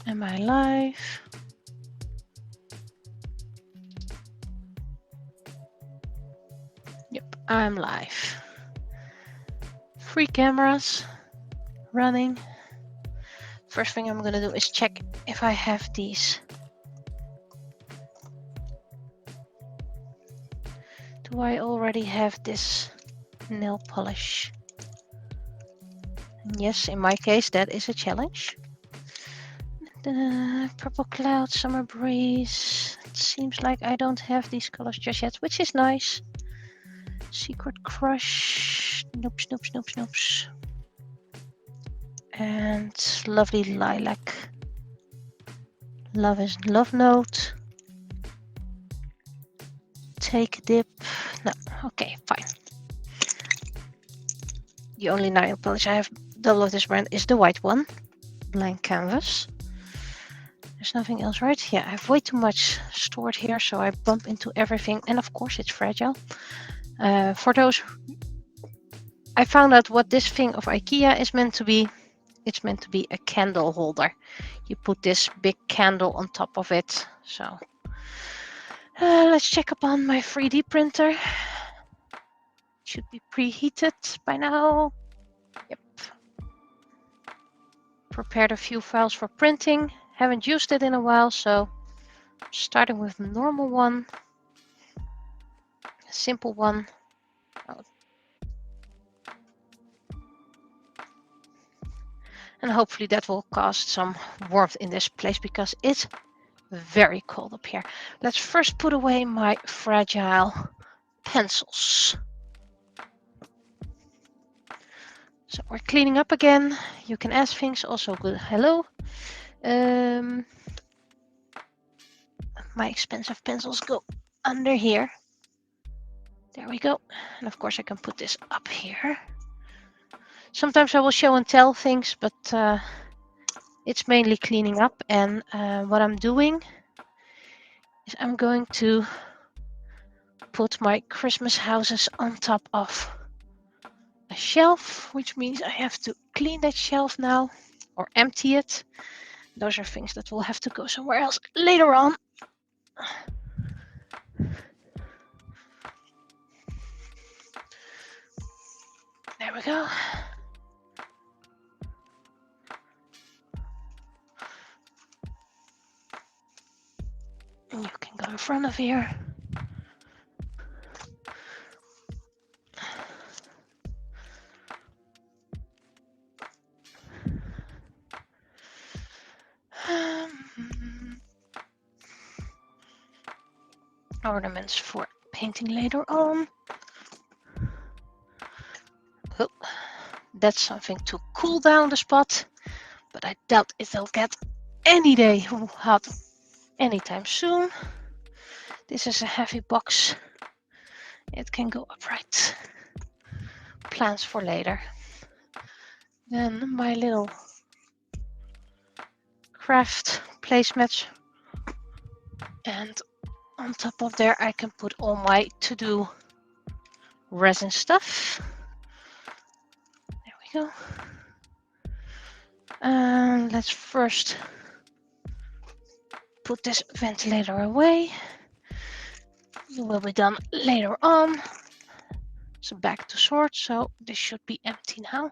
Am I live? Yep, I'm live. 3 cameras running. First thing I'm gonna do is check if I have these. Do I already have this nail polish? Yes, in my case that is a challenge. The purple cloud, summer breeze. It seems like I don't have these colors just yet, which is nice. Secret crush. Noops, noops, noops, noops. And lovely lilac. Love is love note. Take a dip. No, okay, fine. The only nail polish I have double of this brand is the white one. Blank canvas. There's nothing else, right? Yeah, I have way too much stored here, so I bump into everything. And of course, it's fragile. For those, I found out what this thing of IKEA is meant to be. It's meant to be a candle holder. You put this big candle on top of it. So let's check upon my 3D printer. Should be preheated by now. Yep. Prepared a few files for printing. Haven't used it in a while, so starting with a normal one, a simple one. Oh. And hopefully that will cause some warmth in this place because it's very cold up here. Let's first put away my fragile pencils. So we're cleaning up again. You can ask things. Also good hello. My expensive pencils go under here. There we go. And of course I can put this up here. Sometimes I will show and tell things, but it's mainly cleaning up. And what I'm doing is I'm going to put my Christmas houses on top of a shelf, which means I have to clean that shelf now or empty it. Those are things that will have to go somewhere else later on. There we go. And you can go in front of here. Ornaments for painting later on. Oh, that's something to cool down the spot, but I doubt it'll get any day hot anytime soon. This is a heavy box. It can go upright. Plans for later. Then my little craft placemats, and on top of there I can put all my to-do resin stuff. There we go. And let's first put this ventilator away. It will be done later on. So back to sort, so this should be empty now.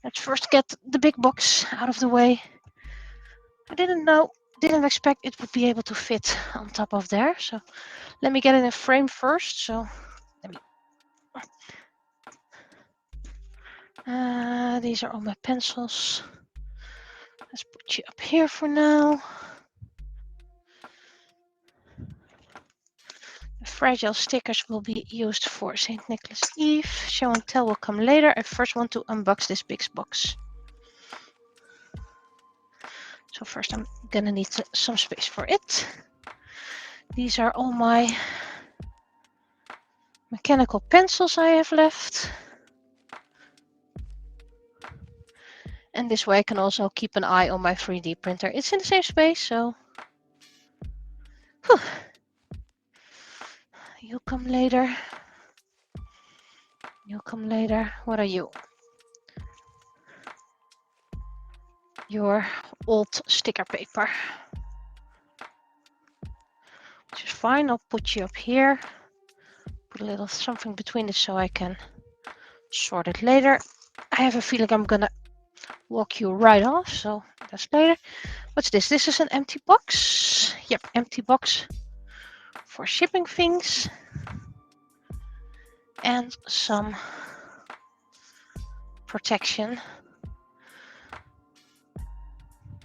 Let's first get the big box out of the way. I didn't expect it would be able to fit on top of there. So let me get it in frame first. So let me. These are all my pencils. Let's put you up here for now. The fragile stickers will be used for St. Nicholas Eve. Show and tell will come later. I first want to unbox this big box. So first I'm gonna need some space for it. These are all my mechanical pencils I have left. And this way I can also keep an eye on my 3D printer. It's in the same space, so. Whew. You'll come later. You'll come later. What are you? You're old sticker paper, which is fine. I'll put you up here, put a little something between it so I can sort it later. I have a feeling I'm gonna walk you right off, so that's later. What's this? This is an empty box. Yep, empty box for shipping things and some protection.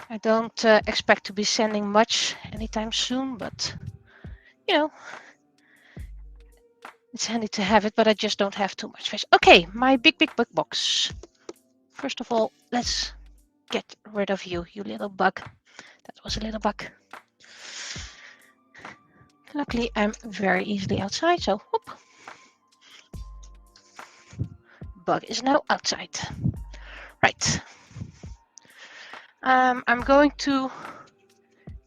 I don't expect to be sending much anytime soon, but you know, it's handy to have it, but I just don't have too much fish. Okay, my big box. First of all, let's get rid of you, you little bug. That was a little bug. Luckily, I'm very easily outside, so whoop. Bug is now outside. Right. I'm going to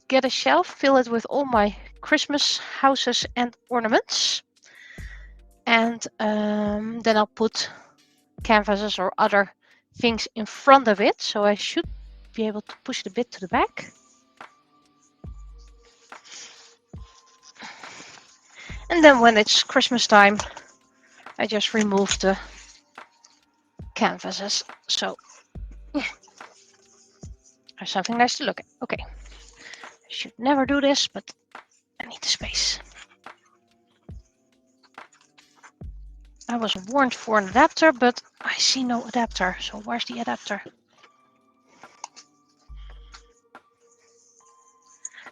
get a shelf, fill it with all my Christmas houses and ornaments. And then I'll put canvases or other things in front of it. So I should be able to push it a bit to the back. And then when it's Christmas time, I just remove the canvases. So there's something nice to look at. Okay. I should never do this, but I need the space. I was warned for an adapter, but I see no adapter. So where's the adapter?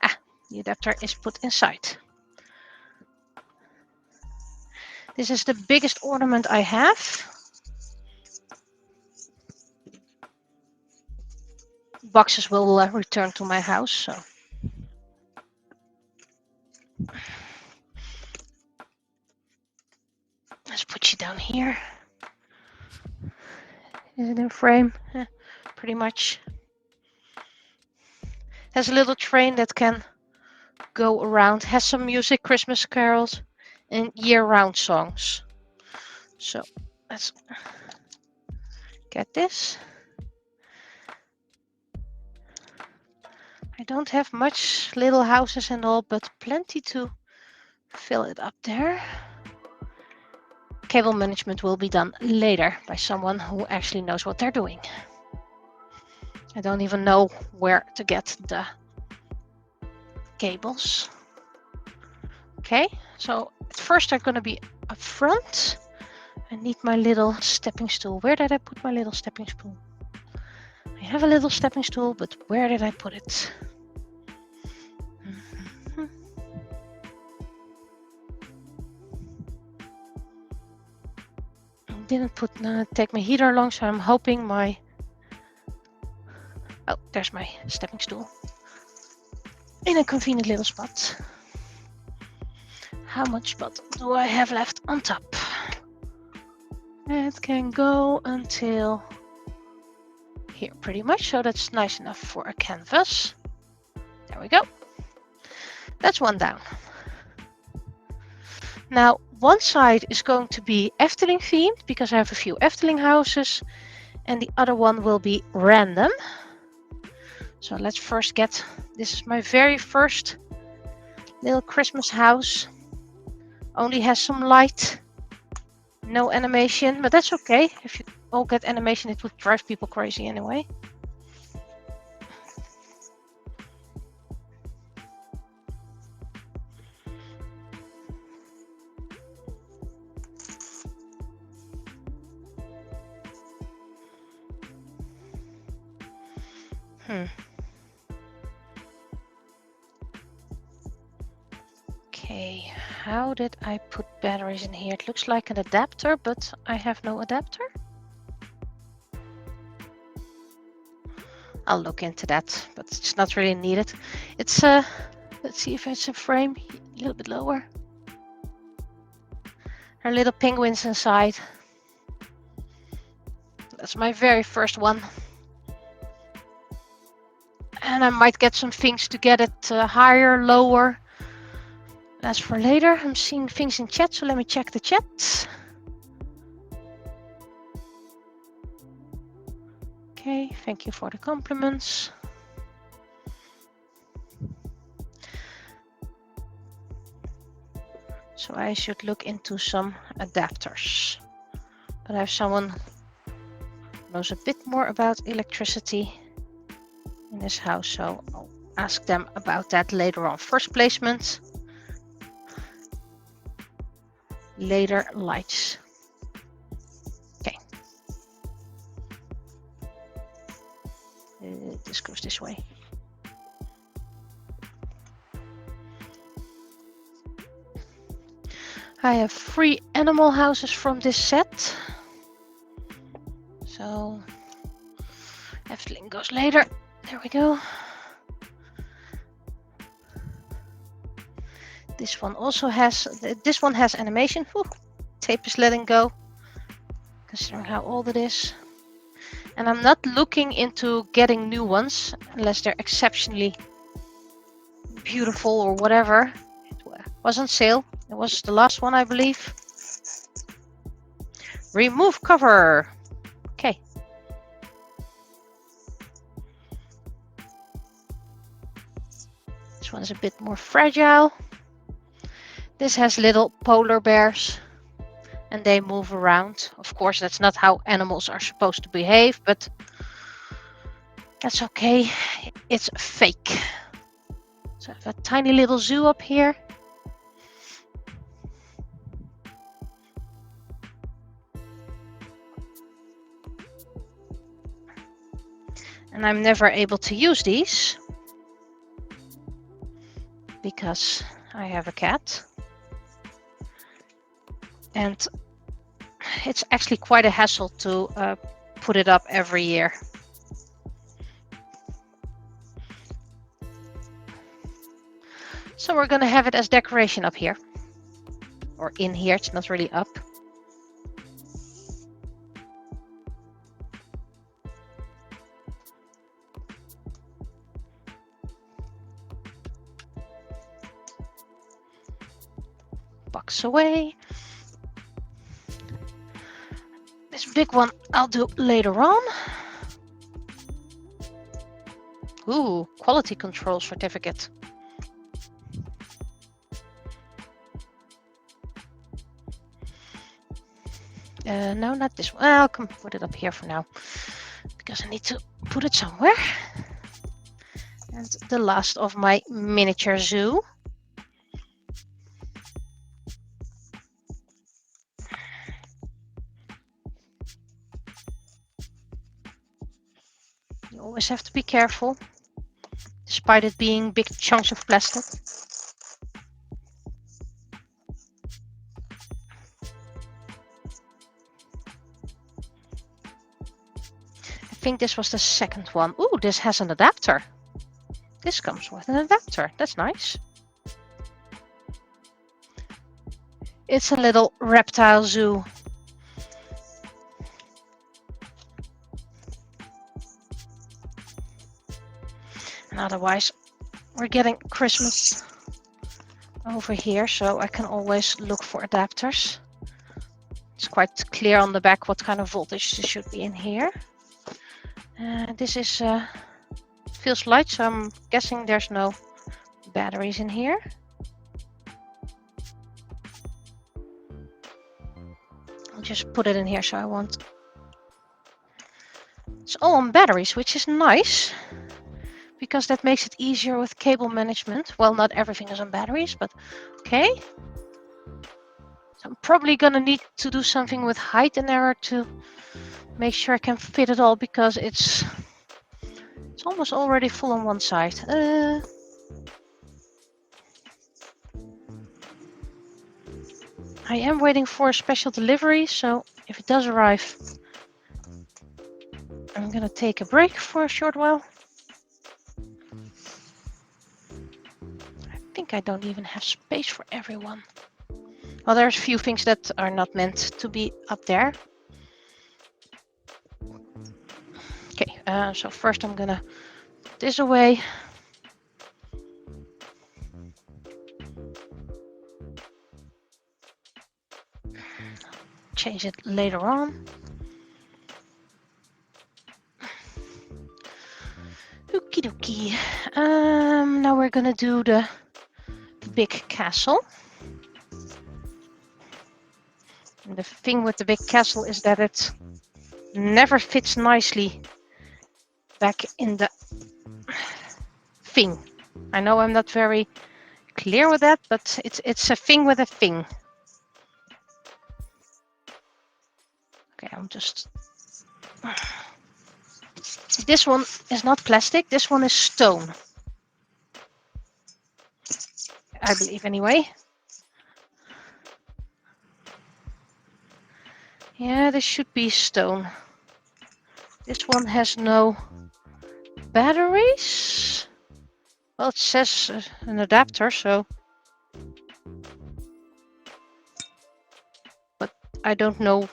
Ah, the adapter is put inside. This is the biggest ornament I have. Boxes will return to my house, so. Let's put you down here. Is it in frame? Pretty much. Has a little train that can go around. Has some music, Christmas carols, and year-round songs. So let's get this. I don't have much little houses and all, but plenty to fill it up there. Cable management will be done later by someone who actually knows what they're doing. I don't even know where to get the cables. Okay, so at first they're going to be up front. I need my little stepping stool. Where did I put my little stepping stool? I have a little stepping stool, but where did I put it? Didn't take my heater along, so I'm hoping my... Oh, there's my stepping stool. In a convenient little spot. How much spot do I have left on top? It can go until here pretty much, so that's nice enough for a canvas. There we go. That's one down. Now, one side is going to be Efteling themed because I have a few Efteling houses, and the other one will be random. So let's first get, this is my very first little Christmas house. Only has some light, no animation, but that's okay. If you all get animation, it would drive people crazy anyway. Okay, how did I put batteries in here? It looks like an adapter, but I have no adapter. I'll look into that, but it's not really needed. It's let's see if it's a frame, a little bit lower. There are little penguins inside. That's my very first one. And I might get some things to get it higher, lower. That's for later. I'm seeing things in chat, so let me check the chat. Okay, thank you for the compliments. So I should look into some adapters. But I have someone who knows a bit more about electricity in this house, so I'll ask them about that later on. First placement, later lights. Okay. This goes this way. I have 3 animal houses from this set. So everything goes later. There we go. This one also has, this one has animation. Whew, tape is letting go, considering how old it is. And I'm not looking into getting new ones unless they're exceptionally beautiful or whatever. It was on sale. It was the last one, I believe. Remove cover. Okay. This one's a bit more fragile. This has little polar bears and they move around. Of course, that's not how animals are supposed to behave, but that's okay. It's fake. So I have a tiny little zoo up here. And I'm never able to use these because I have a cat. And it's actually quite a hassle to put it up every year. So we're going to have it as decoration up here. Or in here, it's not really up. Box away. This big one I'll do later on. Ooh, quality control certificate. No, not this one. I'll come put it up here for now because I need to put it somewhere. And the last of my miniature zoo. You always have to be careful, despite it being big chunks of plastic. I think this was the second one. Ooh, this has an adapter. This comes with an adapter. That's nice. It's a little reptile zoo. And otherwise, we're getting Christmas over here, so I can always look for adapters. It's quite clear on the back what kind of voltage this should be in here. This is feels light, so I'm guessing there's no batteries in here. I'll just put it in here so I won't. It's all on batteries, which is nice because that makes it easier with cable management. Well, not everything is on batteries, but okay. So I'm probably gonna need to do something with height and error to make sure I can fit it all because it's almost already full on one side. I am waiting for a special delivery, so if it does arrive, I'm gonna take a break for a short while. I think I don't even have space for everyone. Well, there's a few things that are not meant to be up there. Okay, so first I'm gonna put this away. Change it later on. Okie dokie. Now we're gonna do the big castle. And the thing with the big castle is that it never fits nicely back in the thing. I know I'm not very clear with that, but it's a thing with a thing. Okay, I'm just... This one is not plastic, this one is stone. I believe anyway. Yeah, this should be stone. This one has no batteries. Well, it says an adapter, so... But I don't know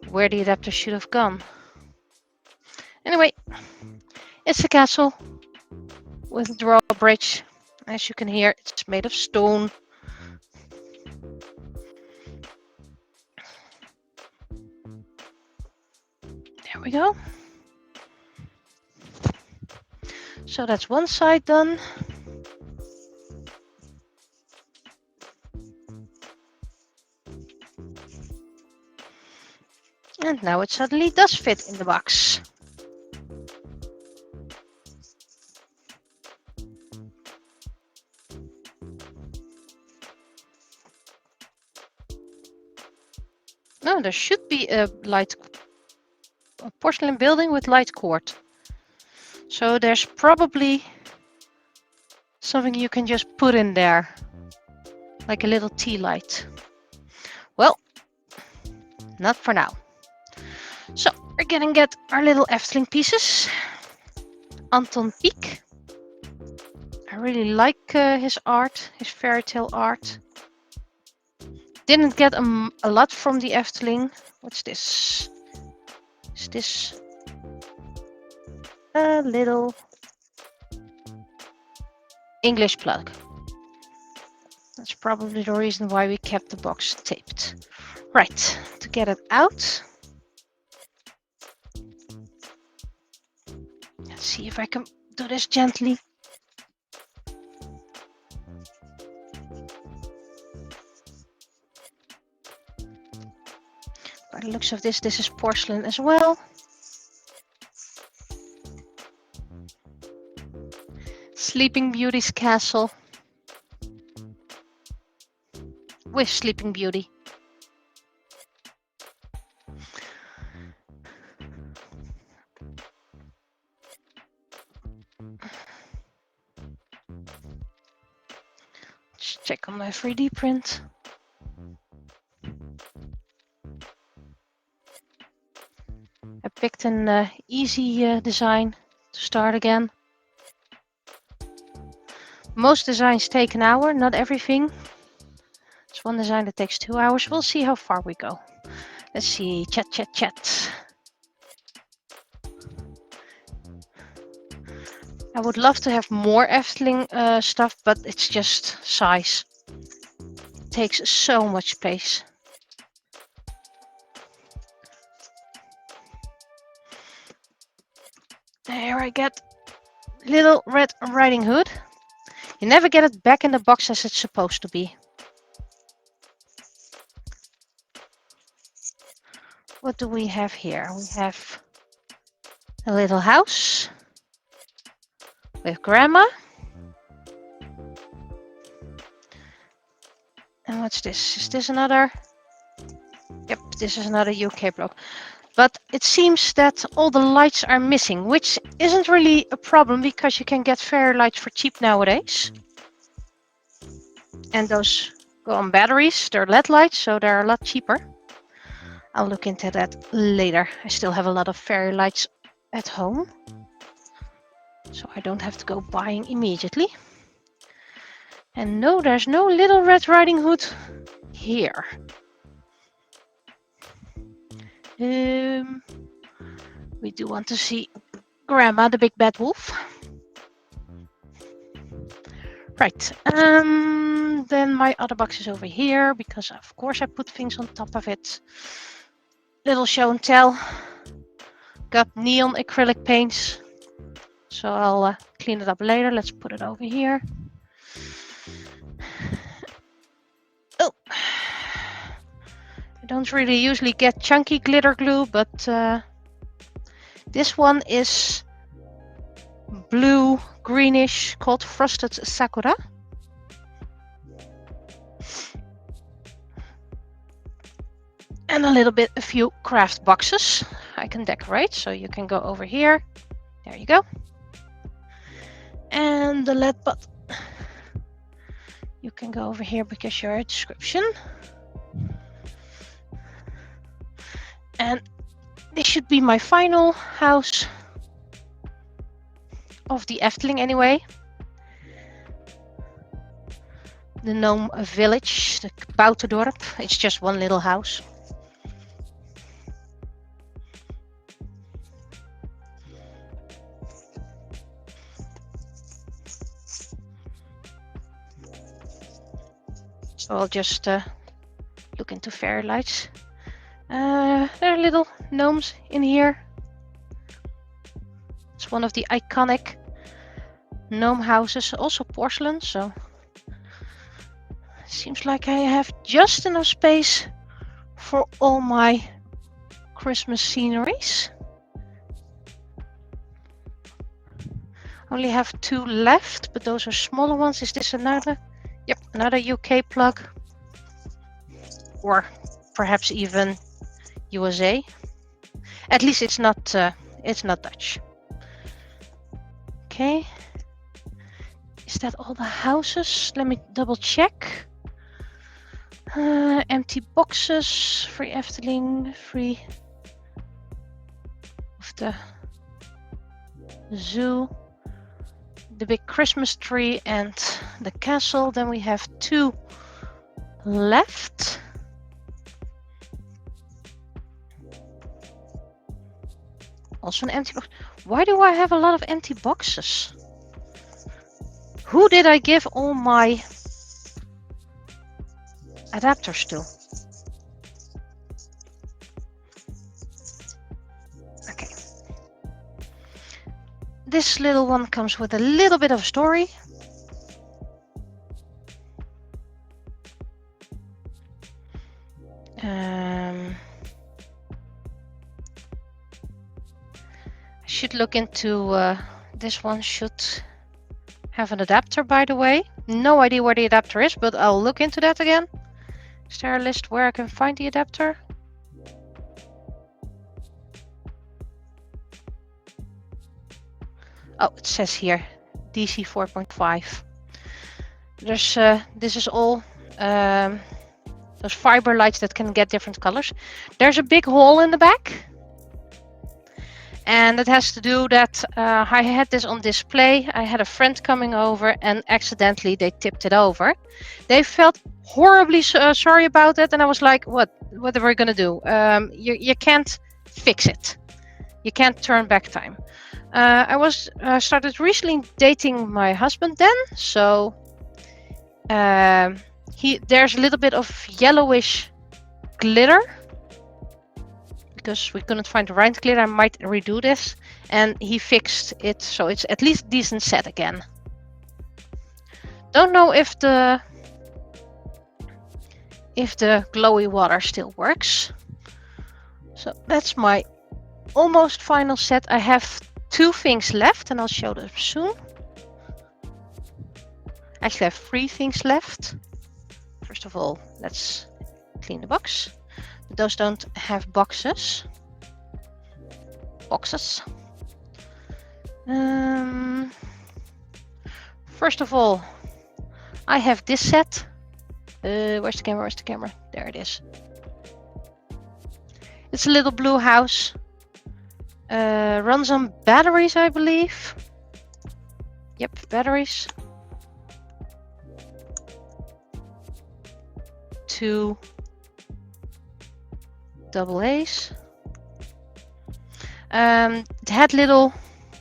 where the adapter should have gone. Anyway, it's a castle with a drawbridge. As you can hear, it's made of stone. There we go. So that's one side done. And now it suddenly does fit in the box. No, there should be a porcelain building with light cord. So there's probably something you can just put in there, like a little tea light. Well, not for now. So we're gonna get our little Efteling pieces. Anton Pieck. I really like his art, his fairy tale art. Didn't get a lot from the Efteling. What's this? Is this a little English plug? That's probably the reason why we kept the box taped. Right, to get it out. Let's see if I can do this gently. By the looks of this is porcelain as well. Sleeping Beauty's castle. With Sleeping Beauty. Let's check on my 3D print. I picked an easy design to start again. Most designs take an hour, not everything. There's one design that takes 2 hours. We'll see how far we go. Let's see, chat. I would love to have more Efteling stuff, but it's just size. It takes so much space. There I get Little Red Riding Hood. You never get it back in the box as it's supposed to be. What do we have here? We have a little house with grandma. And what's this? Is this another? Yep, this is another UK block. But it seems that all the lights are missing, which isn't really a problem because you can get fairy lights for cheap nowadays. And those go on batteries. They're LED lights, so they're a lot cheaper. I'll look into that later. I still have a lot of fairy lights at home, so I don't have to go buying immediately. And no, there's no Little Red Riding Hood here. We do want to see Grandma, the big bad wolf. Right, then my other box is over here, because of course I put things on top of it. Little show and tell. Got neon acrylic paints, so I'll clean it up later. Let's put it over here. Oh, I don't really usually get chunky glitter glue, but this one is blue greenish, called Frosted Sakura. And a few craft boxes I can decorate. So you can go over here. There you go. And the lead button. You can go over here because you're a description. And this should be my final house of the Efteling anyway. The gnome village, the Bouterdorp. It's just one little house. So I'll just look into fairy lights. There are little gnomes in here. It's one of the iconic gnome houses, also porcelain, so it seems like I have just enough space for all my Christmas sceneries. Only have 2 left, but those are smaller ones. Is this another? Yep, another UK plug. Or perhaps even USA. At least it's not Dutch. Okay. Is that all the houses? Let me double check. Empty boxes, free Efteling, free of the zoo, the big Christmas tree and the castle. Then we have 2 left. Also an empty box. Why do I have a lot of empty boxes? Who did I give all my adapters to? Okay. This little one comes with a little bit of a story. I should look into this one. Should have an adapter, by the way. No idea where the adapter is, but I'll look into that again. Is there a list where I can find the adapter? Oh, it says here, DC 4.5. There's this is all those fiber lights that can get different colors. There's a big hole in the back. And it has to do that I had this on display. I had a friend coming over and accidentally they tipped it over. They felt horribly sorry about it. And I was like, what are we going to do? You can't fix it. You can't turn back time. I started recently dating my husband then. So there's a little bit of yellowish glitter. Because we couldn't find the right glitter, I might redo this. And he fixed it, so it's at least decent set again. Don't know if the glowy water still works. So that's my almost final set. I have 2 things left, and I'll show them soon. Actually, I have 3 things left. First of all, let's clean the box. Those don't have boxes. First of all, I have this set. Where's the camera? Where's the camera? There it is. It's a little blue house. Runs on batteries, I believe. Yep, batteries. 2 AA's. It had little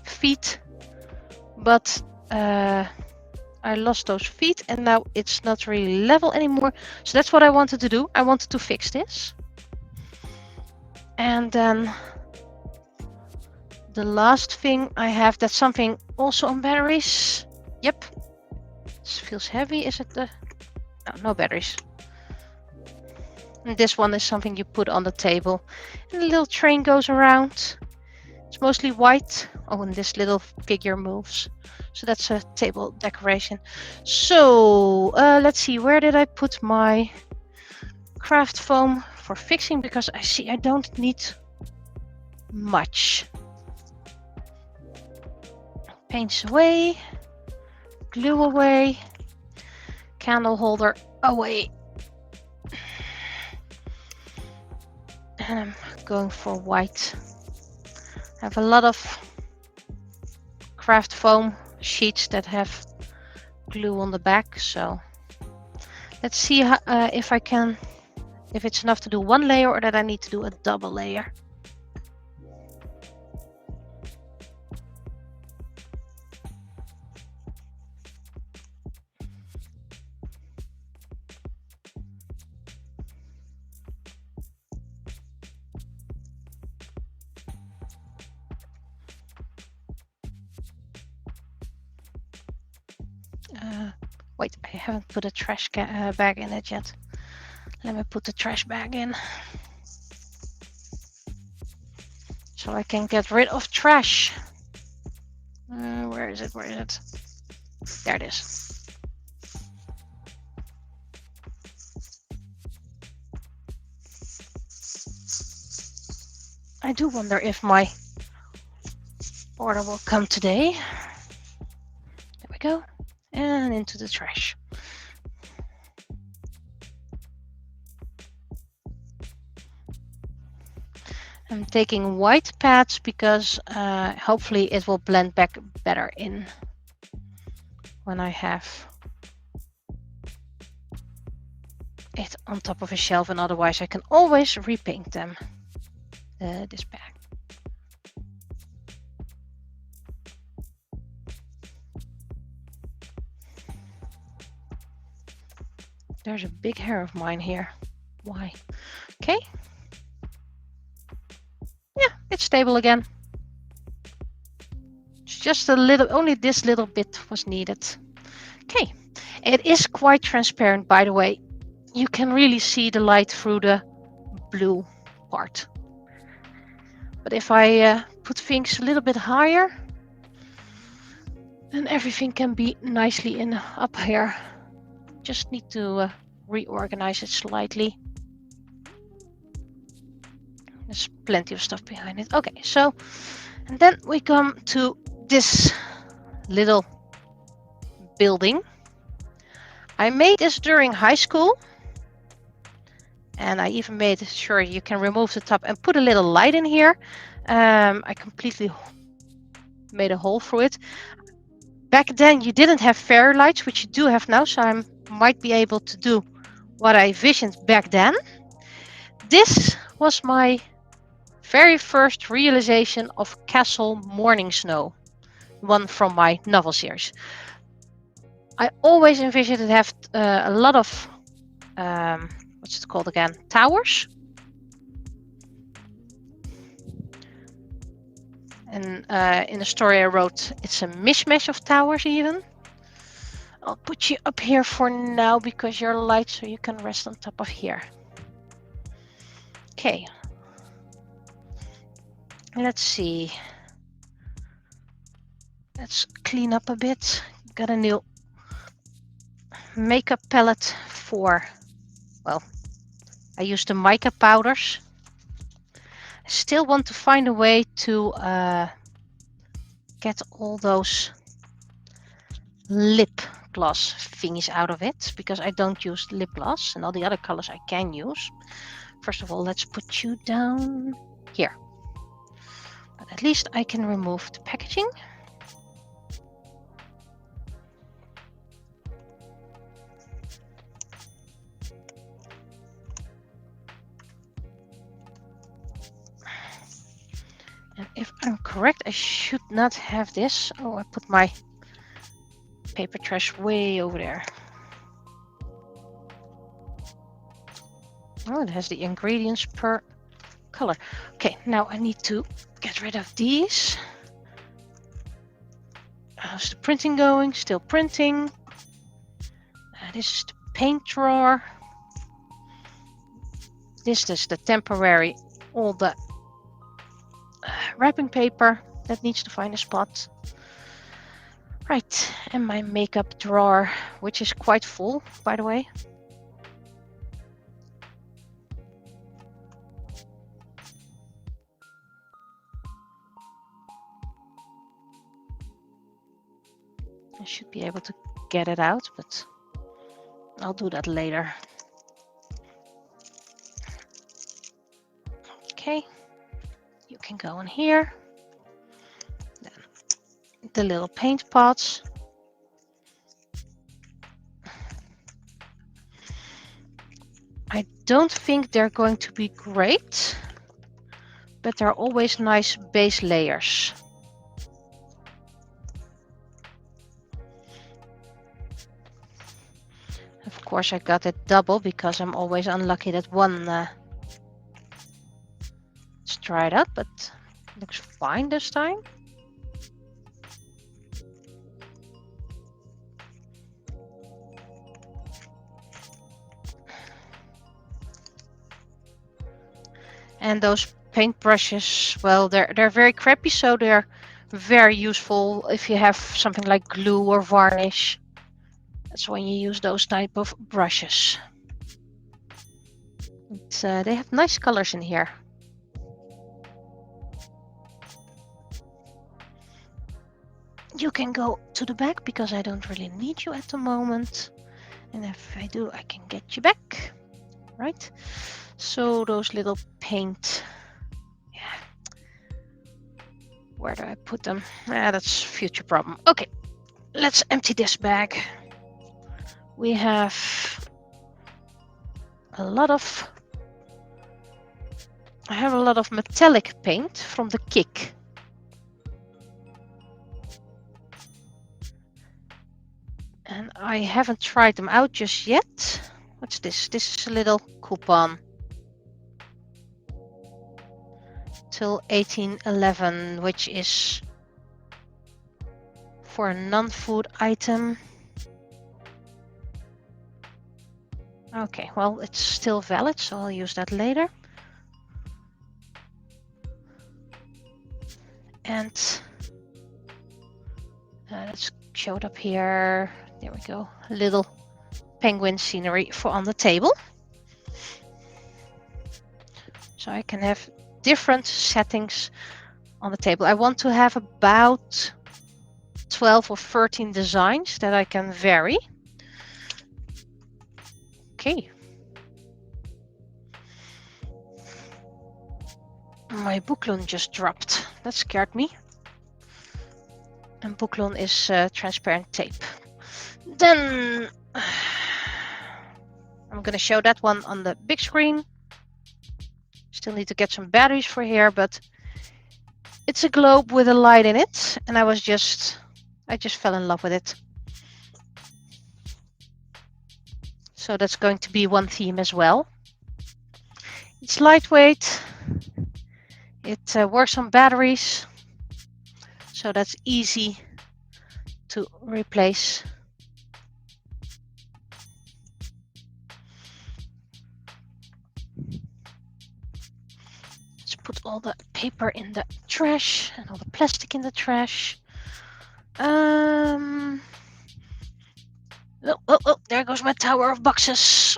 feet, but I lost those feet and now it's not really level anymore. So that's what I wanted to do. I wanted to fix this. And then the last thing I have, that's something also on batteries. Yep. This feels heavy. Is it the... No batteries. And this one is something you put on the table. And a little train goes around. It's mostly white. Oh, and this little figure moves. So that's a table decoration. So let's see, where did I put my craft foam for fixing? Because I see I don't need much. Paints away. Glue away. Candle holder away. And I'm going for white. I have a lot of craft foam sheets that have glue on the back, so let's see how, if it's enough to do one layer or that I need to do a double layer. Wait, I haven't put a trash bag in it yet. Let me put the trash bag in. So I can get rid of trash. Where is it? Where is it? There it is. I do wonder if my order will come today. There we go. And into the trash. I'm taking white pads because hopefully it will blend back better in when I have it on top of a shelf, and otherwise I can always repaint them. This bag. There's a big hair of mine here. Why? Okay. Yeah, it's stable again. It's just a little, only this little bit was needed. Okay. It is quite transparent, by the way. You can really see the light through the blue part. But if I put things a little bit higher, then everything can be nicely in up here. Just need to reorganize it slightly. There's plenty of stuff behind it. Okay, so, and then we come to this little building. I made this during high school. And I even made sure you can remove the top and put a little light in here. I completely made a hole through it. Back then you didn't have fairy lights, which you do have now, so I might be able to do what I visioned back then. This was my very first realization of Castle Morning Snow, one from my novel series. I always envisioned it have a lot of what's it called again? Towers. And in the story I wrote, it's a mishmash of towers even. I'll put you up here for now because you're light, so you can rest on top of here. Okay. Let's see. Let's clean up a bit. Got a new makeup palette for, well, I used the mica powders. I still want to find a way to get all those lip gloss thingies out of it, because I don't use lip gloss, and all the other colors I can use. First of all, let's put you down here. But at least I can remove the packaging. And if I'm correct, I should not have this. Oh, I put my paper trash way over there. Oh, it has the ingredients per color. Okay, now I need to get rid of these. How's the printing going? Still printing. This is the paint drawer. This is the temporary, all the wrapping paper that needs to find a spot. Right, and my makeup drawer, which is quite full, by the way. I should be able to get it out, but I'll do that later. Okay, you can go in here. Then the little paint pots. I don't think they're going to be great, but they're always nice base layers. Of course, I got it double because I'm always unlucky that one is dried up, but it looks fine this time. And those paint brushes, well, they're very crappy, so they're very useful if you have something like glue or varnish. That's when you use those type of brushes. They have nice colors in here. You can go to the back because I don't really need you at the moment. And if I do, I can get you back. Right? So those little paint. Yeah. Where do I put them? That's a future problem. Okay, let's empty this bag. We have a lot of... I have a lot of metallic paint from the Kick. And I haven't tried them out just yet. What's this? This is a little coupon. Till 1811, which is for a non-food item. Okay, well, it's still valid, so I'll use that later. And let's show it up here. There we go. A little penguin scenery for on the table. So I can have different settings on the table. I want to have about 12 or 13 designs that I can vary. Okay. My bouclon just dropped. That scared me. And bouclon is transparent tape. Then I'm going to show that one on the big screen. Still need to get some batteries for here, but it's a globe with a light in it, and I just fell in love with it. So that's going to be one theme as well. It's lightweight. It works on batteries, so that's easy to replace. Let's put all the paper in the trash and all the plastic in the trash. Oh, there goes my tower of boxes.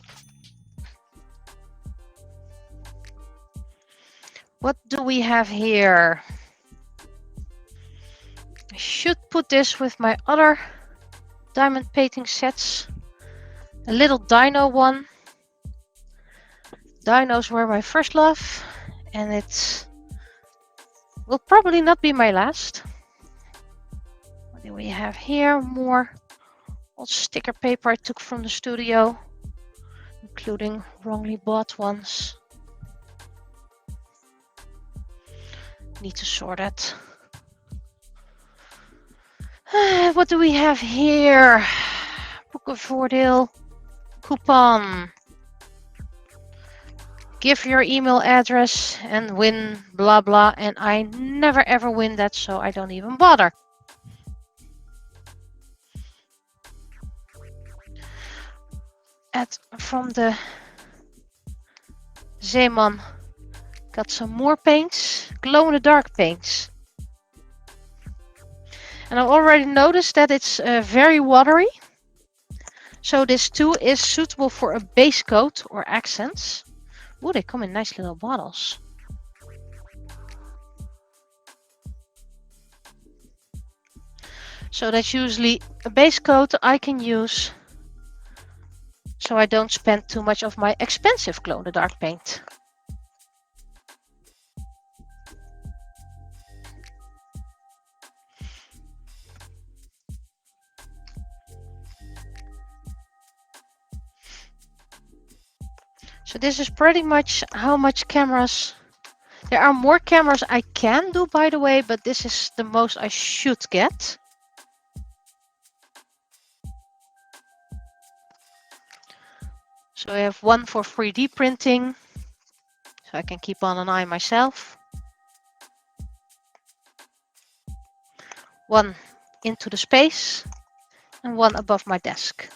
What do we have here? I should put this with my other diamond painting sets. A little dino one. Dinos were my first love, and it will probably not be my last. What do we have here? More old sticker paper I took from the studio, including wrongly bought ones. Need to sort it. What do we have here? Boek of Voordeel. Coupon. Give your email address and win blah blah, and I never ever win that, so I don't even bother. From the Zeeman got some more paints, glow-in-the-dark paints. And I already noticed that it's very watery. So this too is suitable for a base coat or accents. Oh, they come in nice little bottles. So that's usually a base coat I can use so I don't spend too much of my expensive glow-in-the-dark paint. So this is pretty much how much cameras. There are more cameras I can do, by the way, but this is the most I should get. So I have one for 3D printing, so I can keep on an eye myself. One into the space and one above my desk.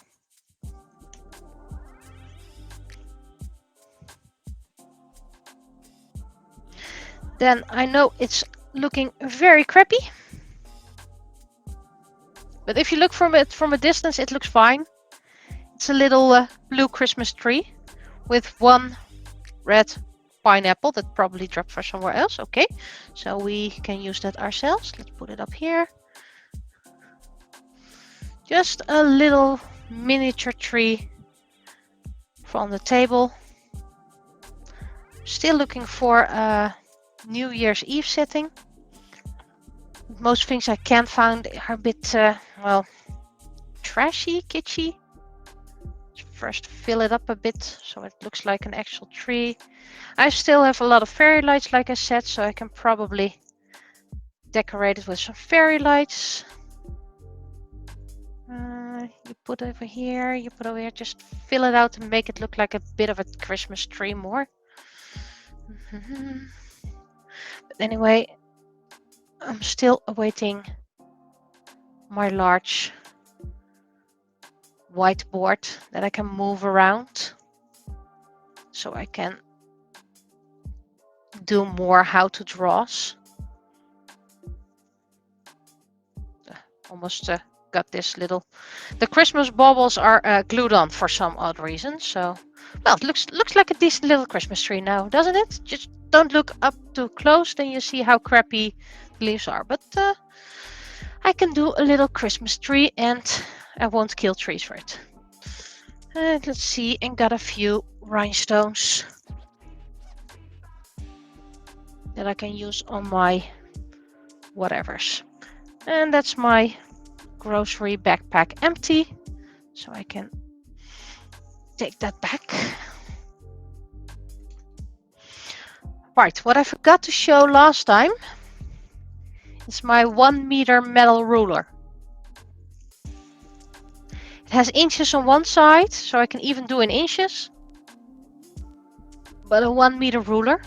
Then I know it's looking very crappy. But if you look from it from a distance, it looks fine. It's a little blue Christmas tree with one red pineapple that probably dropped from somewhere else. Okay, so we can use that ourselves. Let's put it up here. Just a little miniature tree from the table. Still looking for a New Year's Eve setting. Most things I can find are a bit, well, trashy, kitschy. First fill it up a bit so it looks like an actual tree. I still have a lot of fairy lights, like I said, so I can probably decorate it with some fairy lights. You put over here, you put over here, just fill it out and make it look like a bit of a Christmas tree more. But anyway, I'm still awaiting my large whiteboard that I can move around so I can do more how to draws. Almost got this little. The Christmas baubles are glued on for some odd reason. So, well, it looks like a decent little Christmas tree now, doesn't it? Just don't look up too close, then you see how crappy the leaves are. But I can do a little Christmas tree, and I won't kill trees for it. And let's see, and got a few rhinestones that I can use on my whatevers. And that's my grocery backpack empty, so I can take that back. Right, what I forgot to show last time is my 1 meter metal ruler. It has inches on one side, so I can even do in inches, but a 1 meter ruler,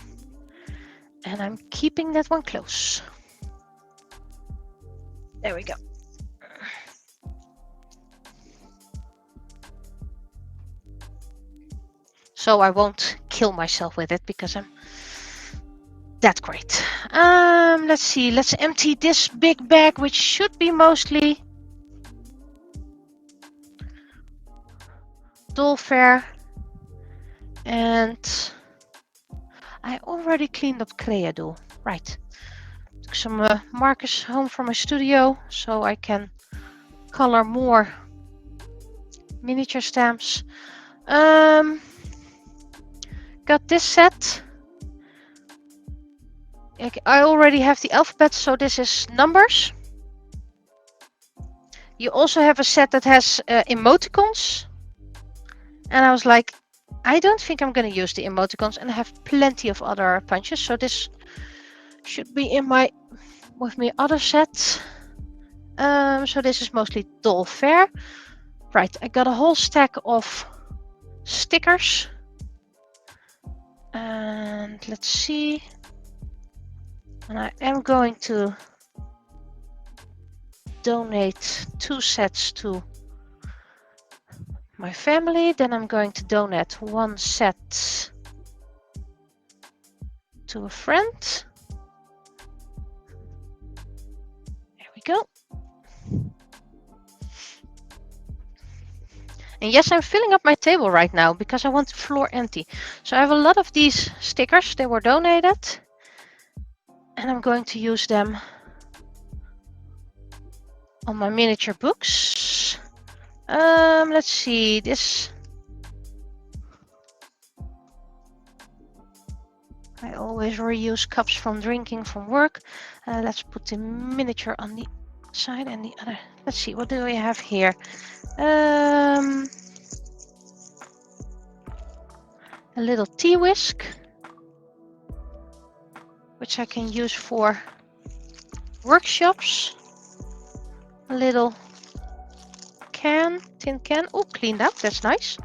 and I'm keeping that one close. There we go. So I won't kill myself with it because I'm that great. Let's see, let's empty this big bag, which should be mostly doll fare. And I already cleaned up Creado. Right. Took some markers home from my studio so I can color more miniature stamps. Got this set. I already have the alphabet, so this is numbers. You also have a set that has emoticons. And I was like, I don't think I'm going to use the emoticons, and I have plenty of other punches, so this should be in my with my other set. So this is mostly doll fare. Right, I got a whole stack of stickers. And let's see. And I am going to donate 2 sets to my family. Then I'm going to donate 1 set to a friend. There we go. And yes, I'm filling up my table right now because I want the floor empty. So I have a lot of these stickers. They were donated. And I'm going to use them on my miniature books. Let's see. This... I always reuse cups from drinking from work. Let's put the miniature on the side and the other. Let's see. What do we have here? A little tea whisk, which I can use for workshops. A little tin can. Oh, cleaned out. That's nice.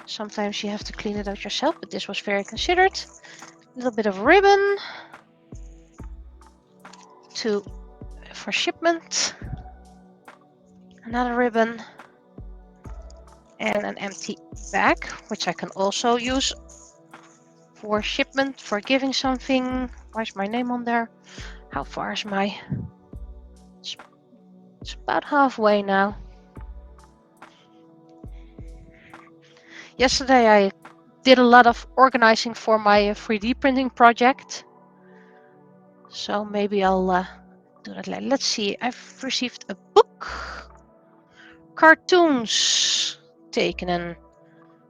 Sometimes you have to clean it out yourself, but this was very considered. A little bit of ribbon for shipment. Another ribbon. And an empty bag, which I can also use for shipment, for giving something. Where's my name on there? How far is my... It's about halfway now. Yesterday I did a lot of organizing for my 3D printing project. So maybe I'll do that later. Let's see, I've received a book. Cartoons taken and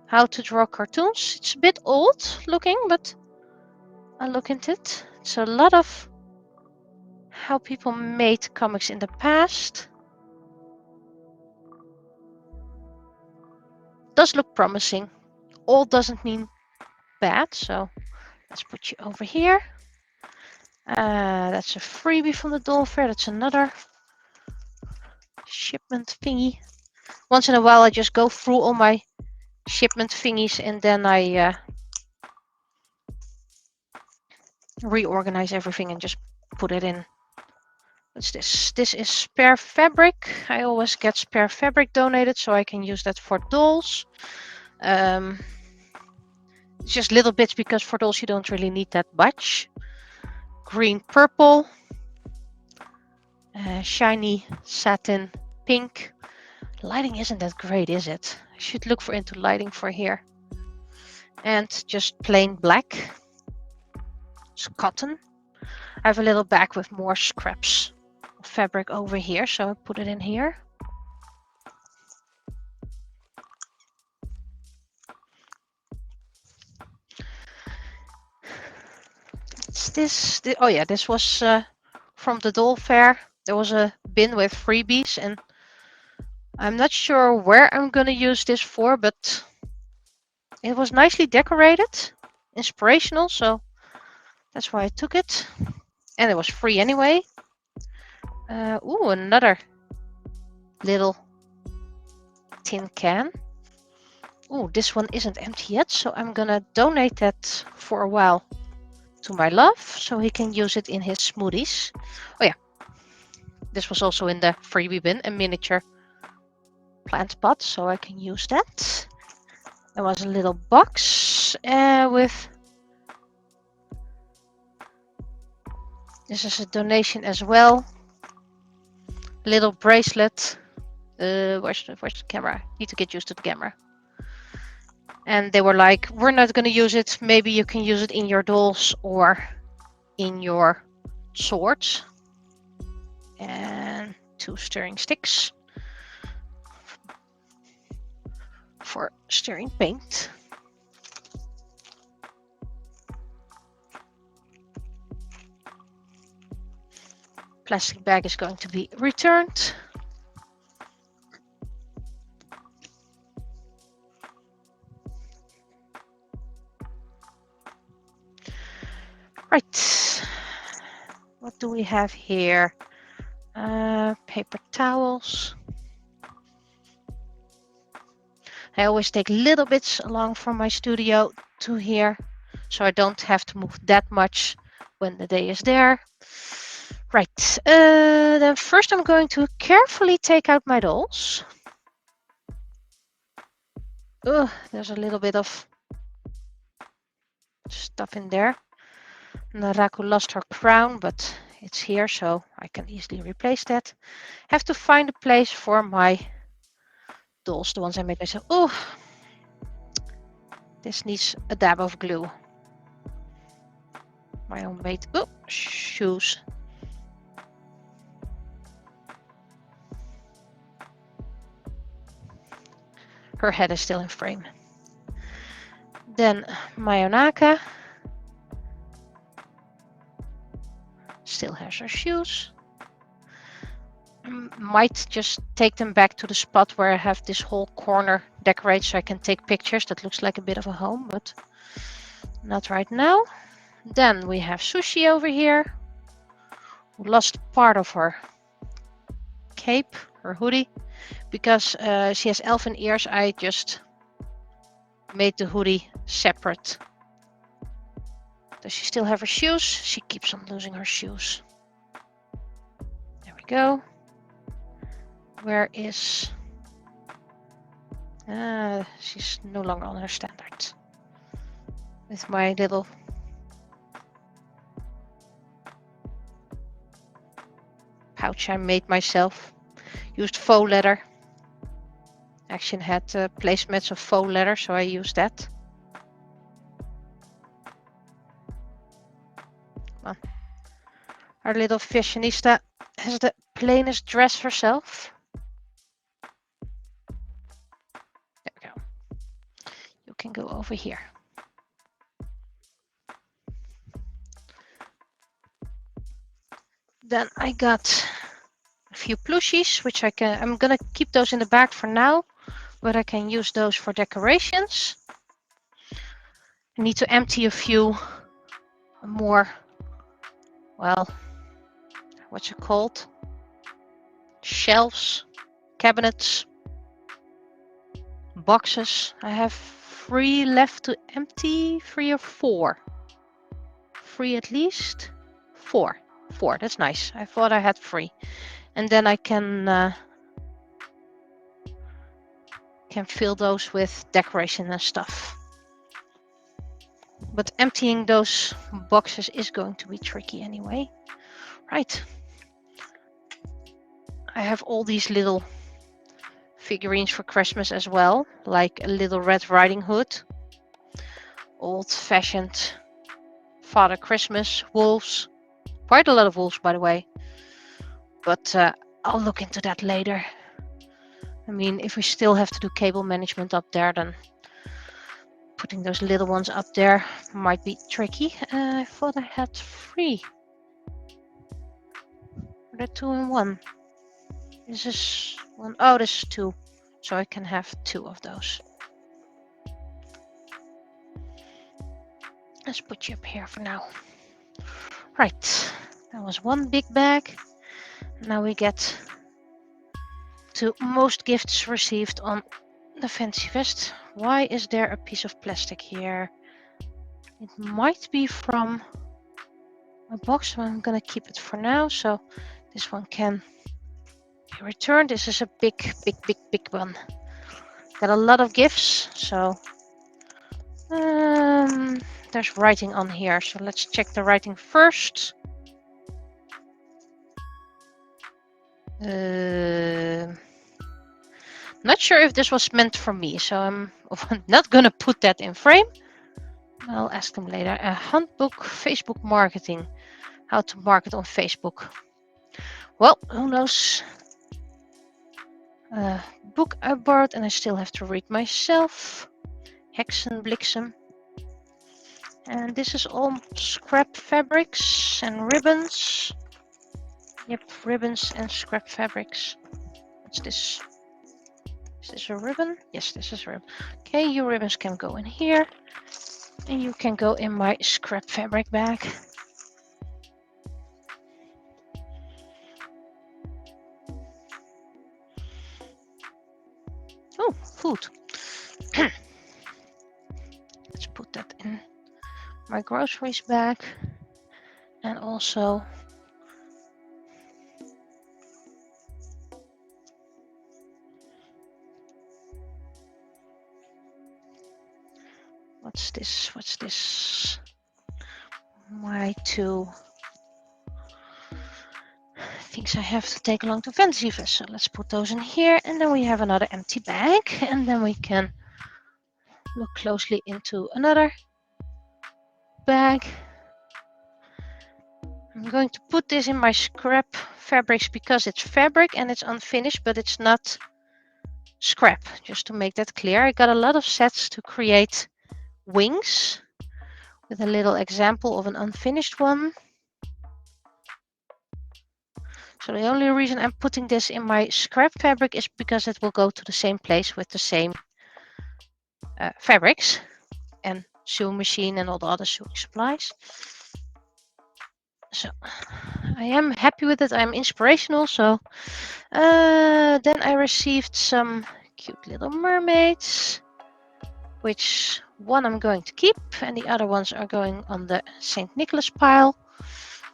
how to draw cartoons. It's a bit old looking, but I'll look into it. It's a lot of how people made comics in the past. Does look promising. Old doesn't mean bad, so let's put you over here. That's a freebie from the Doll Fair. That's another shipment thingy. Once in a while I just go through all my shipment thingies and then I reorganize everything and just put it in. What's this? This is spare fabric. I always get spare fabric donated so I can use that for dolls. Just little bits because for dolls you don't really need that much. Green, purple, shiny satin pink. Lighting isn't that great, is it? I should look into lighting for here. And just plain black. It's cotton. I have a little bag with more scraps of fabric over here, so I put it in here. What's this? Oh yeah, this was from the Doll Fair. There was a bin with freebies and I'm not sure where I'm gonna use this for, but it was nicely decorated, inspirational, so that's why I took it. And it was free anyway. Ooh, another little tin can. Ooh, this one isn't empty yet, so I'm gonna donate that for a while to my love, so he can use it in his smoothies. Oh yeah, this was also in the freebie bin, a miniature plant pot, so I can use that. There was a little box with... This is a donation as well. Little bracelet. Where's the camera? Need to get used to the camera. And they were like, we're not going to use it. Maybe you can use it in your dolls or in your swords. And 2 stirring sticks for stirring paint. Plastic bag is going to be returned. Right. What do we have here? Paper towels. I always take little bits along from my studio to here, so I don't have to move that much when the day is there. Right, then first I'm going to carefully take out my dolls. There's a little bit of stuff in there. Naraku lost her crown, but it's here, so I can easily replace that. Have to find a place for my dolls, the ones I made myself. Oh, this needs a dab of glue. My own made shoes. Her head is still in frame. Then Mayonaka still has her shoes. Might just take them back to the spot where I have this whole corner decorated so I can take pictures. That looks like a bit of a home, but not right now. Then we have Sushi over here, who lost part of her cape, her hoodie, because she has elfin ears. I just made the hoodie separate. Does she still have her shoes? She keeps on losing her shoes. There we go. Where is... she's no longer on her standard. With my little pouch I made myself. Used faux leather. Action had placemats of faux leather, so I used that. Come on. Our little fashionista has the plainest dress herself. There we go. You can go over here. Then I got a few plushies, which I'm gonna keep those in the bag for now, but I can use those for decorations. I need to empty a few more, well, what's it called? Shelves, cabinets, boxes. I have 3 left to empty, 3 or 4. 3 at least. 4. 4, that's nice. I thought I had 3. And then I can fill those with decoration and stuff. But emptying those boxes is going to be tricky anyway. Right. I have all these little figurines for Christmas as well, like a little Red Riding Hood, old-fashioned Father Christmas, wolves. Quite a lot of wolves, by the way. But I'll look into that later. I mean, if we still have to do cable management up there, then putting those little ones up there might be tricky. I thought I had 3. Are there 2 in 1? This is 1. Oh, this is 2. So I can have 2 of those. Let's put you up here for now. Right, that was 1 big bag. Now we get to most gifts received on the fancy vest. Why is there a piece of plastic here? It might be from a box, but I'm gonna keep it for now. So this one can be returned. This is a big one. Got a lot of gifts, so there's writing on here. So let's check the writing first. Not sure if this was meant for me, so I'm not gonna put that in frame. I'll ask them later. A handbook, Facebook marketing. How to market on Facebook. Well, who knows? Book I borrowed and I still have to read myself. Hexenbliksem. And this is all scrap fabrics and ribbons. Yep, ribbons and scrap fabrics. What's this? Is this a ribbon? Yes, this is a ribbon. Okay, your ribbons can go in here. And you can go in my scrap fabric bag. Oh, food. Let's put that in my groceries bag. And also what's this? my two things I have to take along to Fantasy Fest. So let's put those in here, and then we have another empty bag, and then we can look closely into another bag. I'm going to put this in my scrap fabrics because it's fabric and it's unfinished, but it's not scrap, just to make that clear. I got a lot of sets to create wings with a little example of an unfinished one. So the only reason I'm putting this in my scrap fabric is because it will go to the same place with the same fabrics and sewing machine and all the other sewing supplies. So I am happy with it. I'm inspirational. So then I received some cute little mermaids, which one I'm going to keep and the other ones are going on the St. Nicholas pile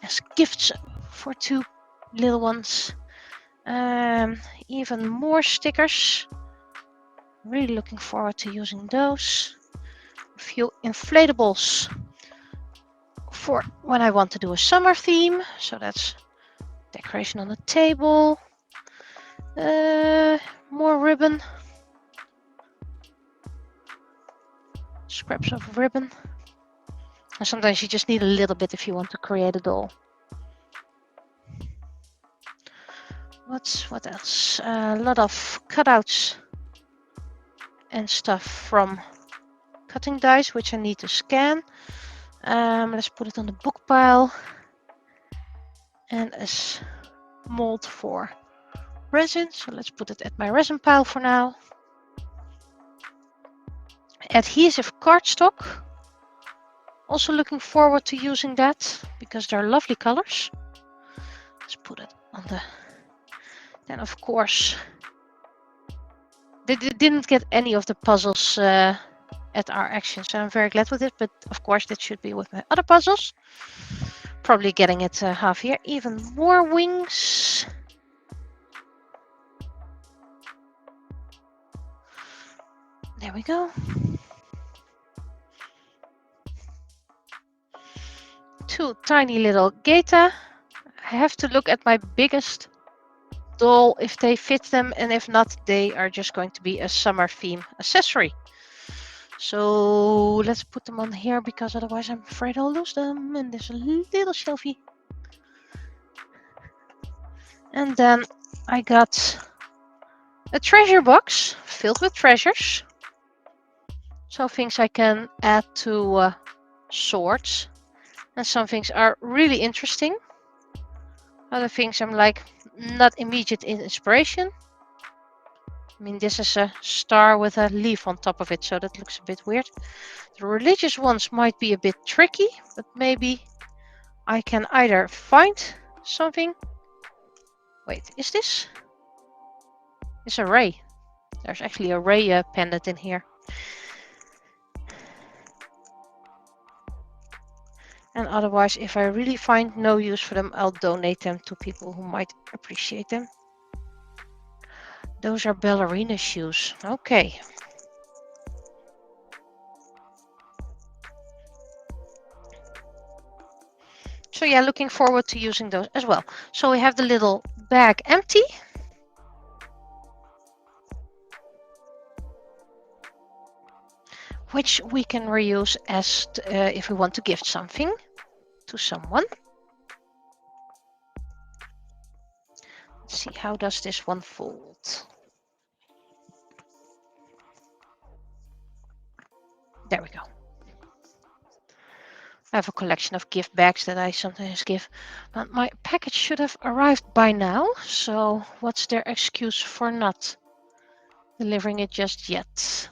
as gifts for two little ones. Even more stickers. Really looking forward to using those. A few inflatables for when I want to do a summer theme. So that's decoration on the table. More ribbon. Scraps of ribbon. And sometimes you just need a little bit if you want to create a doll. What else? A lot of cutouts and stuff from cutting dies, which I need to scan. Let's put it on the book pile. And a mold for resin. So let's put it at my resin pile for now. Adhesive cardstock. Also looking forward to using that because they're lovely colors. Let's put it on the... Then of course, they didn't get any of the puzzles at our action, so I'm very glad with it. But of course, that should be with my other puzzles. Probably getting it half here. Even more wings. There we go. Two tiny little Geta. I have to look at my biggest doll if they fit them, and if not, they are just going to be a summer theme accessory. So let's put them on here because otherwise I'm afraid I'll lose them. And there's a little shelfie. And then I got a treasure box filled with treasures. So things I can add to swords. And some things are really interesting. Other things I'm like not immediate inspiration. I mean, this is a star with a leaf on top of it, so that looks a bit weird. The religious ones might be a bit tricky, but maybe I can either find something. Wait, is this? It's a ray. There's actually a ray pendant in here. And otherwise, if I really find no use for them, I'll donate them to people who might appreciate them. Those are ballerina shoes. Okay. So yeah, looking forward to using those as well. So we have the little bag empty. Which we can reuse as if we want to gift something to someone. Let's see, how does this one fold? There we go. I have a collection of gift bags that I sometimes give, but my package should have arrived by now. So what's their excuse for not delivering it just yet?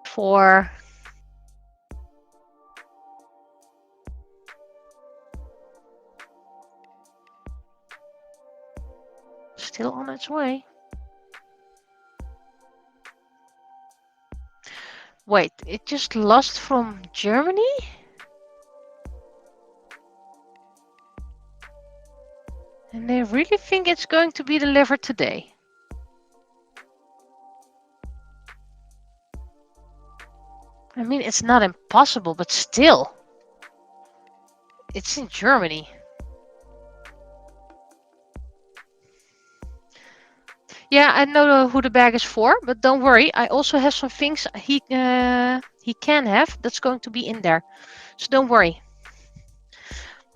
For still on its way. Wait, it just lost from Germany? And they really think it's going to be delivered today. I mean, it's not impossible, but still. It's in Germany. Yeah, I know who the bag is for, but don't worry. I also have some things he can have that's going to be in there. So don't worry.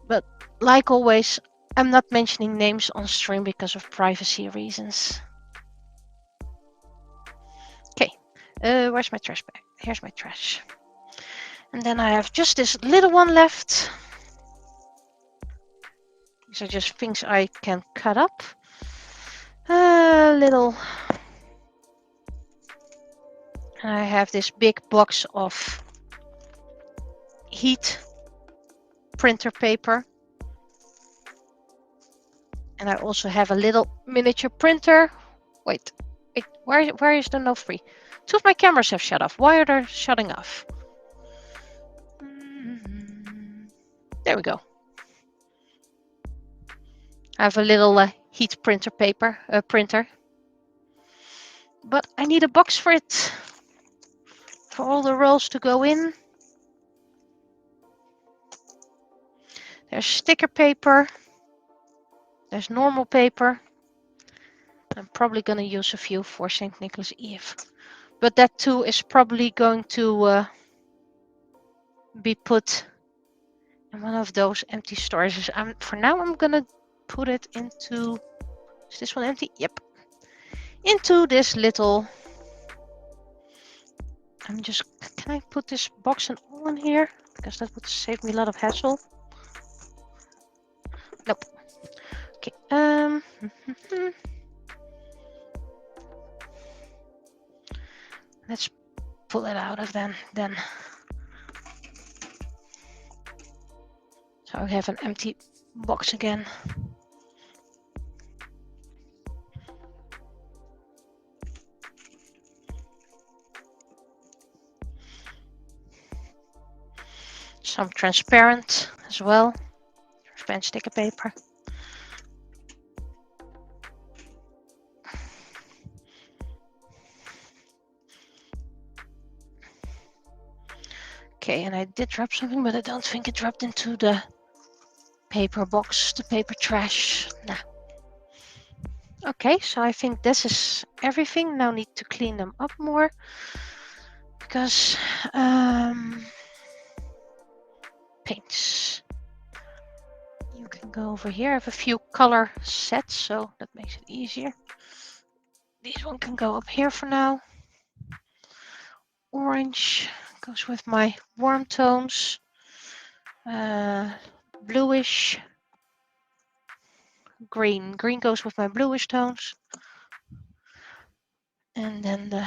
But like always, I'm not mentioning names on stream because of privacy reasons. Okay, where's my trash bag? Here's my trash. And then I have just this little one left. These are just things I can cut up. Little. I have this big box of heat printer paper. And I also have a little miniature printer. Wait, where is the no free? Two of my cameras have shut off. Why are they shutting off? There we go. I have a little heat printer printer. But I need a box for it. For all the rolls to go in. There's sticker paper. There's normal paper. I'm probably going to use a few for St. Nicholas Eve. But that too is probably going to be put in one of those empty storages. For now, I'm going to put it into... Is this one empty? Yep. Into this little... Can I put this box and all in here? Because that would save me a lot of hassle. Nope. Okay. Let's pull it out of then. So I have an empty box again. Some transparent as well. Transparent sticker paper. Okay, and I did drop something, but I don't think it dropped into the paper box, the paper trash. Nah. Okay, so I think this is everything. Now need to clean them up more because paints. You can go over here. I have a few color sets, so that makes it easier. This one can go up here for now. Orange goes with my warm tones. Bluish. Green. Green goes with my bluish tones. And then the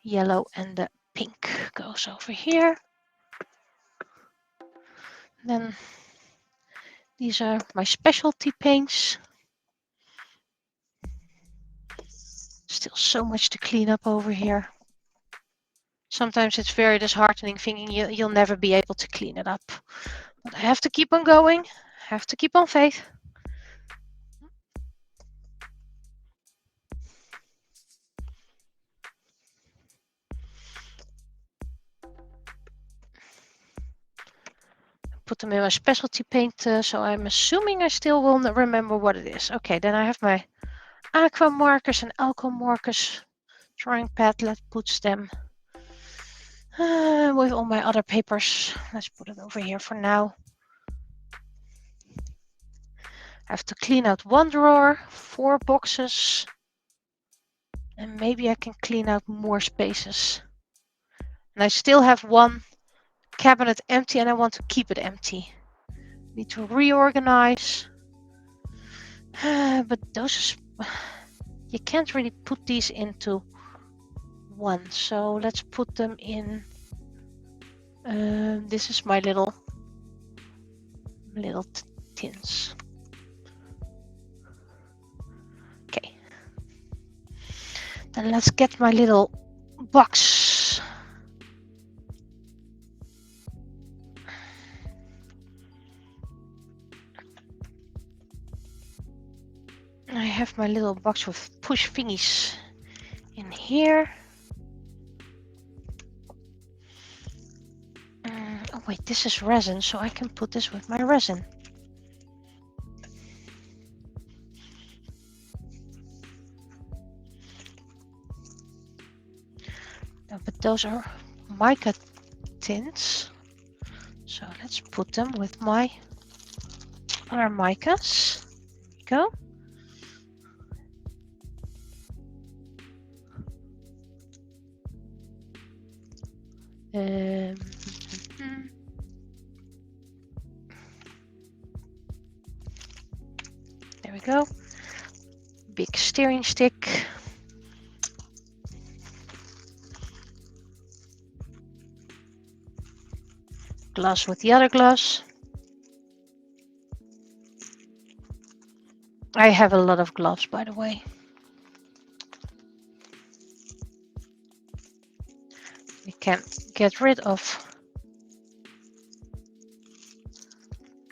yellow and the pink goes over here. Then these are my specialty paints. Still so much to clean up over here. Sometimes it's very disheartening thinking you'll never be able to clean it up. But I have to keep on going. I have to keep on faith. Put them in my specialty paint, so I'm assuming I still will remember what it is. Okay, then I have my aqua markers and alcohol markers drawing pad that puts them with all my other papers. Let's put it over here for now. I have to clean out one drawer, 4 boxes, and maybe I can clean out more spaces. And I still have one cabinet empty and I want to keep it empty. Need to reorganize. But those, you can't really put these into one. So let's put them in. This is my little tins. Okay. Then let's get my little box. I have my little box with push thingies in here. Oh wait, this is resin, so I can put this with my resin. No, but those are mica tints, so let's put them with my other micas. Go. There we go. Big steering stick. Glass with the other glass. I have a lot of gloves, by the way. We can get rid of.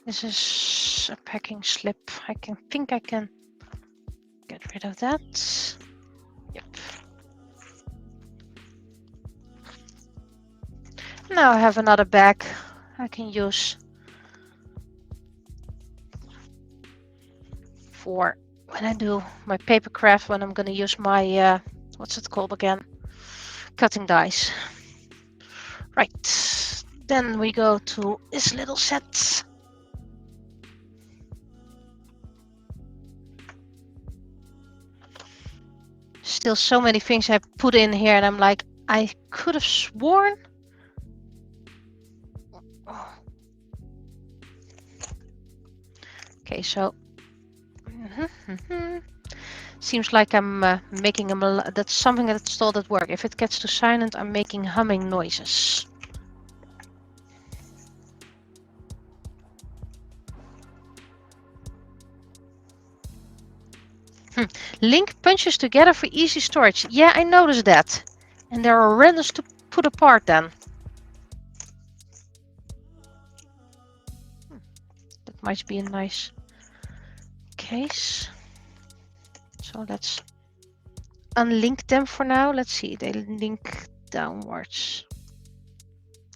This is a packing slip. I think I can get rid of that. Yep. Now I have another bag I can use for when I do my paper craft, when I'm going to use my, what's it called again? Cutting dies. Right. Then we go to this little set. Still so many things I put in here and I'm like, I could have sworn. Oh. Okay, so seems like I'm making them. That's something that's installed at work. If it gets too silent, I'm making humming noises. Link punches together for easy storage. Yeah, I noticed that. And they're horrendous to put apart then. That might be a nice case. So let's unlink them for now. Let's see, they link downwards.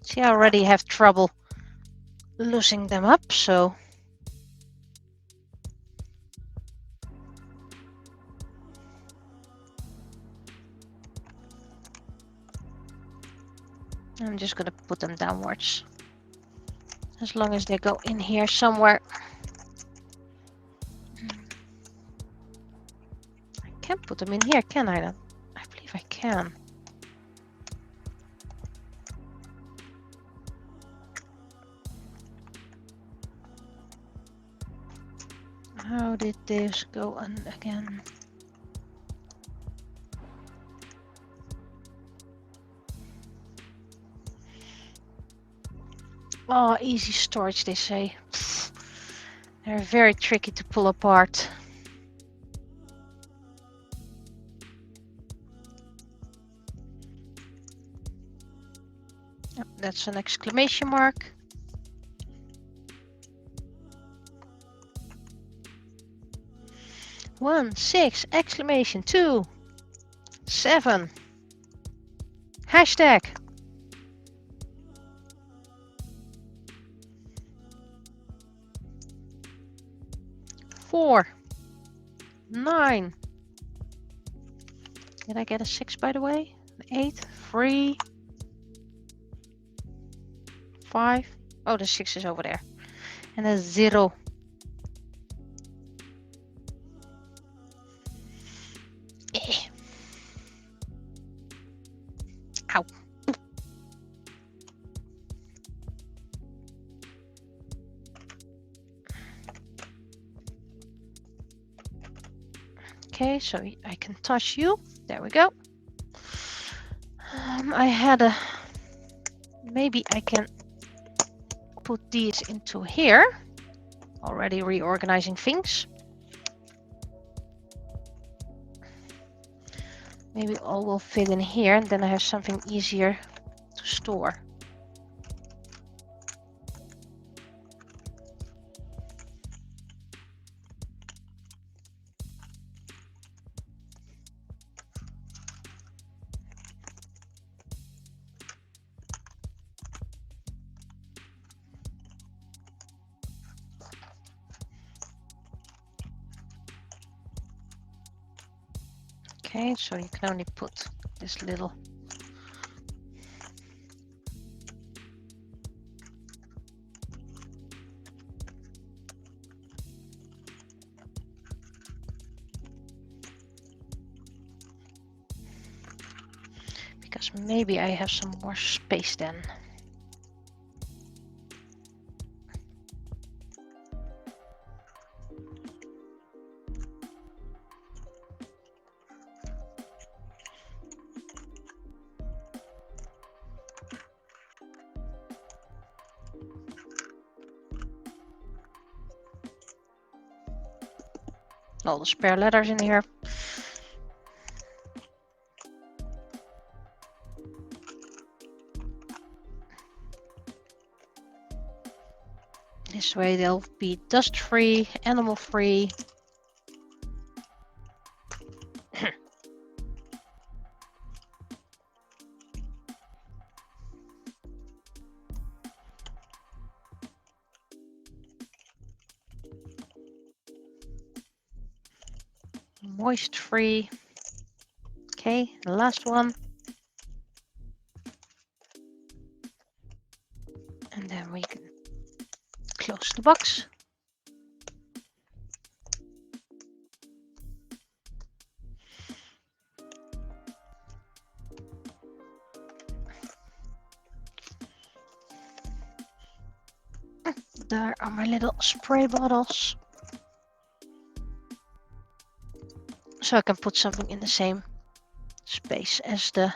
See, I already have trouble loosening them up, so I'm just gonna put them downwards. As long as they go in here somewhere. I can't put them in here, can I? I believe I can. How did this go on again? Oh, easy storage, they say. Pfft. They're very tricky to pull apart. Oh, that's an exclamation mark. One, 6, exclamation, 2, 7. Hashtag. Four, 9. Did I get a 6 by the way? 8, 3, 5. Oh, the 6 is over there. And a 0. Ow. Okay, so I can touch you. There we go. I had a... Maybe I can put these into here. Already reorganizing things. Maybe all will fit in here and then I have something easier to store. Okay, so you can only put this little. Because maybe I have some more space then. All the spare letters in here. This way they'll be dust free, animal free. Moist free. Okay, the last one. And then we can close the box. There are my little spray bottles. So I can put something in the same space as the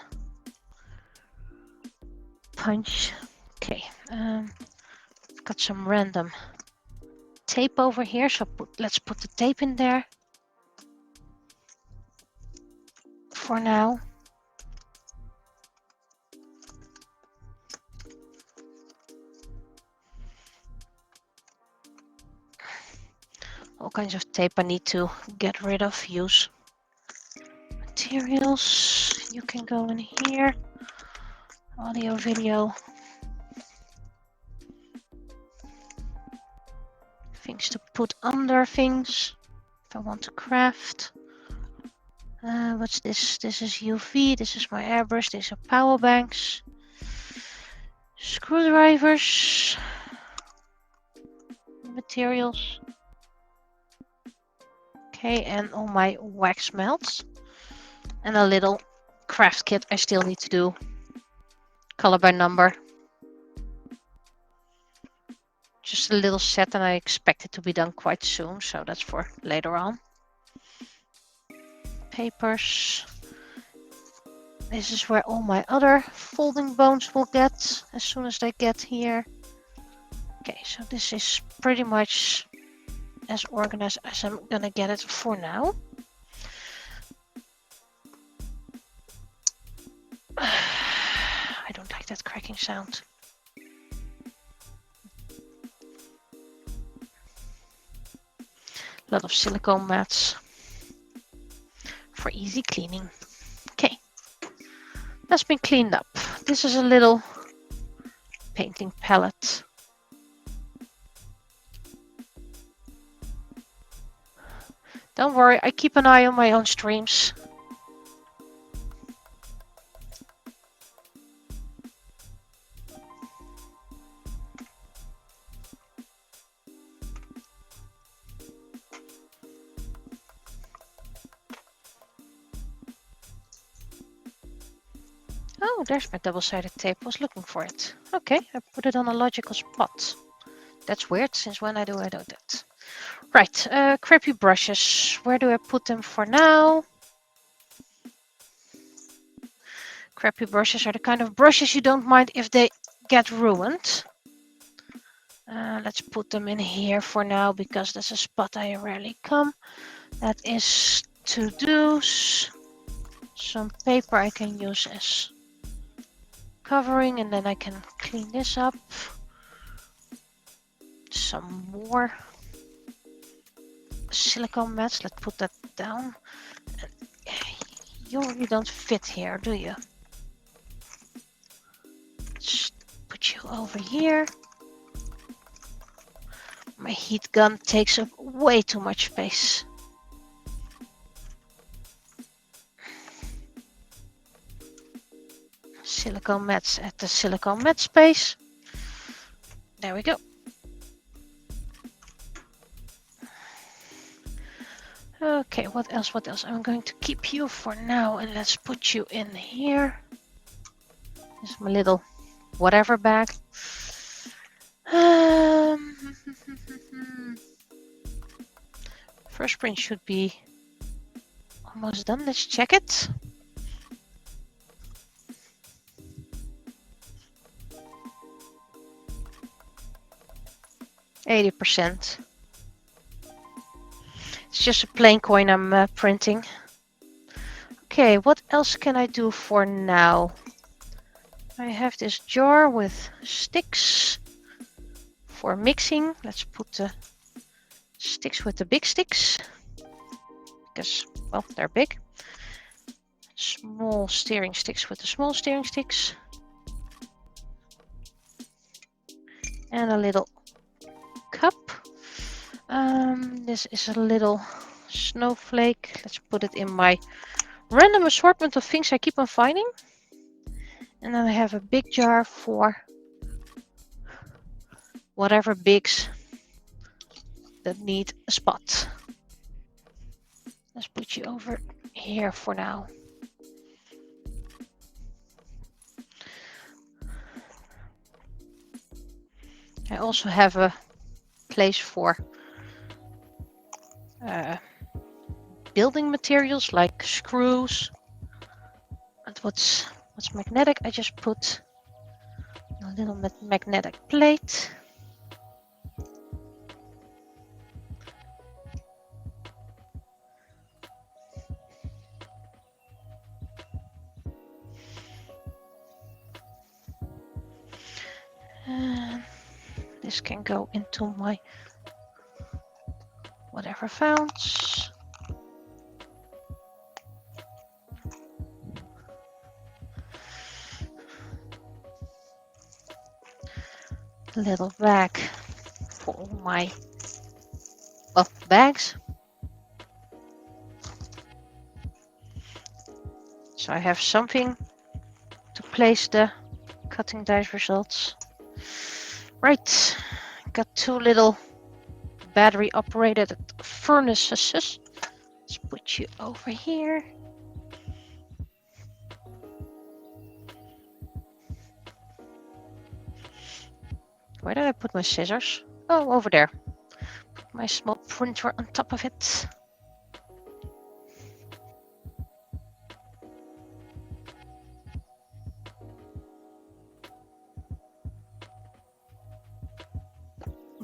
punch. Okay, I've got some random tape over here, so let's put the tape in there for now. All kinds of tape I need to get rid of, use. Materials, you can go in here. Audio, video. Things to put under things if I want to craft. What's this? This is UV, this is my airbrush, these are power banks. Screwdrivers. Materials. Okay, and all my wax melts. And a little craft kit I still need to do. Color by number. Just a little set, and I expect it to be done quite soon, so that's for later on. Papers. This is where all my other folding bones will get as soon as they get here. Okay, so this is pretty much as organized as I'm gonna get it for now. I don't like that cracking sound. A lot of silicone mats for easy cleaning. Okay, that's been cleaned up. This is a little painting palette. Don't worry, I keep an eye on my own streams. Oh, there's my double-sided tape. I was looking for it. Okay, I put it on a logical spot. That's weird, since when I do that. Right, crappy brushes. Where do I put them for now? Crappy brushes are the kind of brushes you don't mind if they get ruined. Let's put them in here for now, because that's a spot I rarely come. That is to-dos. Some paper I can use as covering, and then I can clean this up. Some more silicone mats. Let's put that down. You really don't fit here, do you? Let's put you over here. My heat gun takes up way too much space. silicone mats at the silicone mat space. There we go. Okay, what else? What else? I'm going to keep you for now and let's put you in here. This is my little whatever bag. First print should be almost done. Let's check it. %. It's just a plain coin I'm printing. Okay, what else can I do for now? I have this jar with sticks for mixing. Let's put the sticks with the big sticks because, well, they're big. Small steering sticks with the small steering sticks. And a little cup. This is a little snowflake. Let's put it in my random assortment of things I keep on finding. And then I have a big jar for whatever bigs that need a spot. Let's put you over here for now. I also have a place for building materials like screws. And what's magnetic, I just put a little magnetic plate. And this can go into my whatever founds. A little bag for all my bags. So I have something to place the cutting dice results. Right, got two little battery operated furnaces. Let's put you over here. Where did I put my scissors? Oh, over there. Put my small printer on top of it.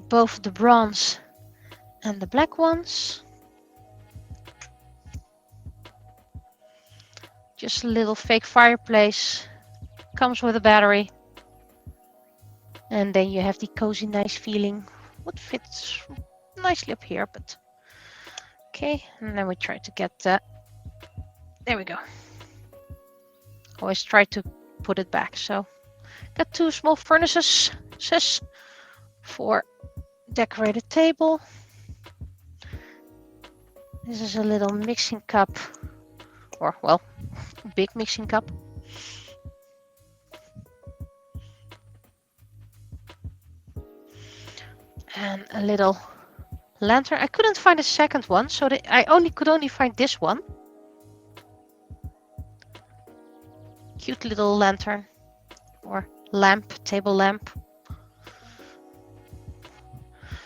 Both the bronze and the black ones. Just a little fake fireplace. Comes with a battery. And then you have the cozy, nice feeling. What fits nicely up here, but okay. And then we try to get that. There we go. Always try to put it back. So got two small furnaces for decorated table. This is a little mixing cup, or well, big mixing cup. And a little lantern. I couldn't find a second one, so I could only find this one. Cute little lantern or lamp, table lamp.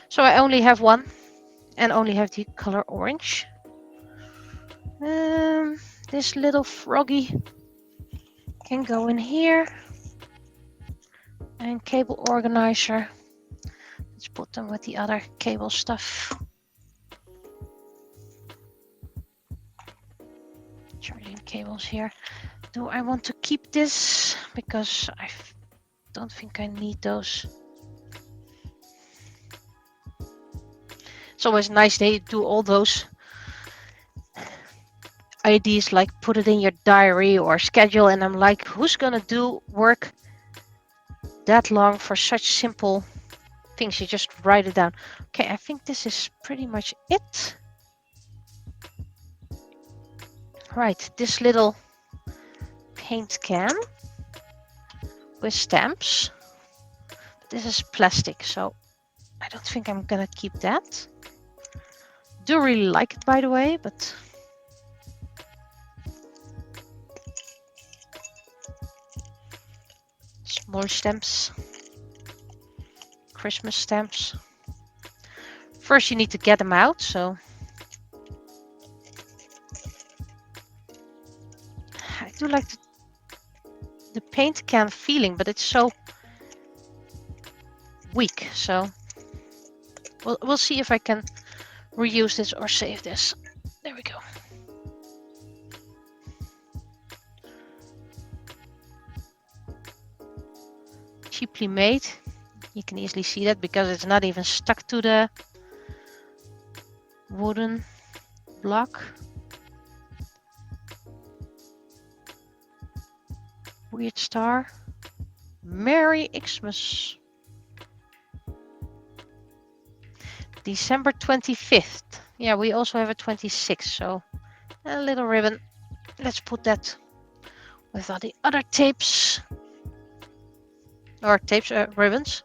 So I only have one and only have the color orange. This little froggy can go in here. And cable organizer. Let's put them with the other cable stuff. Charging cables here. Do I want to keep this? Because I don't think I need those. It's always nice they do all those ideas like put it in your diary or schedule, and I'm like, who's gonna do work that long for such simple things? You just write it down. Okay, I think this is pretty much it. Right, this little paint can. with stamps. This is plastic, so I don't think I'm gonna keep that. Do really like it, by the way, but small stamps, Christmas stamps. First you need to get them out, so I do like the paint can feeling, but it's so weak, so we'll see if I can reuse this or save this. There we go. Cheaply made. You can easily see that because it's not even stuck to the wooden block. Weird star. Merry Xmas. December 25th. Yeah, we also have a 26th, so a little ribbon. Let's put that with all the other tapes. Or tapes, ribbons.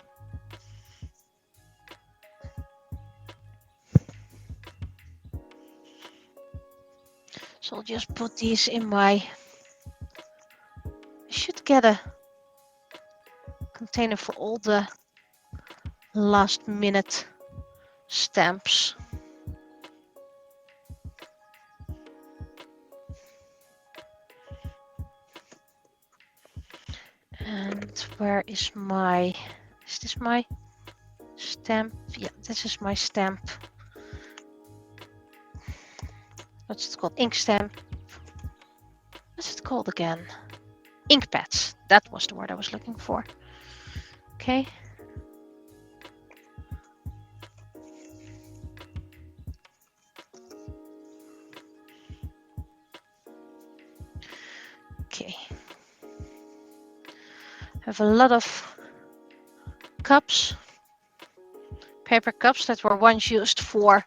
So I'll just put these in my... I should get a container for all the last minute stamps. And where is this my stamp? Yeah, this is my stamp. What's it called? Ink stamp. What's it called again? Ink pads. That was the word I was looking for. Okay. Okay. I have a lot of cups, paper cups that were once used for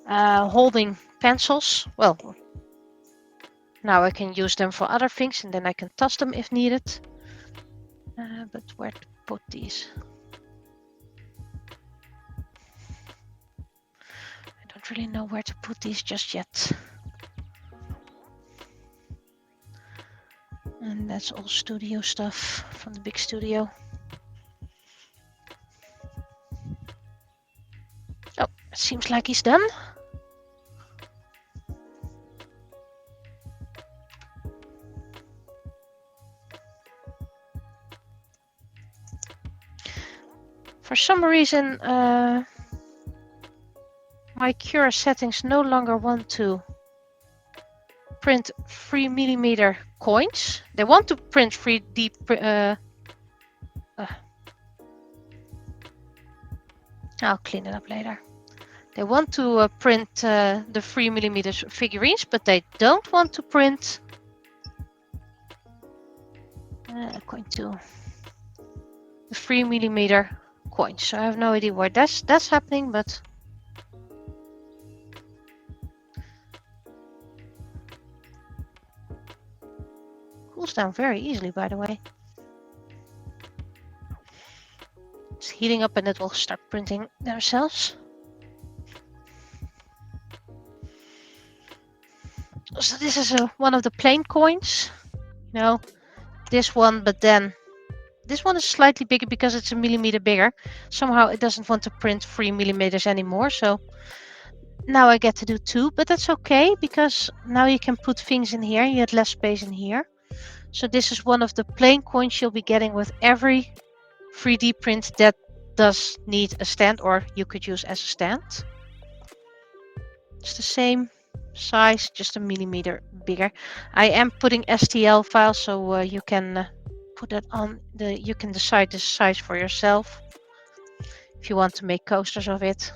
holding pencils. Well, now I can use them for other things and then I can toss them if needed. But where to put these? I don't really know where to put these just yet. And that's all studio stuff from the big studio. Oh, it seems like he's done. For some reason, my Cura settings no longer want to print 3mm coins. They want to print 3D. I'll clean it up later. They want to print the 3mm figurines, but they don't want to print coin 2. The 3mm coins. So I have no idea why that's happening, but cools down very easily, by the way. It's heating up and it will start printing themselves. So this is one of the plain coins. You know, this one, but then this one is slightly bigger because it's a millimeter bigger. Somehow it doesn't want to print 3mm anymore. So now I get to do 2, but that's okay because now you can put things in here. You had less space in here. So this is one of the plain coins you'll be getting with every 3D print that does need a stand, or you could use as a stand. It's the same size, just a millimeter bigger. I am putting STL files, so you can put that on you can decide the size for yourself if you want to make coasters of it.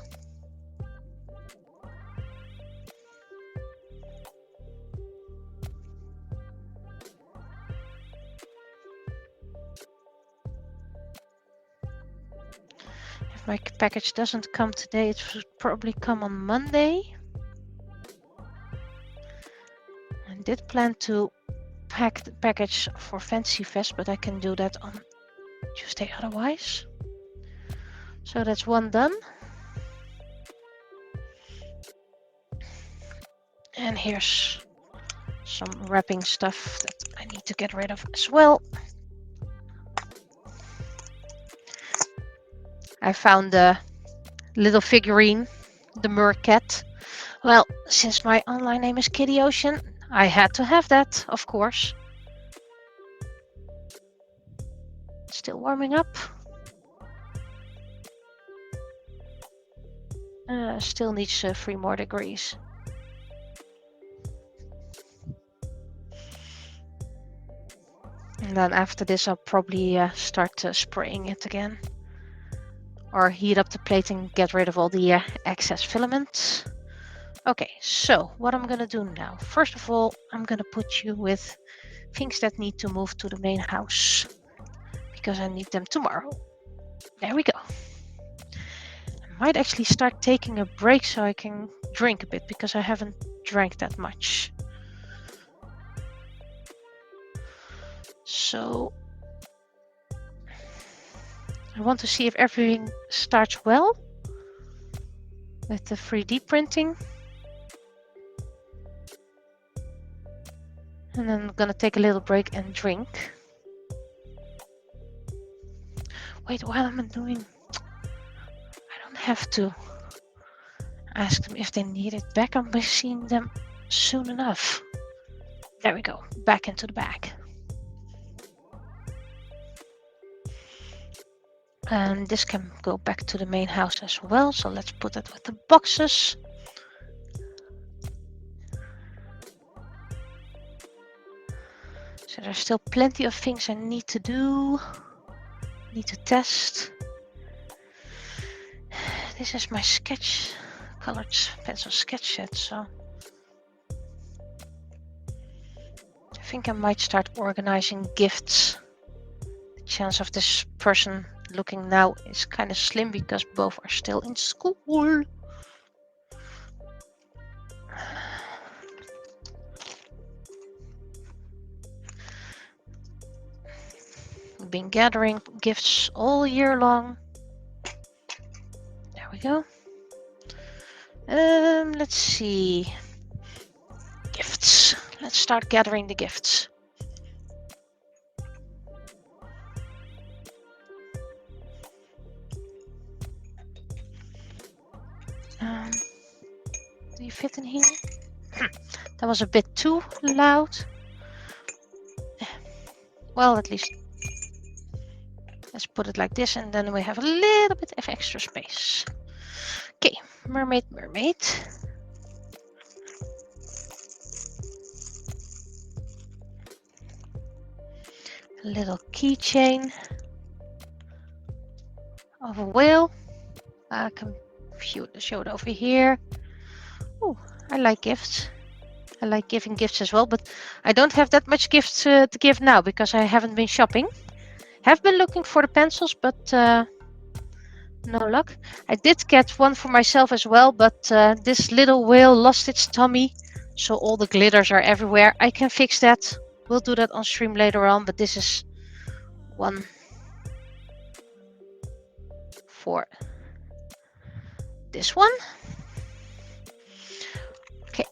If my package doesn't come today, it should probably come on Monday. I did plan to pack the package for Fancy Fest, but I can do that on Tuesday otherwise. So that's one done. And here's some wrapping stuff that I need to get rid of as well. I found the little figurine, the mercat. Well, since my online name is Kitty Ocean, I had to have that, of course. Still warming up. Still needs 3 more degrees. And then after this, I'll probably start spraying it again. Or heat up the plate and get rid of all the excess filaments. Okay, so what I'm gonna do now. First of all, I'm gonna put you with things that need to move to the main house. Because I need them tomorrow. There we go. I might actually start taking a break so I can drink a bit, because I haven't drank that much. So I want to see if everything starts well with the 3D printing. And then I'm gonna take a little break and drink. Wait, while I'm doing, I don't have to ask them if they need it back. I'll be seeing them soon enough. There we go, back into the bag. And this can go back to the main house as well. So let's put it with the boxes. So there's still plenty of things I need to do. Need to test. This is my sketch, colored pencil sketch set. So I think I might start organizing gifts. The chance of this person looking now is kind of slim because both are still in school. We've been gathering gifts all year long. There we go. Let's see. Gifts. Let's start gathering the gifts. Do you fit in here? That was a bit too loud. Well, at least let's put it like this, and then we have a little bit of extra space. Okay, mermaid, mermaid. A little keychain of a whale. I can show it over here. Oh, I like gifts. I like giving gifts as well, but I don't have that much gifts to give now because I haven't been shopping. Have been looking for the pencils, but no luck. I did get one for myself as well, but this little whale lost its tummy, so all the glitters are everywhere. I can fix that. We'll do that on stream later on, but this is one for this one. Okay.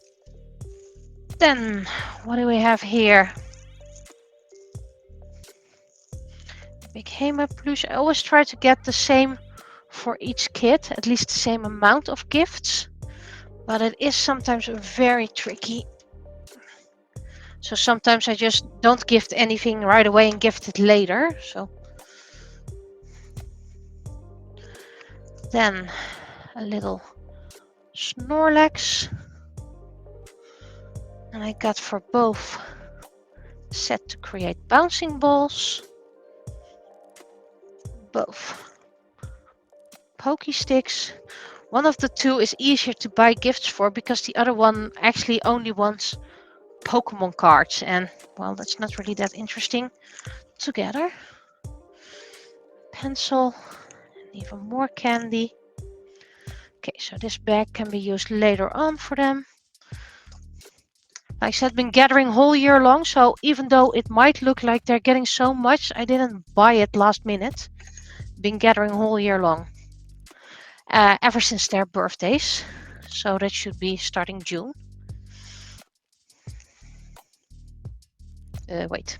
Then, what do we have here? Big Hema plush. I always try to get the same for each kit, at least the same amount of gifts, but it is sometimes very tricky. So sometimes I just don't gift anything right away and gift it later. So then a little Snorlax, and I got for both set to create bouncing balls, both Pokey Sticks. One of the two is easier to buy gifts for because the other one actually only wants Pokemon cards, and well, that's not really that interesting together. Pencil, and even more candy. Okay, so this bag can be used later on for them. Like I said, been gathering whole year long, so even though it might look like they're getting so much, I didn't buy it last minute. Been gathering whole year long. Ever since their birthdays. So that should be starting June. Wait.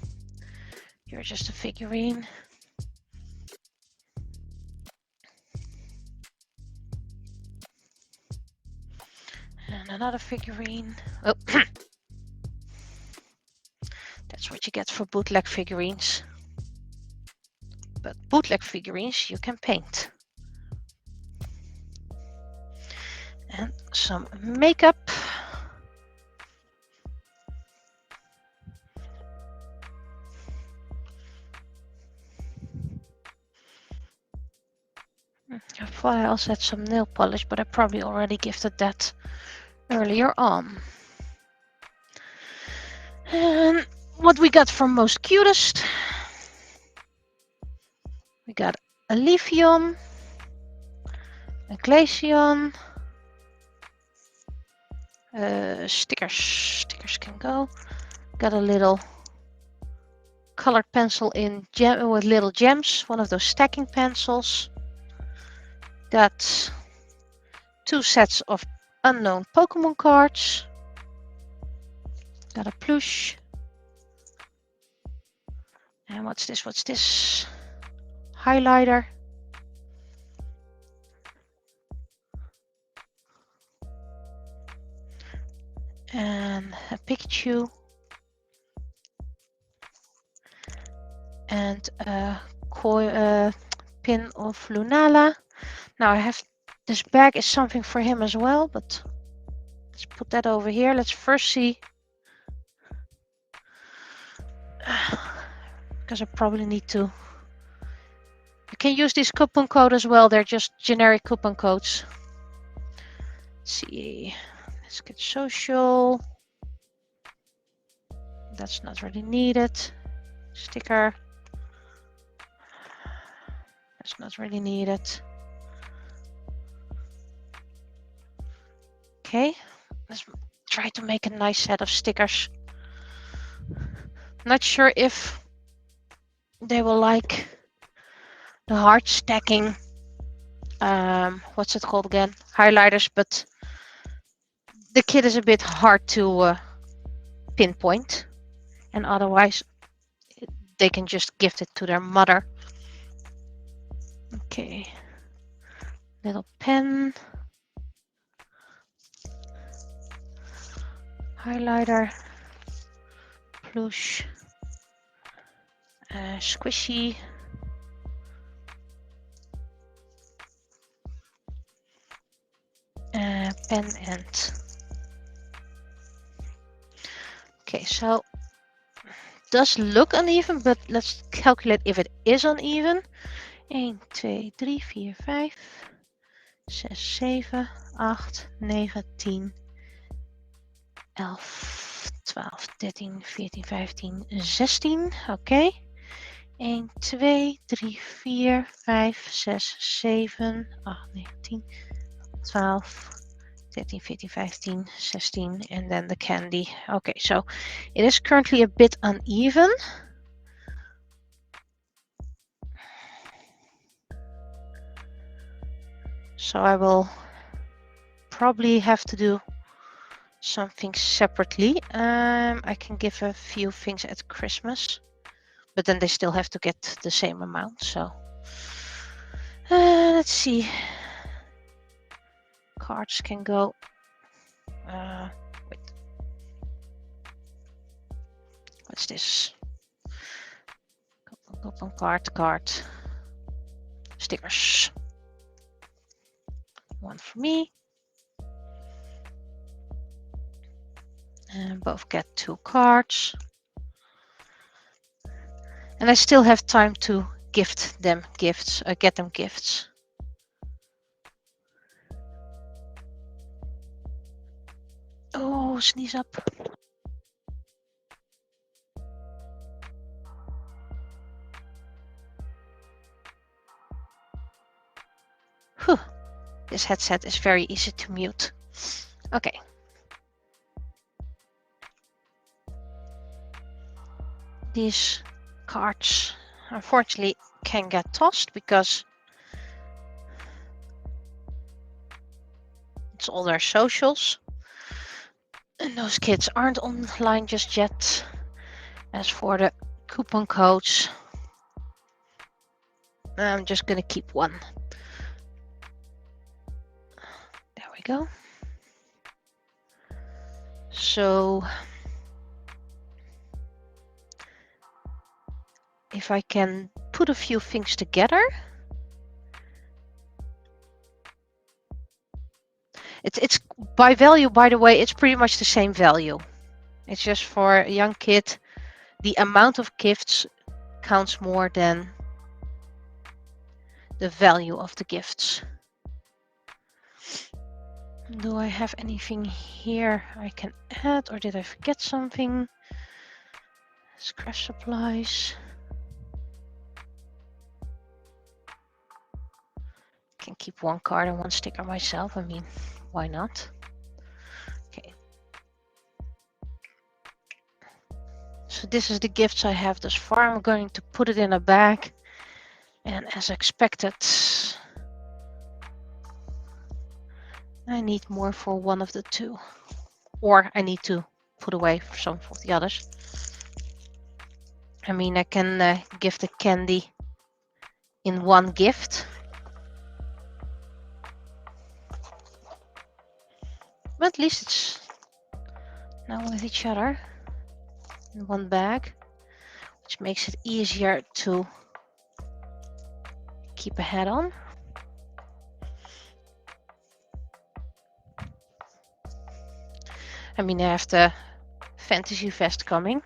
You're just a figurine. And another figurine. Oh. That's what you get for bootleg figurines. But bootleg figurines you can paint. And some makeup. I thought I also had some nail polish, but I probably already gifted that earlier on. And what we got from Most Cutest? We got a Leafeon, a Glaceon, stickers can go. Got a little colored pencil in gem with little gems, one of those stacking pencils. Got 2 sets of unknown Pokemon cards. Got a plush. And what's this? What's this? Highlighter. And a Pikachu. And a pin of Lunala. Now I have this bag is something for him as well, but let's put that over here. Let's first see. Because I probably need to. You can use this coupon code as well. They're just generic coupon codes. Let's see. Let's get social. That's not really needed. Sticker. That's not really needed. Okay. Let's try to make a nice set of stickers. Not sure if they will like the hard stacking, what's it called again? Highlighters, but the kid is a bit hard to pinpoint, and otherwise they can just gift it to their mother. Okay, little pen, highlighter, plush, squishy, pen and okay, so does look uneven, but let's calculate if it is uneven. 1, 2, 3, 4, 5, 6, 7, 8, 9, 10, 11, 12, 13, 14, 15, 16. Oké. 1, 2, 3, 4, 5, 6, 7, 8, 9, 10, 12, 13, 14, 15, 16, and then the candy. Okay, so it is currently a bit uneven. So I will probably have to do something separately. I can give a few things at Christmas, but then they still have to get the same amount. So let's see. Cards can go. Wait. What's this? Coupon card. Stickers. One for me. And both get 2 cards. And I still have time to gift them gifts, get them gifts. Oh, sneeze up. Whew. This headset is very easy to mute. Okay. these cards unfortunately can get tossed because it's all their socials. And those kids aren't online just yet. As for the coupon codes, I'm just gonna keep one. There we go. So if I can put a few things together, it's by value, by the way, it's pretty much the same value. It's just for a young kid, the amount of gifts counts more than the value of the gifts. Do I have anything here I can add, or did I forget something? Scratch supplies. Can keep one card and one sticker myself. I mean, why not? Okay. So this is the gifts I have thus far. I'm going to put it in a bag, and as expected, I need more for one of the two, or I need to put away some of the others. I mean, I can give the candy in one gift, but at least it's now with each other in one bag, which makes it easier to keep a head on. I mean, I have the fantasy vest coming,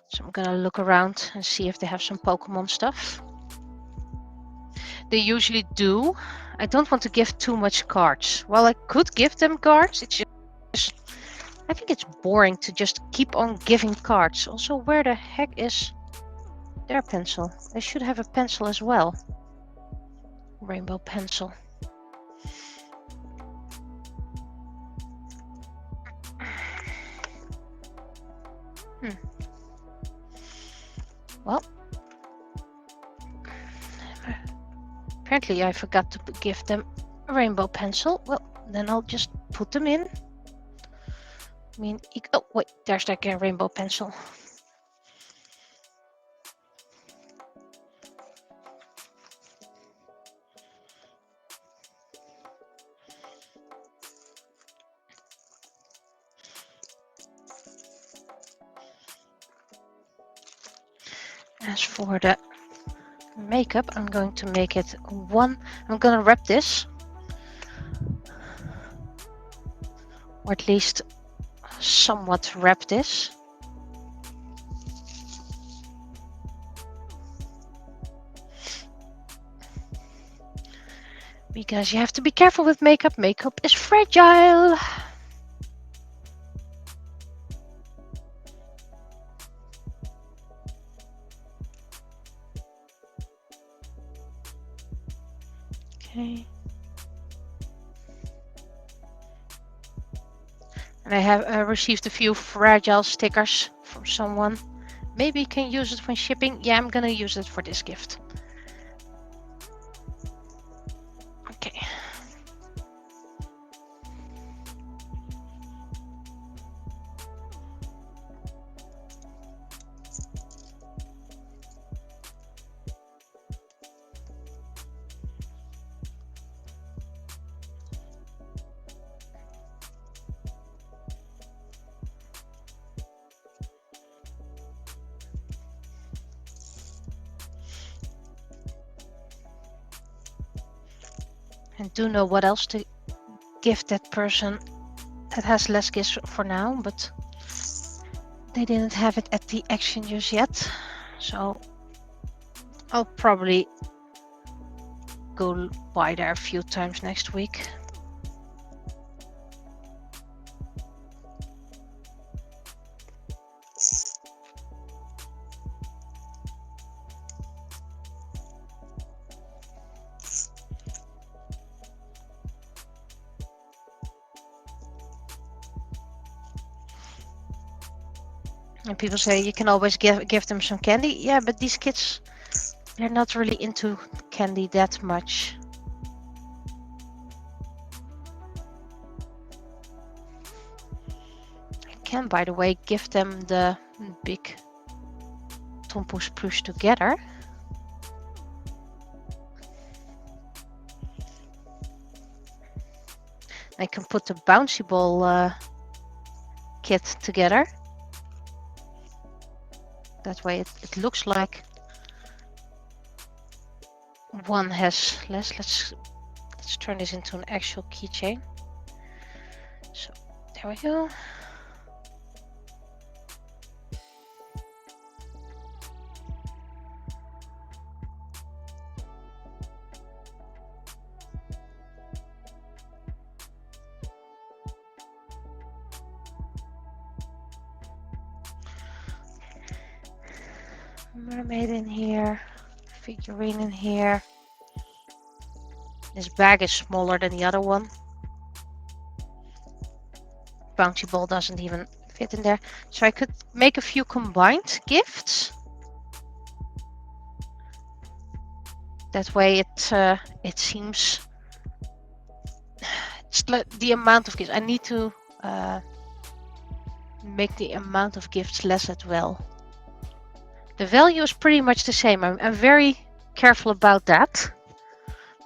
so I'm gonna look around and see if they have some Pokemon stuff. They usually do. I don't want to give too much cards. Well, I could give them cards. It's just, I think it's boring to just keep on giving cards. Also, where the heck is their pencil? They should have a pencil as well. Rainbow pencil. Well, apparently I forgot to give them a rainbow pencil. Well, then I'll just put them in. I mean, oh wait, there's that rainbow pencil. As for the makeup, I'm going to make it one. I'm going to wrap this, or at least somewhat wrap this. Because you have to be careful with makeup. Makeup is fragile. Okay. And I have received a few fragile stickers from someone. Maybe you can use it when shipping. Yeah, I'm gonna use it for this gift. Okay. And do know what else to give that person that has less gifts for now, but they didn't have it at the action just yet. So I'll probably go by there a few times next week. And people say you can always give them some candy. Yeah, but these kids, they're not really into candy that much. I can, by the way, give them the big Tompoes plush together. I can put the bouncy ball kit together. That way it looks like one has less. Let's turn this into an actual keychain. So there we go. Mermaid in here, figurine in here. This bag is smaller than the other one. Bouncy ball doesn't even fit in there. So I could make a few combined gifts. That way it seems it's like the amount of gifts. I need to make the amount of gifts less as well. The value is pretty much the same. I'm very careful about that.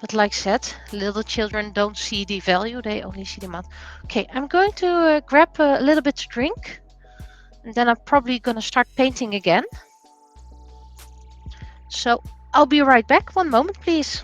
But like I said, little children don't see the value, they only see the amount. Okay, I'm going to grab a little bit to drink. And then I'm probably going to start painting again. So I'll be right back. One moment, please.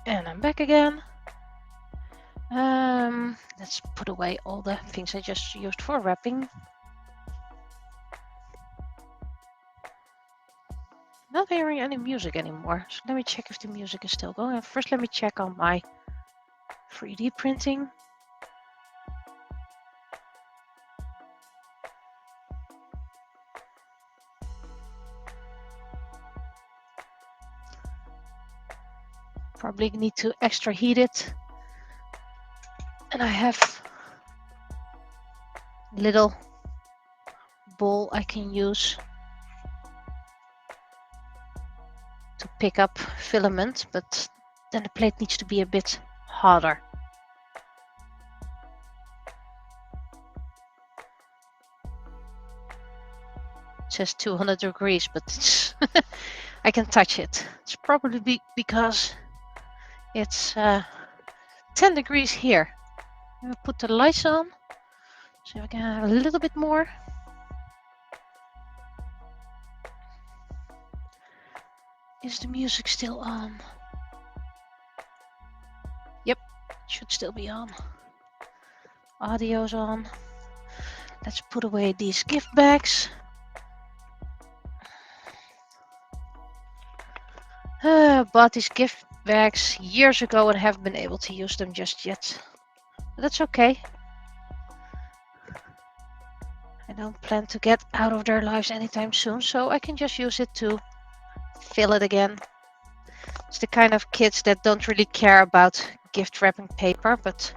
And I'm back again. Let's put away all the things I just used for wrapping. Not hearing any music anymore, so let me check if the music is still going. First, let me check on my 3D printing. Probably need to extra heat it. And I have a little bowl I can use to pick up filament, but then the plate needs to be a bit hotter. It says 200 degrees, but it's I can touch it. It's probably because it's 10 degrees here. I'm gonna put the lights on so I can have a little bit more. Is the music still on? Yep, it should still be on. Audio's on. Let's put away these gift bags. Bought these gift bags years ago and haven't been able to use them just yet. But that's okay. I don't plan to get out of their lives anytime soon, so I can just use it to fill it again. It's the kind of kids that don't really care about gift wrapping paper, but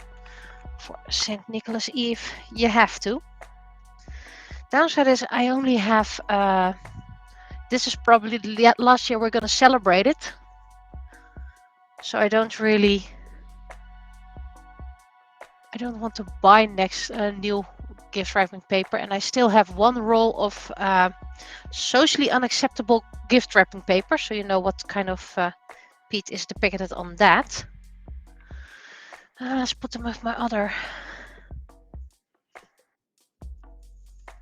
for St. Nicholas Eve, you have to. Downside is I only have, this is probably the last year we're going to celebrate it. So I don't want to buy next new gift wrapping paper, and I still have one roll of socially unacceptable gift wrapping paper, so you know what kind of peat is depicted on that. Let's put them with my other. There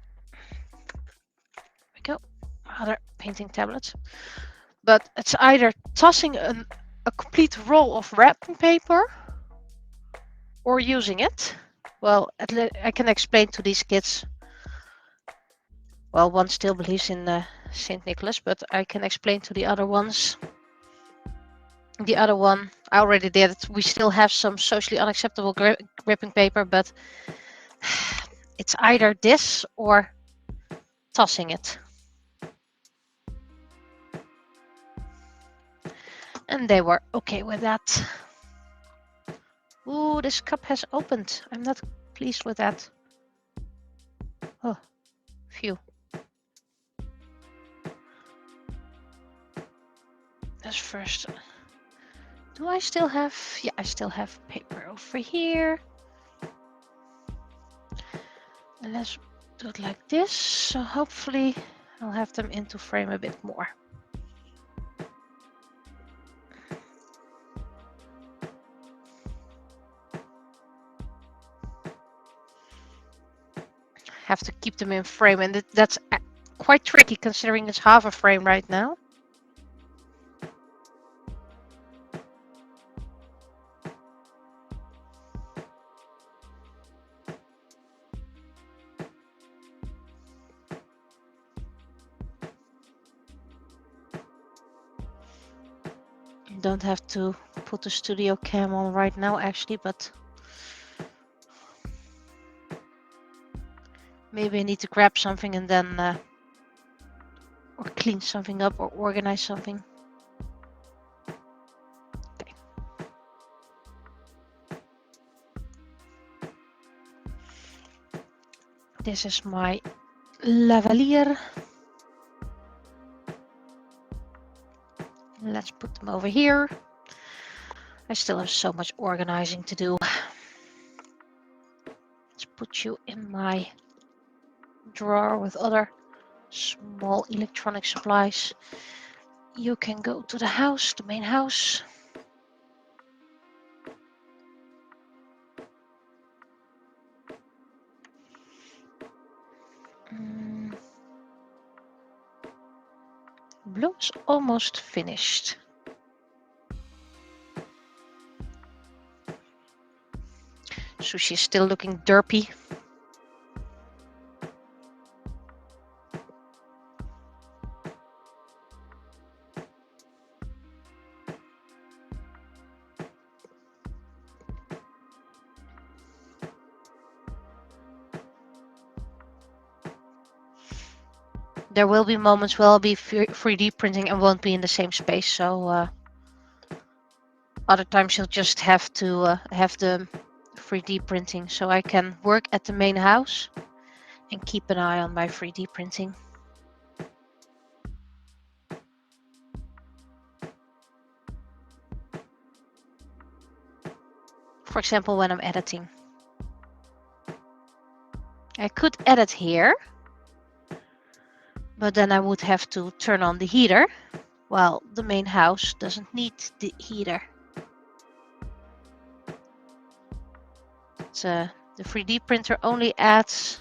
we go, other painting tablets. But it's either tossing a complete roll of wrapping paper or using it. Well, I can explain to these kids. Well, one still believes in St. Nicholas, but I can explain to the other ones. The other one, I already did it. We still have some socially unacceptable wrapping paper, but it's either this or tossing it. And they were okay with that. Ooh, this cup has opened. I'm not pleased with that. Oh, phew. That's first. Do I still have? Yeah, I still have paper over here. And let's do it like this. So hopefully I'll have them into frame a bit more. Have to keep them in frame, and that's quite tricky considering it's half a frame right now. You don't have to put the studio cam on right now actually, but maybe I need to grab something and then or clean something up or organize something. Okay. This is my lavalier. Let's put them over here. I still have so much organizing to do. Let's put you in my drawer with other small electronic supplies. You can go to the house, the main house. Blue is almost finished. Sushi is still looking derpy. There will be moments where I'll be 3D printing and won't be in the same space, so other times you'll just have to have the 3D printing so I can work at the main house and keep an eye on my 3D printing. For example, when I'm editing. I could edit here, but then I would have to turn on the heater, while the main house doesn't need the heater. The 3D printer only adds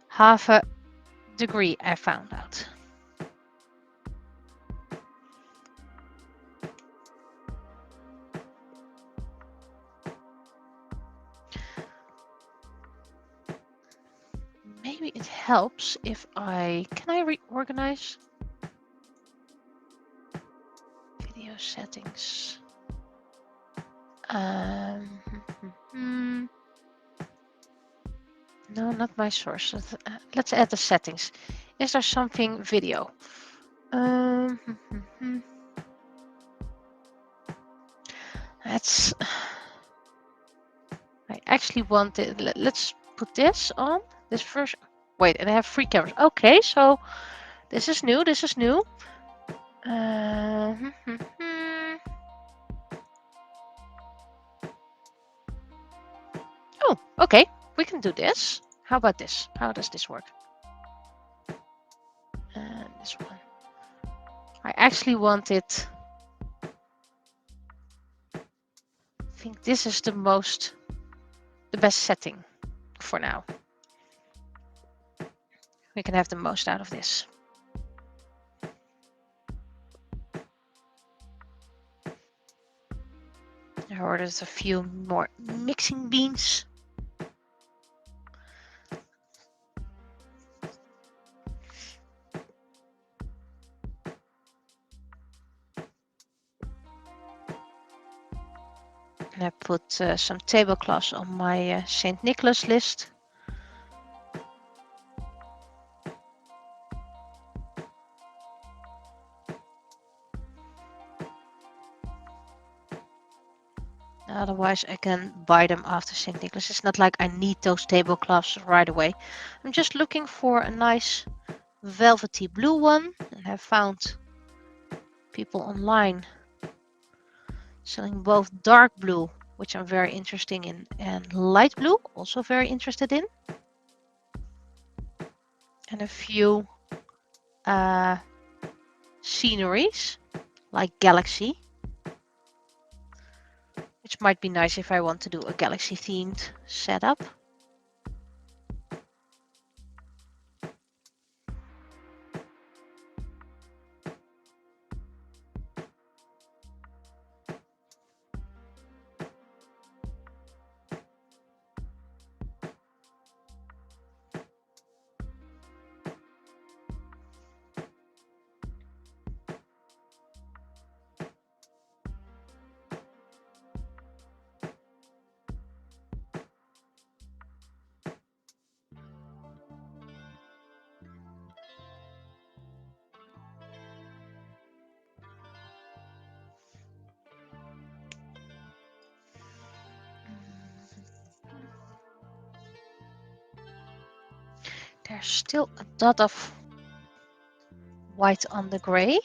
half a degree, I found out. Maybe it helps if can I reorganize? Video settings. No, not my source. Let's add the settings. Is there something video? That's. I actually want it. Let's put this on. This first. Wait, and I have 3 cameras. Okay, so this is new. This is new. Oh, okay. We can do this. How about this? How does this work? And this one. I actually want it. I think this is the best setting for now. We can have the most out of this. I ordered a few more mixing beans. And I put some tablecloths on my St. Nicholas list. Otherwise, I can buy them after St. Nicholas. It's not like I need those tablecloths right away. I'm just looking for a nice velvety blue one. And I found people online selling both dark blue, which I'm very interested in, and light blue, also very interested in. And a few sceneries, like Galaxy, which might be nice if I want to do a Galaxy themed setup. There's still a dot of white on the gray.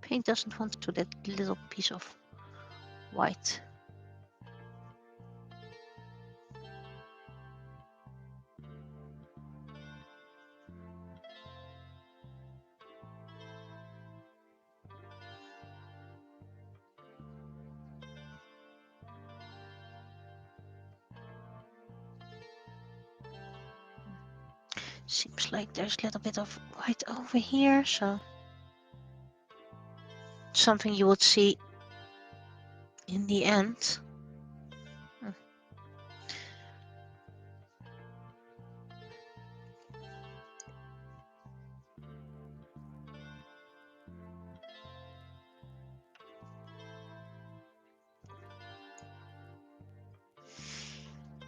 Paint doesn't want to that little piece of white. Seems like there's a little bit of white over here, so something you would see in the end.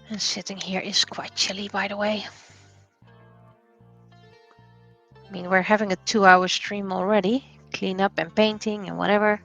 And sitting here is quite chilly, by the way. I mean, we're having a 2-hour stream already. Clean up and painting and whatever.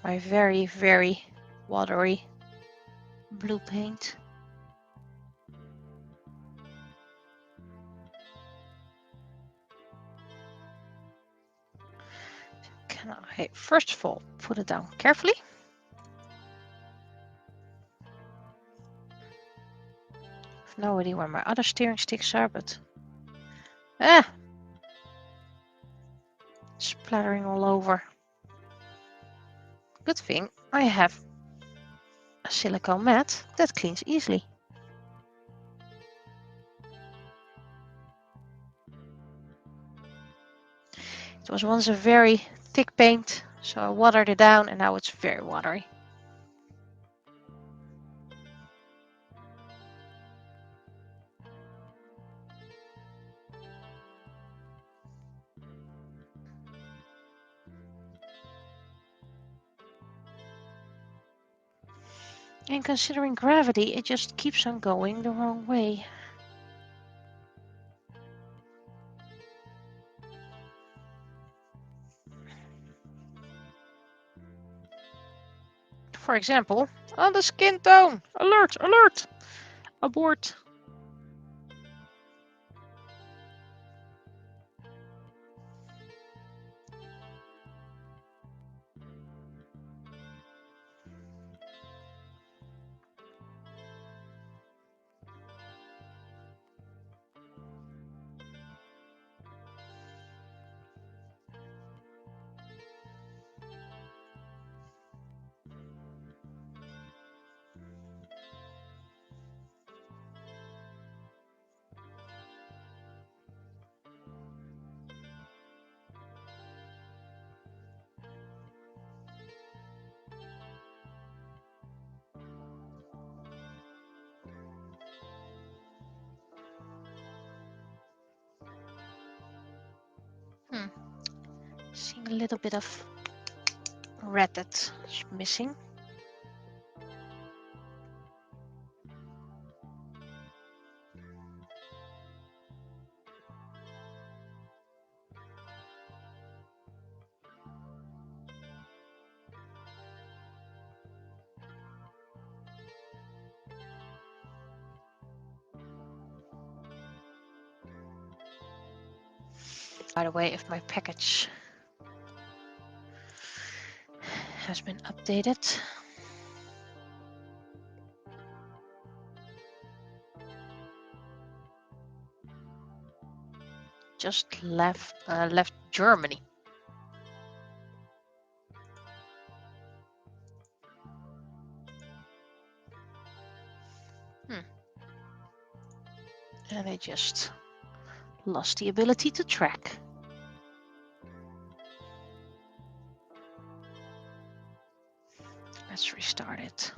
My very, very watery blue paint. Can I, first of all, put it down carefully? I have no idea where my other steering sticks are, but splattering all over. Good thing I have a silicone mat that cleans easily. It was once a very thick paint, so I watered it down and now it's very watery. And considering gravity, it just keeps on going the wrong way. For example, on the skin tone, alert, alert, abort. Seeing a little bit of red that's missing. By the way, if my package has been updated. Just left Germany. And I just lost the ability to track. Let's restart it.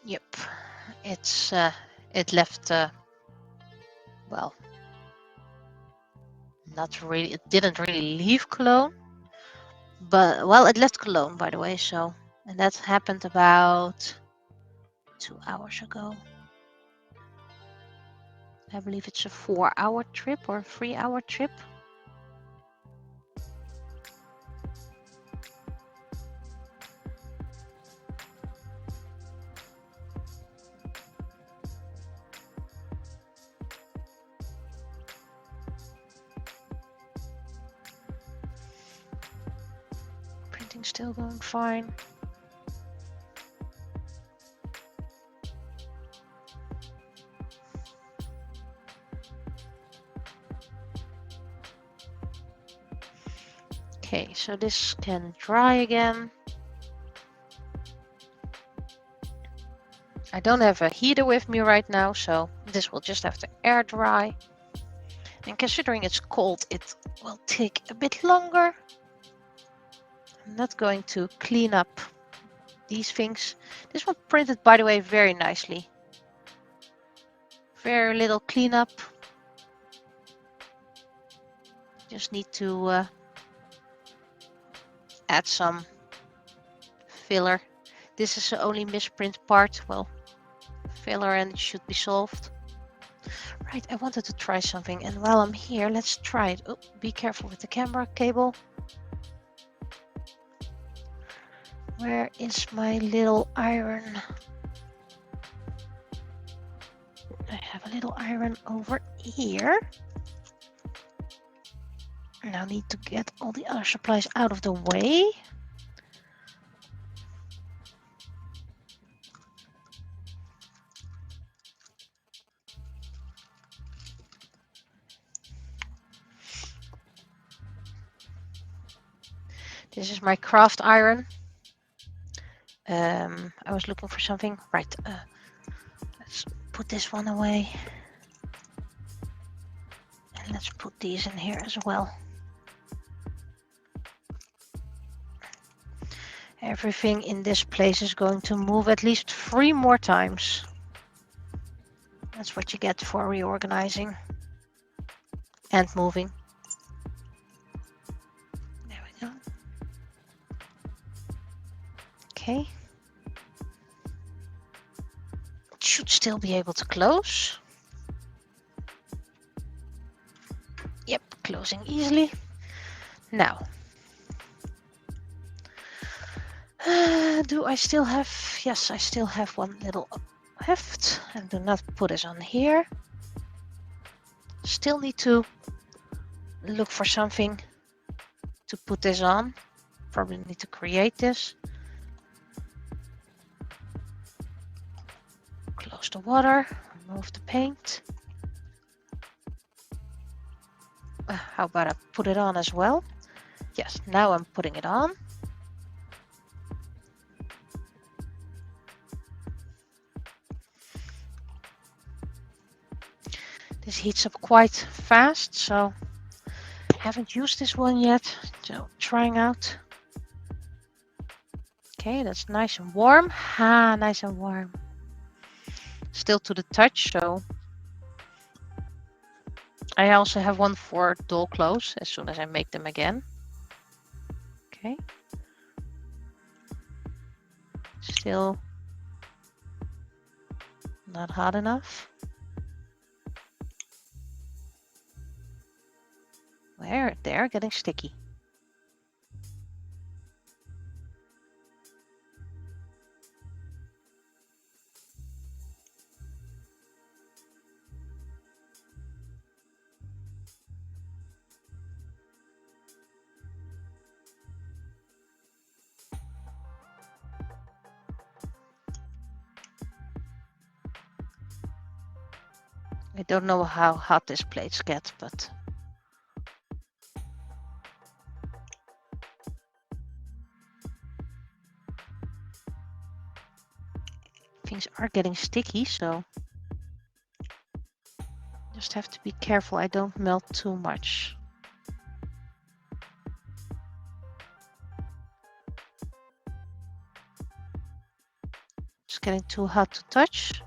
Yep, it's it left. Well, not really. It didn't really leave Cologne, but well, it left Cologne, by the way. So, and that happened about 2 hours ago. I believe it's a 4-hour trip or a 3-hour trip. still going fine. Okay, so this can dry again. I don't have a heater with me right now, so this will just have to air dry. And considering it's cold, it will take a bit longer. I'm not going to clean up these things. This one printed, by the way, very nicely. Very little cleanup. Just need to add some filler. This is the only misprint part. Well, filler and it should be solved. Right, I wanted to try something, and while I'm here, let's try it. Oh, be careful with the camera cable. Where is my little iron? I have a little iron over here. Now need to get all the other supplies out of the way. This is my craft iron. I was looking for something. Right, let's put this one away. And let's put these in here as well. Everything in this place is going to move at least 3 more times. That's what you get for reorganizing and moving. There we go. Okay. It should still be able to close. Yep, closing easily. Now, do I still have? Yes, I still have one little heft, and do not put this on here. Still need to look for something to put this on. Probably need to create this. Close the water, remove the paint. How about I put it on as well? Yes, now I'm putting it on. This heats up quite fast, so I haven't used this one yet, so trying out. Okay, that's nice and warm. Ah, nice and warm. Still to the touch, so I also have one for doll clothes as soon as I make them again. Okay. Still not hot enough. Where? They're getting sticky. I don't know how hot these plates get, but things are getting sticky, so just have to be careful I don't melt too much. It's getting too hot to touch.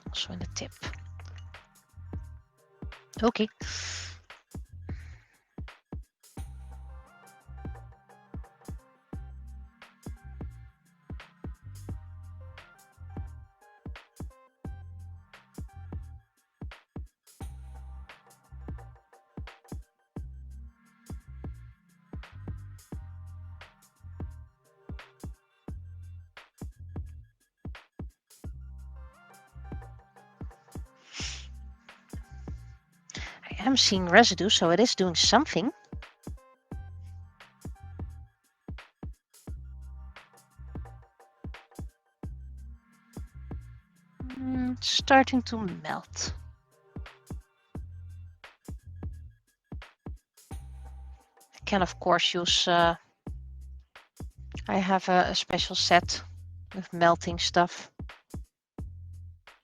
Also in the tip. Okay. I am seeing residue, so it is doing something. it's starting to melt. I can of course use, I have a special set with melting stuff.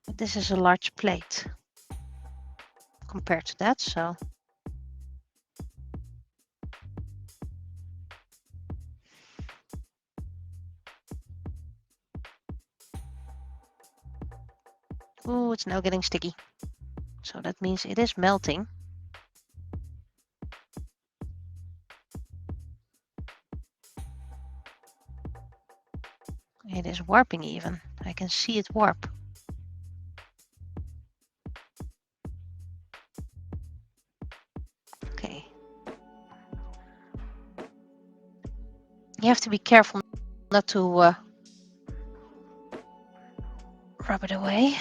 But this is a large plate compared to that, so. Oh, it's now getting sticky. So that means it is melting. It is warping even. I can see it warp. Okay. You have to be careful not to rub it away.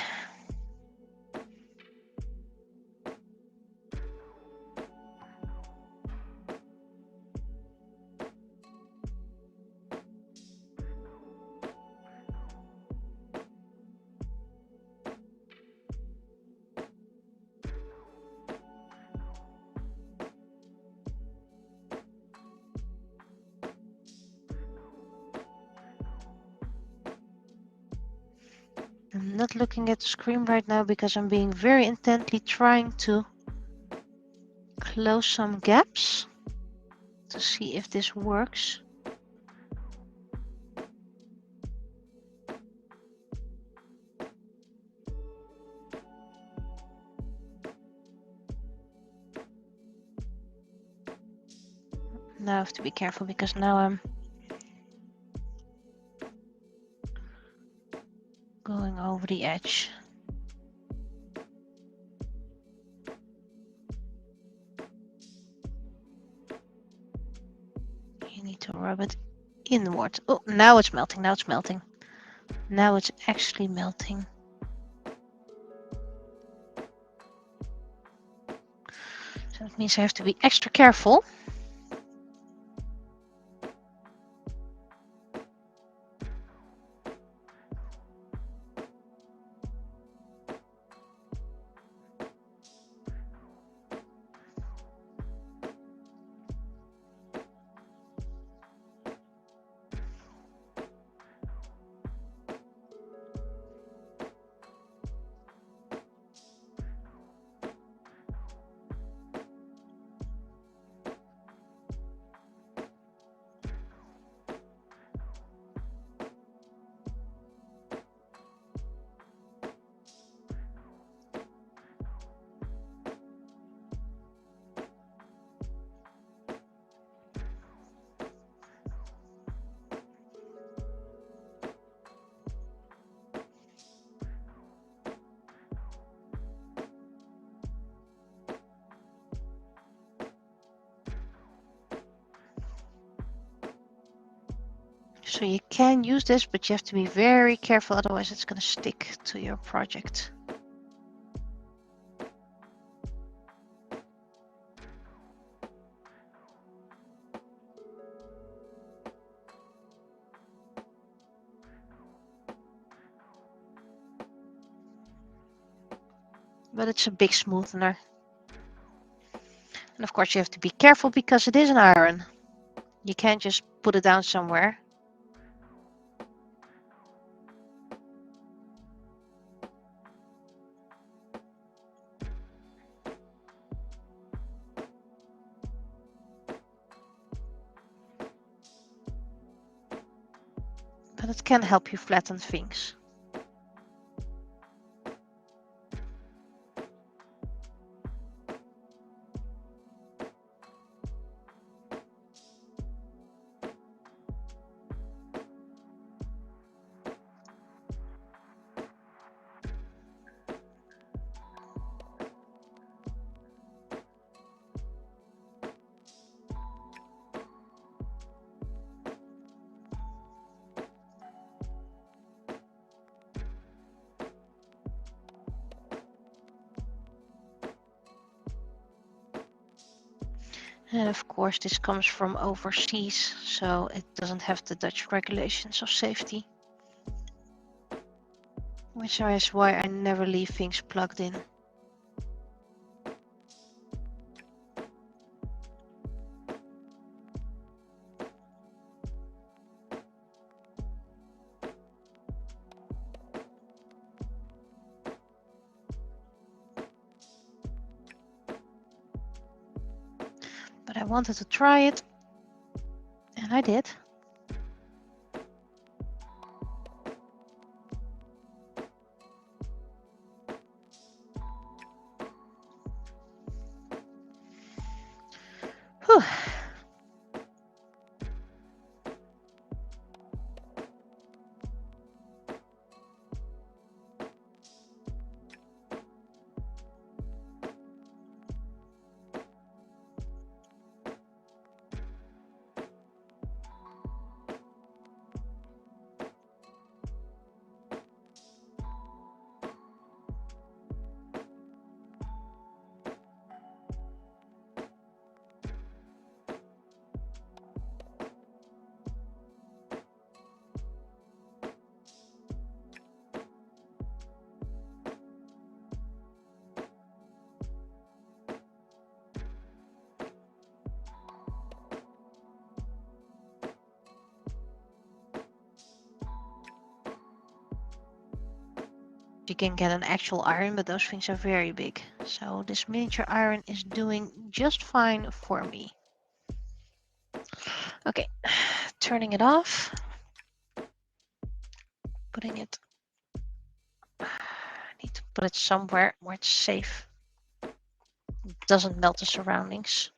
I'm not looking at the screen right now because I'm being very intently trying to close some gaps to see if this works. Now I have to be careful because now I'm going over the edge. You need to rub it inward. Oh, now it's melting. Now it's melting. Now it's actually melting. So that means I have to be extra careful. So you can use this, but you have to be very careful, otherwise it's going to stick to your project. But it's a big smoothener. And of course you have to be careful because it is an iron. You can't just put it down somewhere. But it can help you flatten things. And of course this comes from overseas, so it doesn't have the Dutch regulations of safety. Which is why I never leave things plugged in. But I wanted to try it, and I did. Whew. You can get an actual iron, but those things are very big. So this miniature iron is doing just fine for me. Okay, turning it off. Putting it. I need to put it somewhere where it's safe. It doesn't melt the surroundings.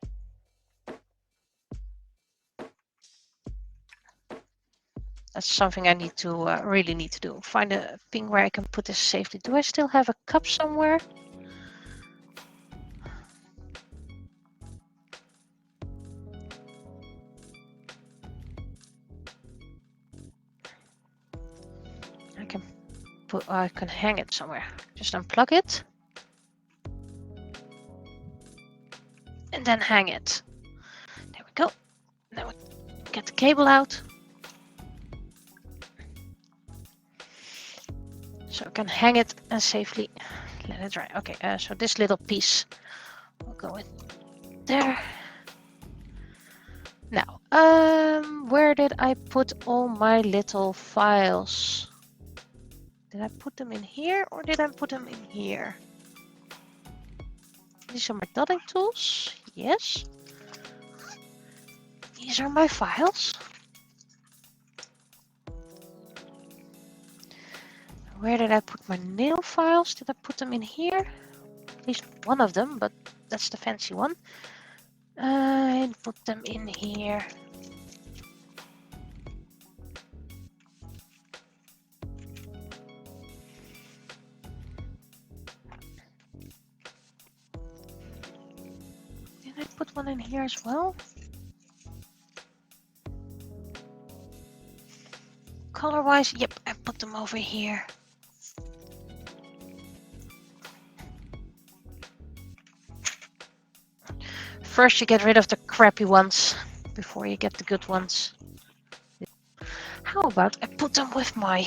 That's something I need to really need to do. Find a thing where I can put this safely. Do I still have a cup somewhere? I can hang it somewhere. Just unplug it. And then hang it. There we go. Now we get the cable out. So I can hang it and safely let it dry. Okay, so this little piece will go in there. Now, where did I put all my little files? Did I put them in here or did I put them in here? These are my dotting tools. Yes. These are my files. Where did I put my nail files? Did I put them in here? At least one of them, but that's the fancy one. I put them in here. Did I put one in here as well? Color-wise, yep, I put them over here. First you get rid of the crappy ones before you get the good ones. How about I put them with my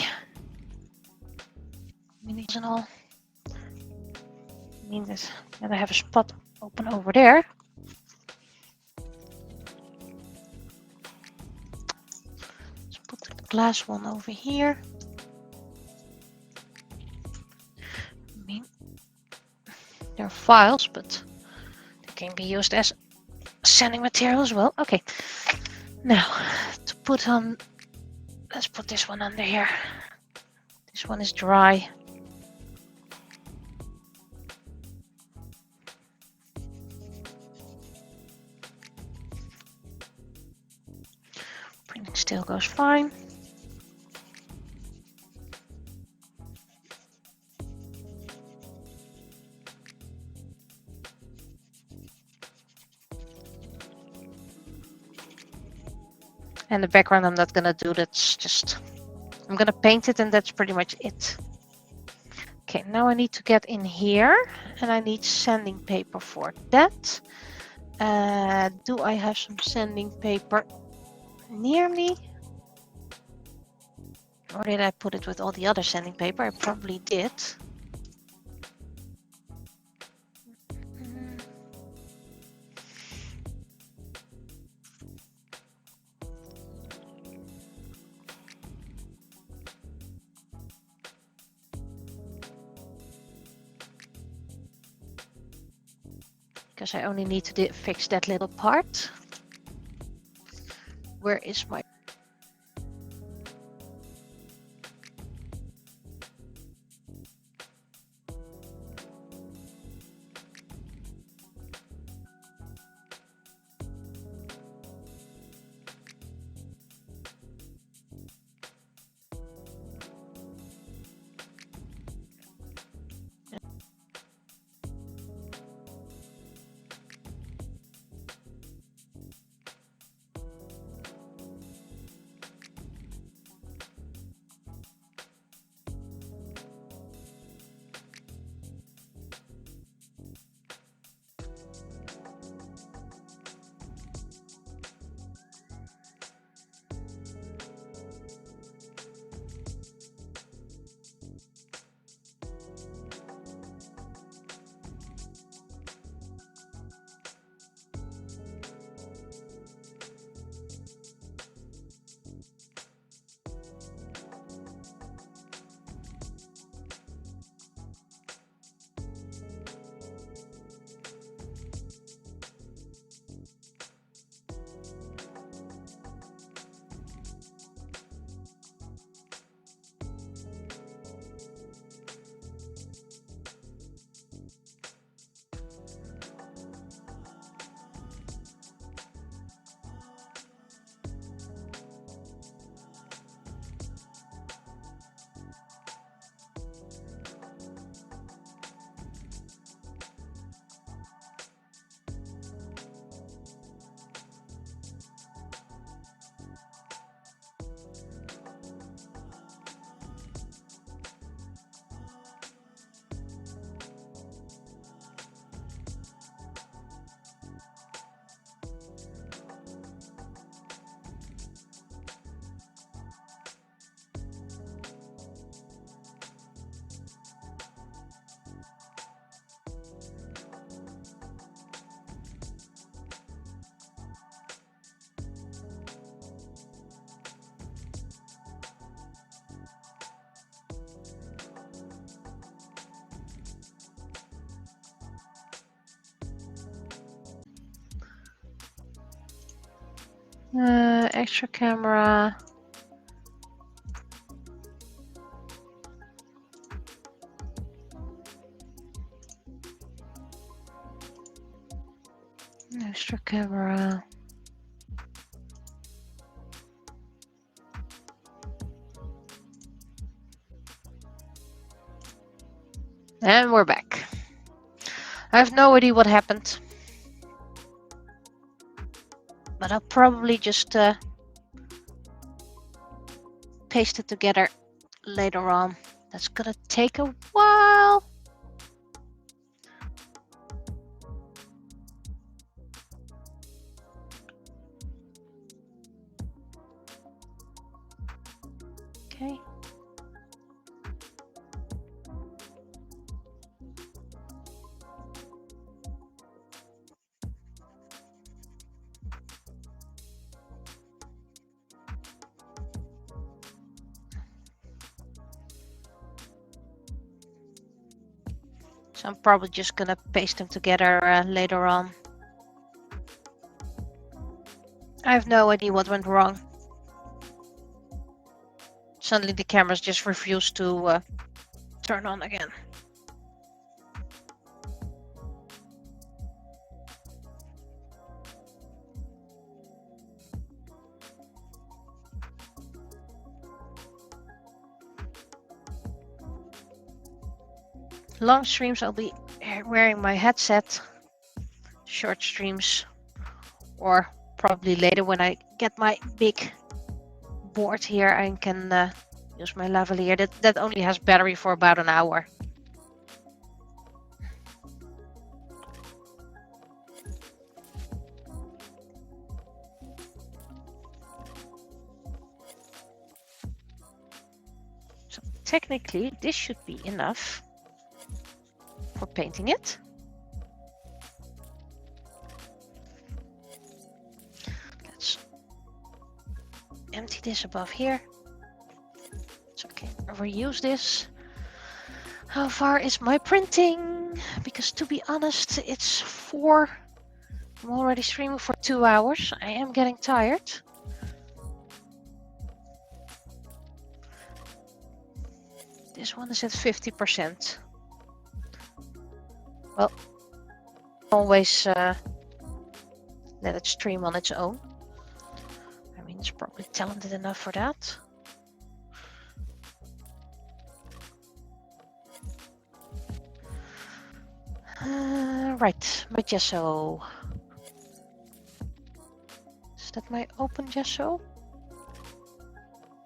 minis and all? I mean that I have a spot open over there. Let's put the glass one over here. I mean, they're files, but they can be used as sanding material as well. Okay, now to put on, let's put this one under here. This one is dry. Printing still goes fine. And the background I'm not gonna do, that's just, I'm gonna paint it and that's pretty much it. Okay, now I need to get in here and I need sanding paper for that. Do I have some sanding paper near me? Or did I put it with all the other sanding paper? I probably did. Because I only need to fix that little part. Where is my... extra camera. Extra camera. And we're back. I have no idea what happened. But I'll probably just paste it together later on. That's gonna take a while. Okay. So I'm probably just gonna paste them together later on. I have no idea what went wrong. Suddenly the cameras just refused to turn on again. Long streams I'll be wearing my headset. Short streams, or probably later when I get my big board here, I can use my lavalier. That only has battery for about an hour. technically this should be enough for painting it. Let's empty this above here. It's okay, I'll reuse this. How far is my printing? Because to be honest, it's 4. I'm already streaming for 2 hours. I am getting tired. This one is at 50%. Well, always let it stream on its own. I mean, it's probably talented enough for that. Right, my gesso. Is that my open gesso?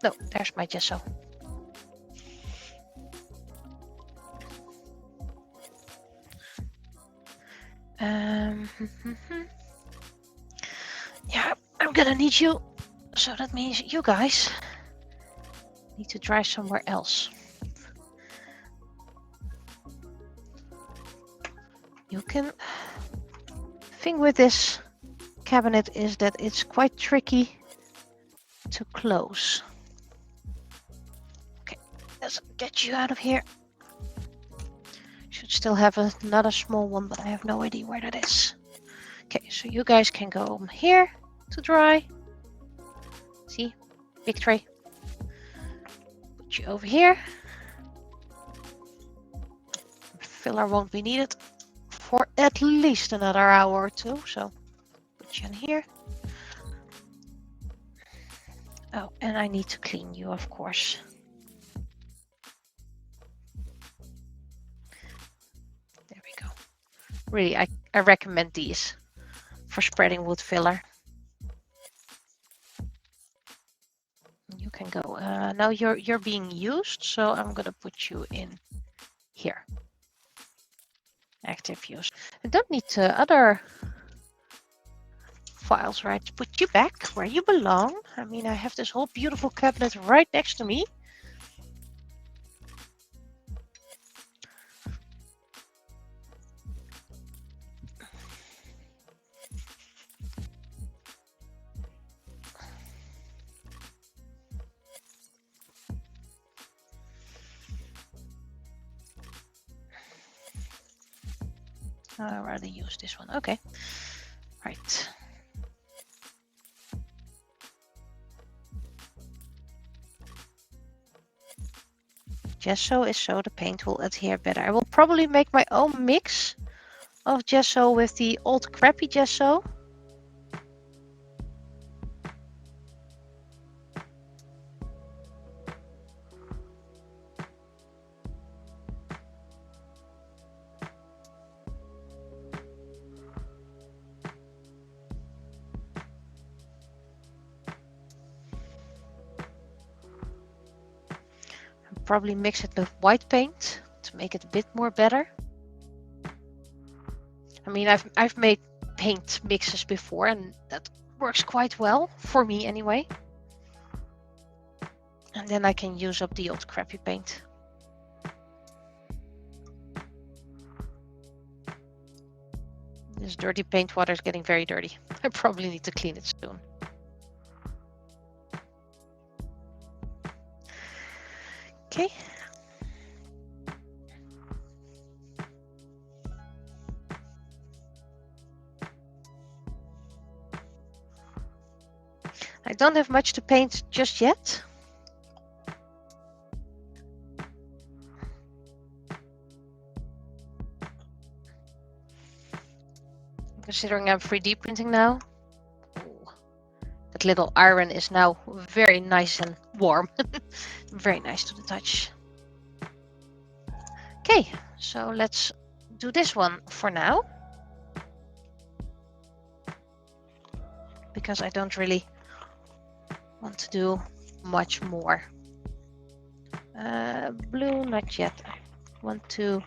No, there's my gesso. Yeah, I'm gonna need you. So that means you guys need to dry somewhere else. You can. Thing with this cabinet is that it's quite tricky to close. Okay, let's get you out of here. Should still have another small one, but I have no idea where that is. Okay, so you guys can go here to dry. See, big tray. Put you over here. Filler won't be needed for at least another hour or 2, so put you in here. Oh, and I need to clean you, of course. There we go. Really, I recommend these for spreading wood filler. You can go. Now you're being used, so I'm gonna put you in here. Active use. I don't need other files, right? Put you back where you belong. I mean, I have this whole beautiful cabinet right next to me. I'd rather use this one. Okay. Right. Gesso is so the paint will adhere better. I will probably make my own mix of gesso with the old crappy gesso. Probably mix it with white paint to make it a bit more better. I mean, I've made paint mixes before and that works quite well for me anyway. And then I can use up the old crappy paint. This dirty paint water is getting very dirty. I probably need to clean it soon. Okay. I don't have much to paint just yet. Considering I'm 3D printing now. Ooh, that little iron is now very nice and warm. Very nice to the touch. Okay, so let's do this one for now. Because I don't really want to do much more. Blue, not yet. I want to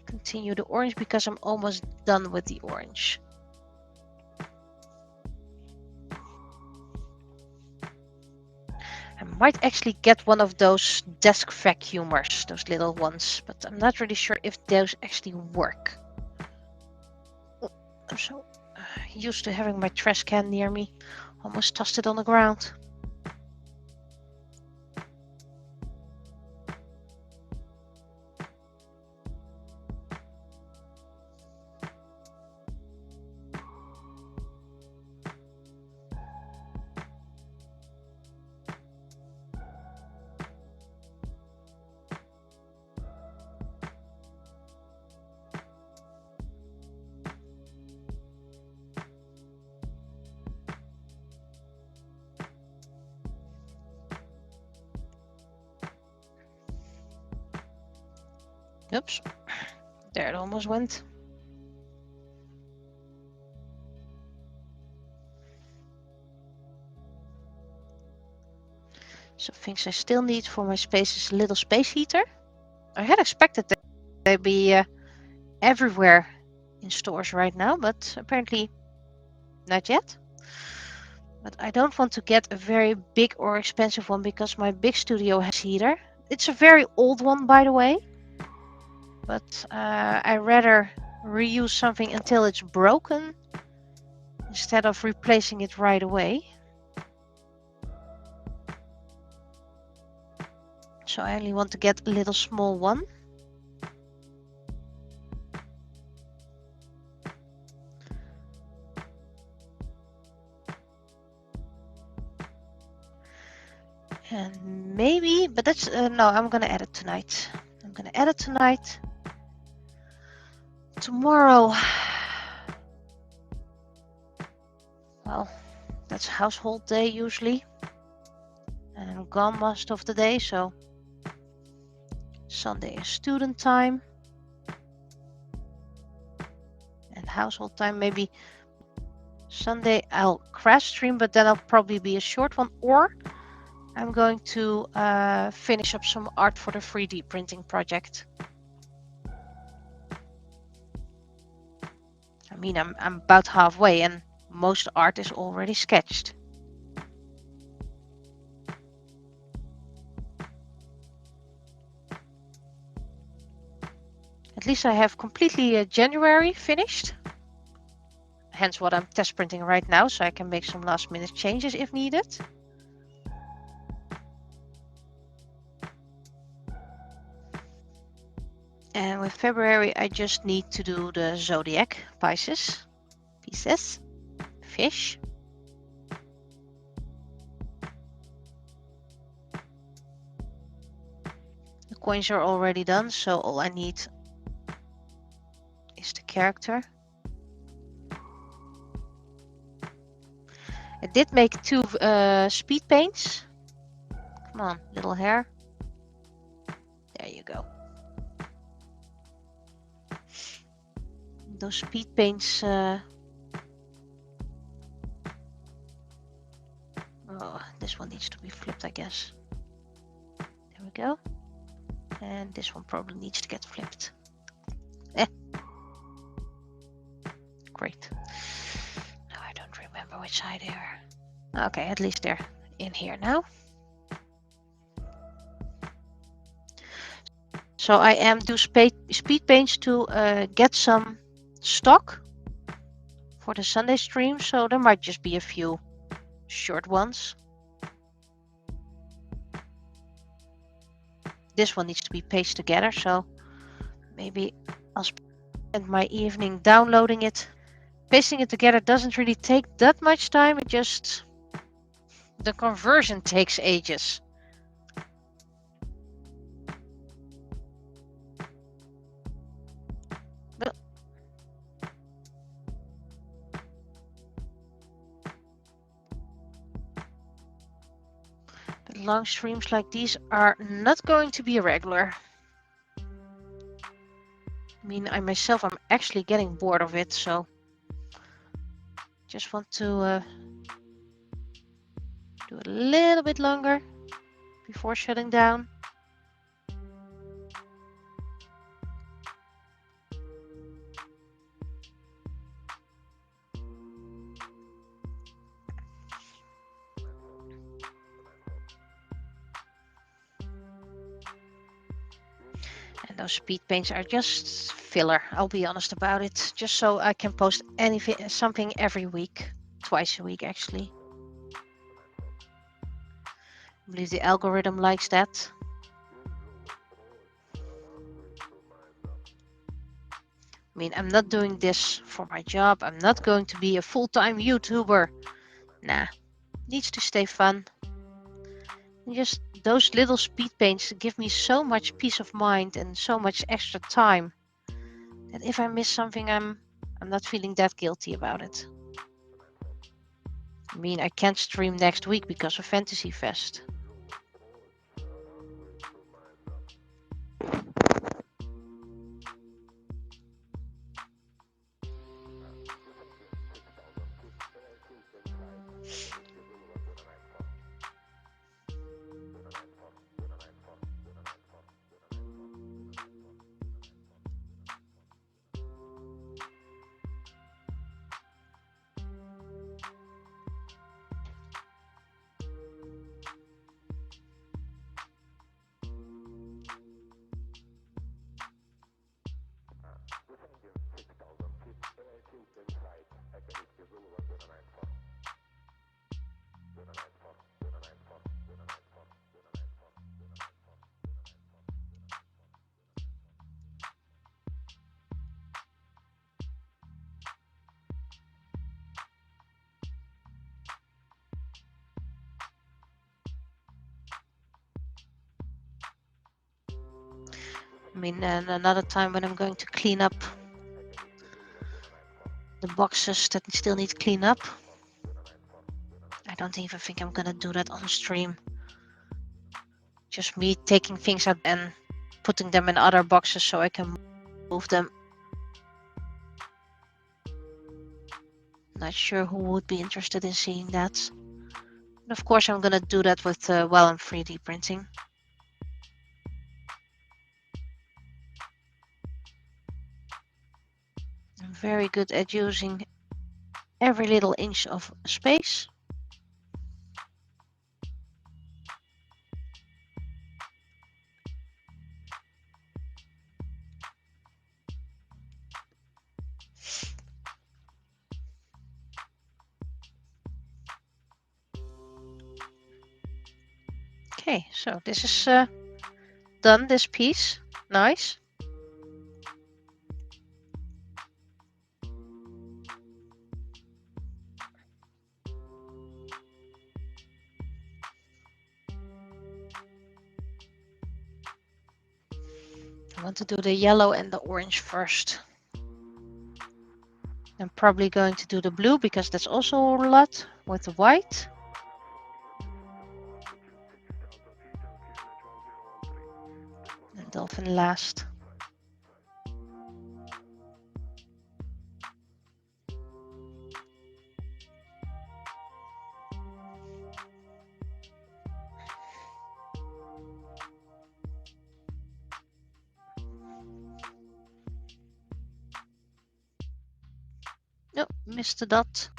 continue the orange because I'm almost done with the orange. I'm might actually get one of those desk vacuumers, those little ones, but I'm not really sure if those actually work. I'm so used to having my trash can near me. Almost tossed it on the ground. Oops, there it almost went. So things I still need for my space is a little space heater. I had expected that they'd be everywhere in stores right now, but apparently not yet. But I don't want to get a very big or expensive one because my big studio has a heater. It's a very old one, by the way. But I rather reuse something until it's broken instead of replacing it right away. So I only want to get a little small one. And maybe, but that's, no, I'm gonna add it tonight. I'm gonna add it tonight. Tomorrow, well, that's household day usually. And I'm gone most of the day, so Sunday is student time. And household time, maybe Sunday I'll crash stream, but then I'll probably be a short one, or I'm going to finish up some art for the 3D printing project. I mean, I'm about halfway and most art is already sketched. At least I have completely January finished. Hence what I'm test printing right now, so I can make some last minute changes if needed. And with February, I just need to do the zodiac pieces, fish. The coins are already done, so all I need is the character. I did make 2 speed paints. Come on, little hair. There you go. Those speed paints. Oh, this one needs to be flipped, I guess. There we go. And this one probably needs to get flipped. Great. Now I don't remember which side they are. Okay, at least they're in here now. So I am do speed paints to get some stock for the Sunday stream. So there might just be a few short ones. This one needs to be pasted together, so maybe I'll spend my evening downloading it. Pasting it together doesn't really take that much time. It just, the conversion takes ages. But long streams like these are not going to be regular. I mean, I myself, I'm actually getting bored of it, so just want to do a little bit longer before shutting down. And those speed paints are just filler, I'll be honest about it. Just so I can post something every week. Twice a week, actually. I believe the algorithm likes that. I mean, I'm not doing this for my job. I'm not going to be a full-time YouTuber. Nah, needs to stay fun. And just those little speed paints give me so much peace of mind and so much extra time that if I miss something, I'm not feeling that guilty about it. I mean, I can't stream next week because of Fantasy Fest. I mean, and another time when I'm going to clean up the boxes that still need clean up. I don't even think I'm gonna do that on stream. Just me taking things out and putting them in other boxes so I can move them. Not sure who would be interested in seeing that. But of course, I'm gonna do that with while I'm 3D printing. I'm very good at using every little inch of space. Okay, so this is done, this piece. Nice. I want to do the yellow and the orange first. I'm probably going to do the blue because that's also a lot with the white. And dolphin last. No, missed the dot.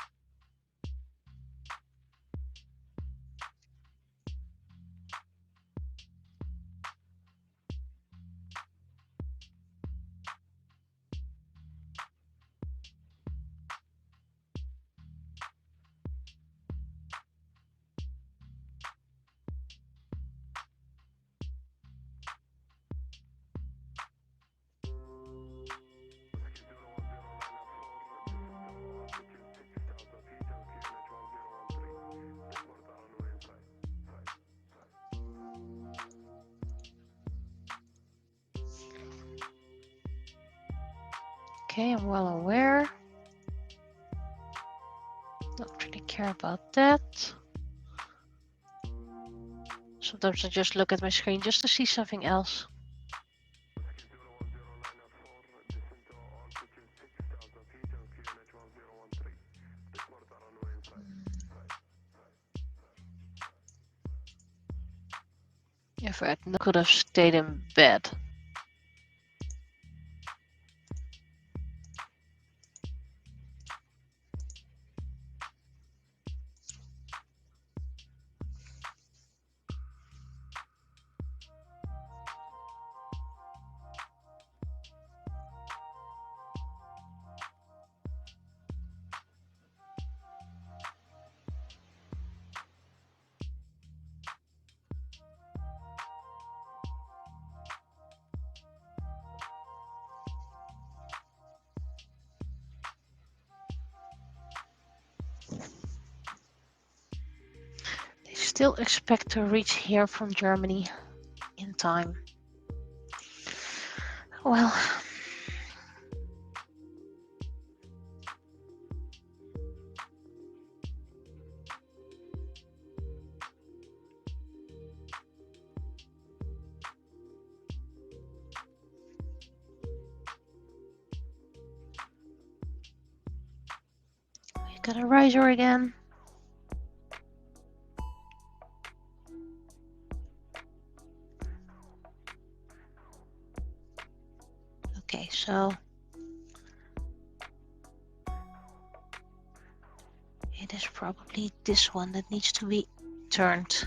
Okay, I'm well aware. Don't really care about that. Sometimes I just look at my screen just to see something else. If I could have stayed in bed. still expect to reach here from Germany in time. Well, we got a riser again. Okay, so it is probably this one that needs to be turned.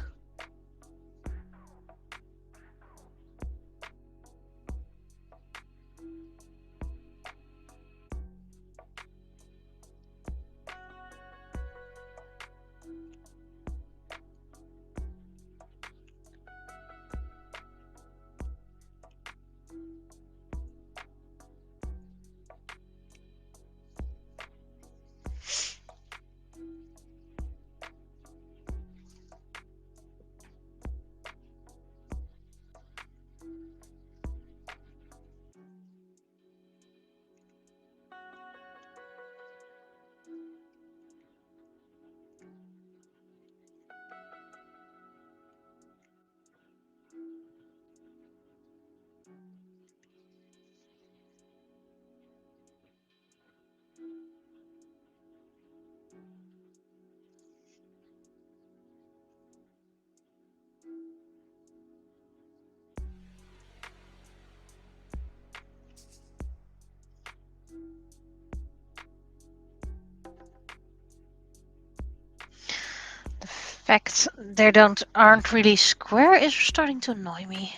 The fact they aren't really square is starting to annoy me.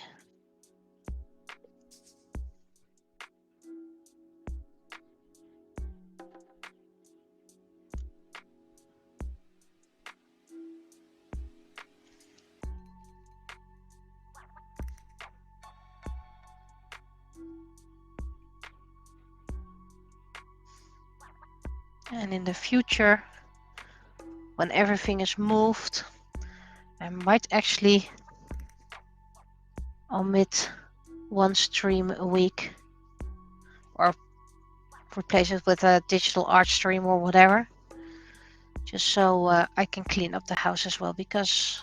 And in the future, when everything is moved, I might actually omit one stream a week or replace it with a digital art stream or whatever, just so I can clean up the house as well, because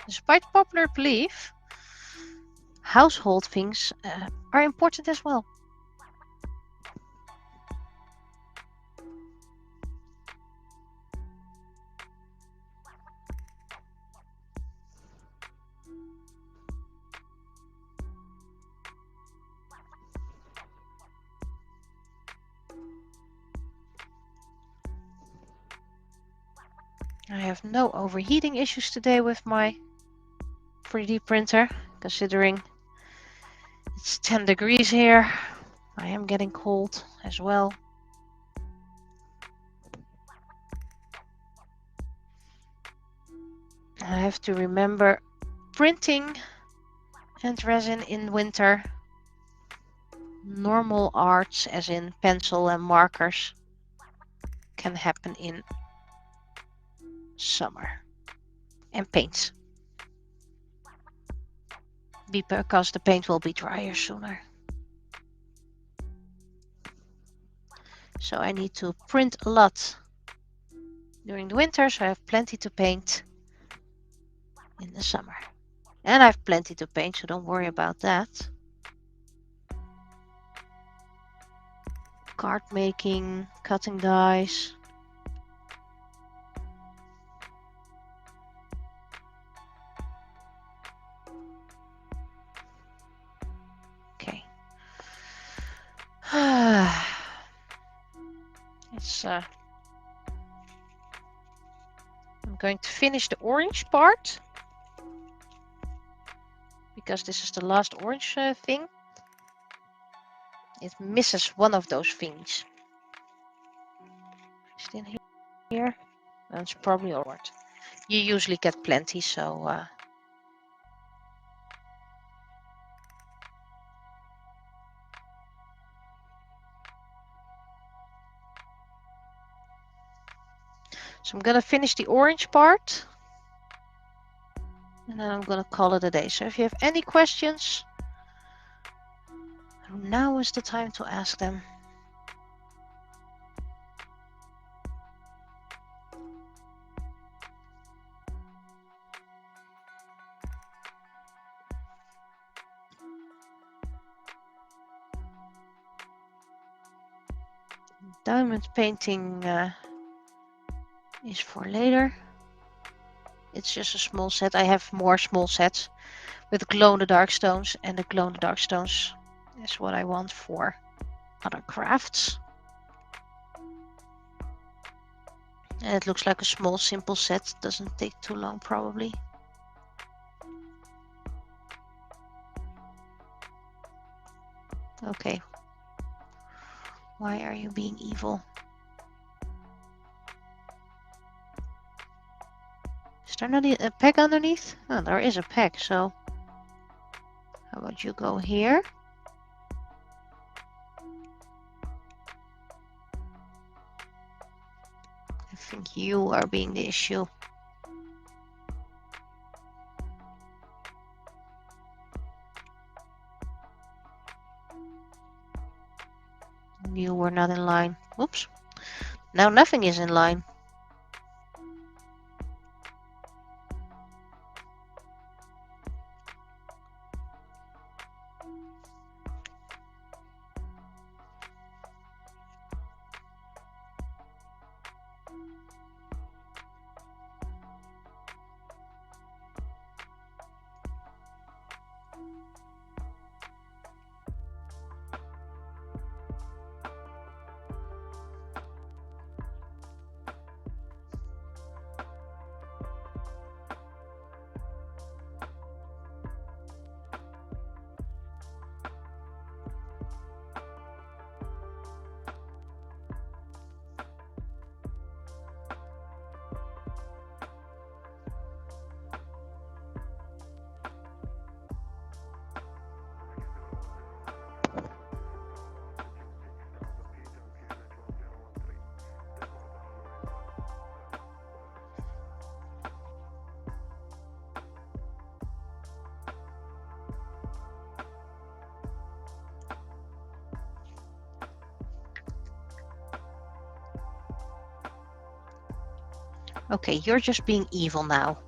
despite popular belief, household things are important as well. I have no overheating issues today with my 3D printer, considering it's 10 degrees here. I am getting cold as well. I have to remember printing and resin in winter. Normal arts, as in pencil and markers, can happen in summer. And paints, because the paint will be drier sooner. So I need to print a lot during the winter, so I have plenty to paint in the summer. And I have plenty to paint, so don't worry about that. Card making, cutting dies. Okay. It's I'm going to finish the orange part, because this is the last orange thing. It misses one of those things. Is it in here? That's probably all right. You usually get plenty, so I'm gonna finish the orange part, And then I'm gonna call it a day. So if you have any questions, now is the time to ask them. Diamond painting is for later. It's just a small set. I have more small sets with glow-in-the-dark stones, and the glow-in-the-dark stones is what I want for other crafts. And it looks like a small, simple set. Doesn't take too long, probably. Okay. Why are you being evil? Is there not a peg underneath? Oh, there is a peg, so how about you go here? I think you are being the issue. You were not in line. Oops. Now nothing is in line. Okay, you're just being evil now.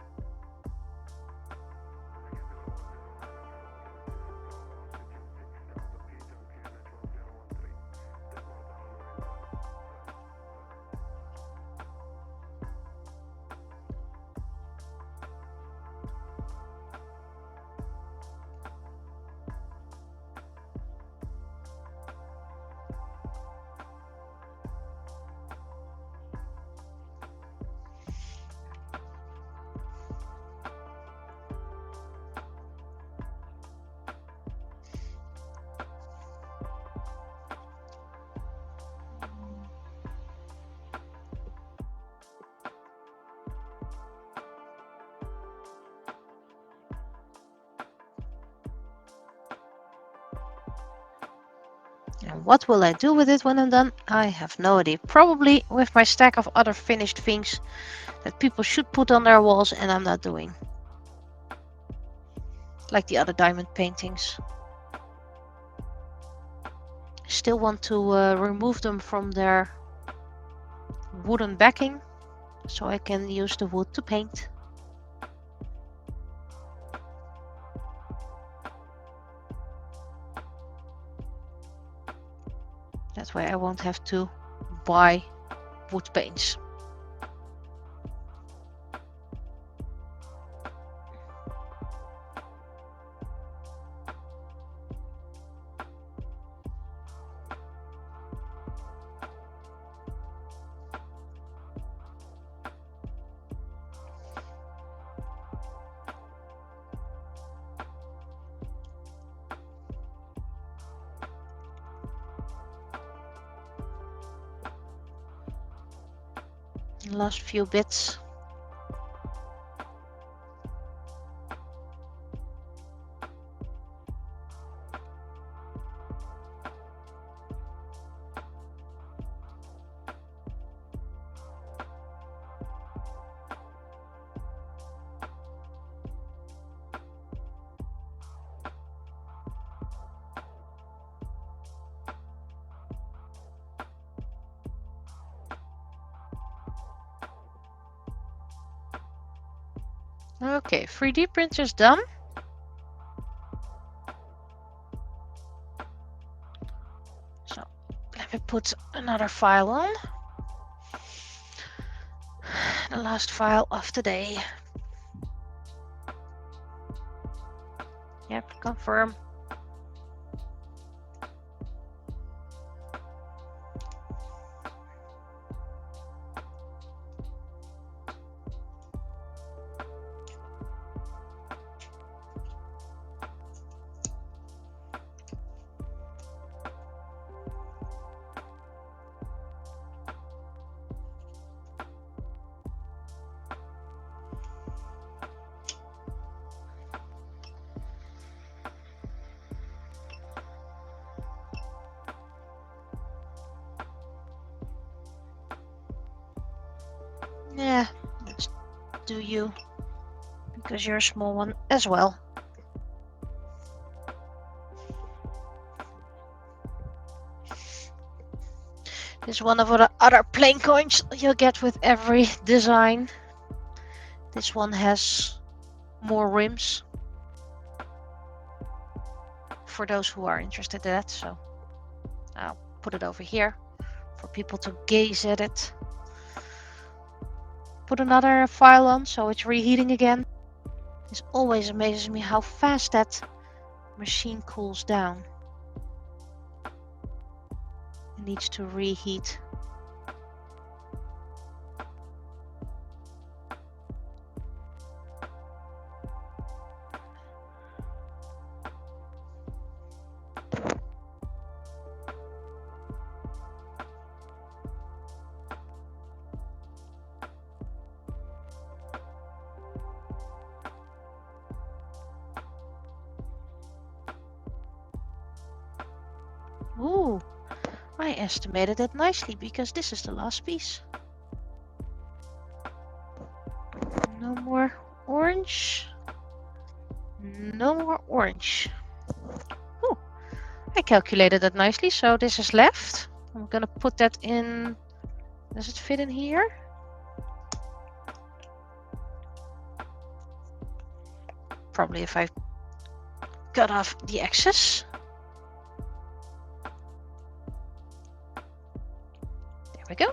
And what will I do with it when I'm done? I have no idea. Probably with my stack of other finished things that people should put on their walls and I'm not doing. Like the other diamond paintings. I still want to remove them from their wooden backing so I can use the wood to paint. That way I won't have to buy wood paints. Last few bits. Okay, 3D printer's done. So let me put another file on. The last file of the day. Yep, confirm. Yeah, let's do you, because you're a small one as well. This is one of the other plain coins you'll get with every design. This one has more rims, for those who are interested in that, so I'll put it over here for people to gaze at it. Put another file on so it's reheating again. This always amazes me how fast that machine cools down. It needs to reheat. Ooh, I estimated it nicely because this is the last piece. No more orange. No more orange. Ooh, I calculated that nicely, so this is left. I'm gonna put that in. Does it fit in here? Probably if I cut off the excess. There we go.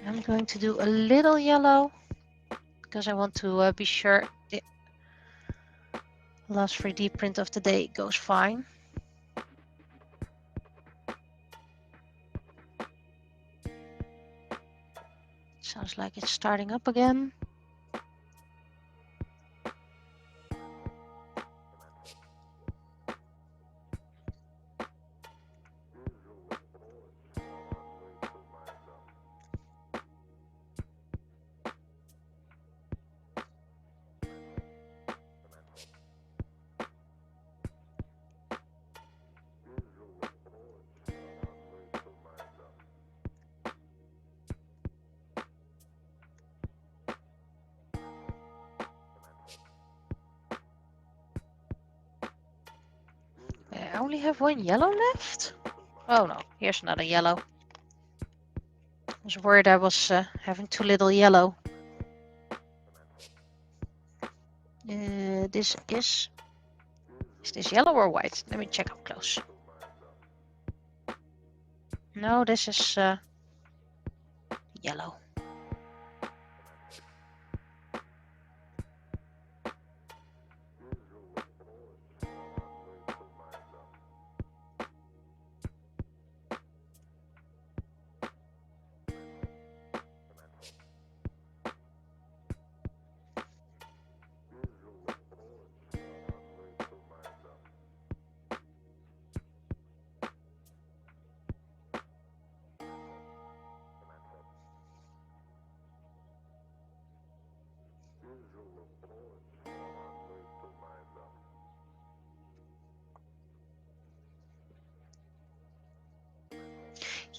I'm going to do a little yellow because I want to be sure the last 3D print of the day goes fine. Sounds like it's starting up again. I only have one yellow left. Oh no, here's another yellow. I was worried I was having too little yellow. This is this yellow or white? Let me check up close. No, this is yellow.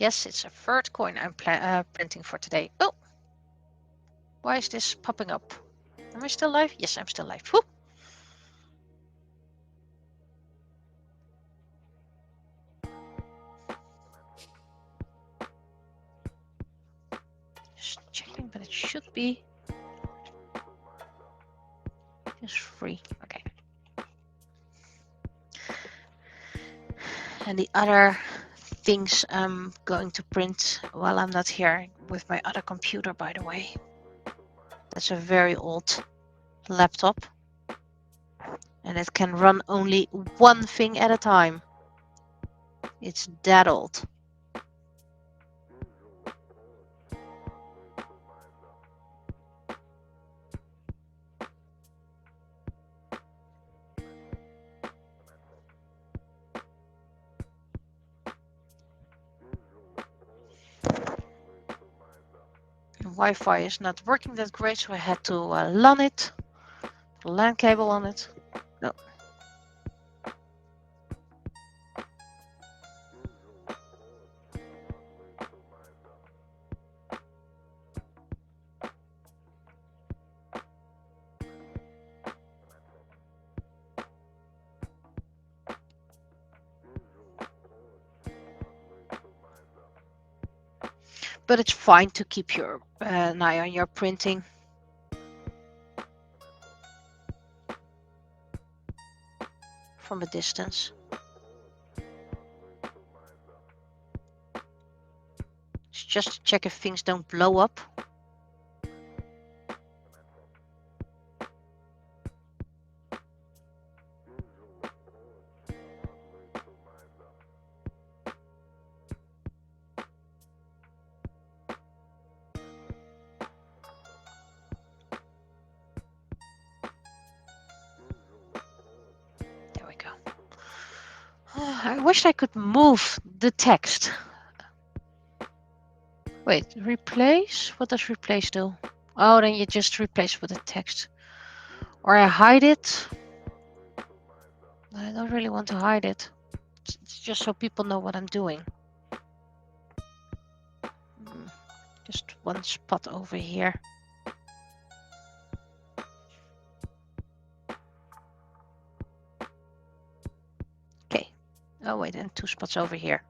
Yes, it's a third coin I'm printing for today. Oh, why is this popping up? Am I still live? Yes, I'm still live. Whew. Just checking, but it should be just free. Okay. And the other things I'm going to print while I'm not here with my other computer, by the way. That's a very old laptop. And it can run only one thing at a time. It's that old. Wi-Fi is not working that great, so I had to LAN it. The LAN cable on it. No. But it's fine to keep your an eye on your printing. From a distance. It's just to check if things don't blow up. There we go. I wish I could move the text. Wait, replace? What does replace do? Oh, then you just replace with the text. Or I hide it. I don't really want to hide it. It's just so people know what I'm doing. Just one spot over here. Okay. Oh wait, and 2 spots over here.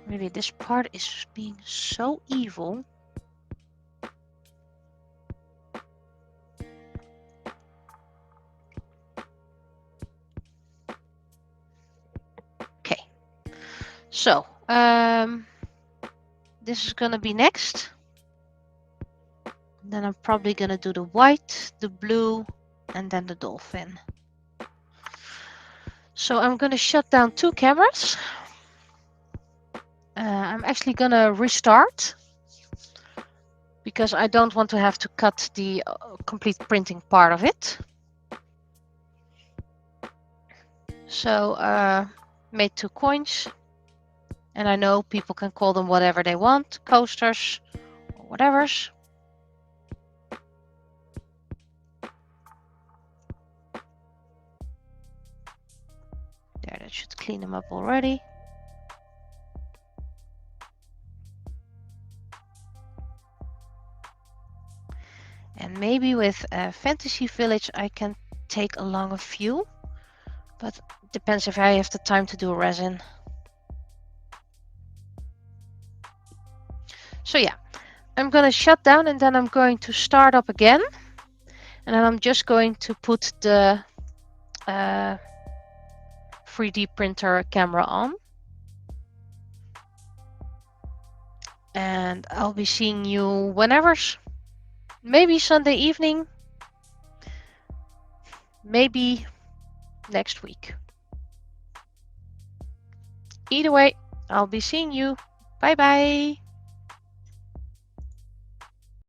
Really, this part is being so evil. Okay. So, this is gonna be next. Then I'm probably gonna do the white, the blue, and then the dolphin. So I'm gonna shut down 2 cameras. I'm actually gonna restart because I don't want to have to cut the complete printing part of it. So made 2 coins, and I know people can call them whatever they want, coasters or whatever's. There, that should clean them up already. And maybe with Fantasy Village I can take along a few, but it depends if I have the time to do resin. So yeah, I'm gonna shut down and then I'm going to start up again. And then I'm just going to put the 3D printer camera on. And I'll be seeing you whenever's. Maybe Sunday evening. Maybe next week. Either way, I'll be seeing you. Bye bye.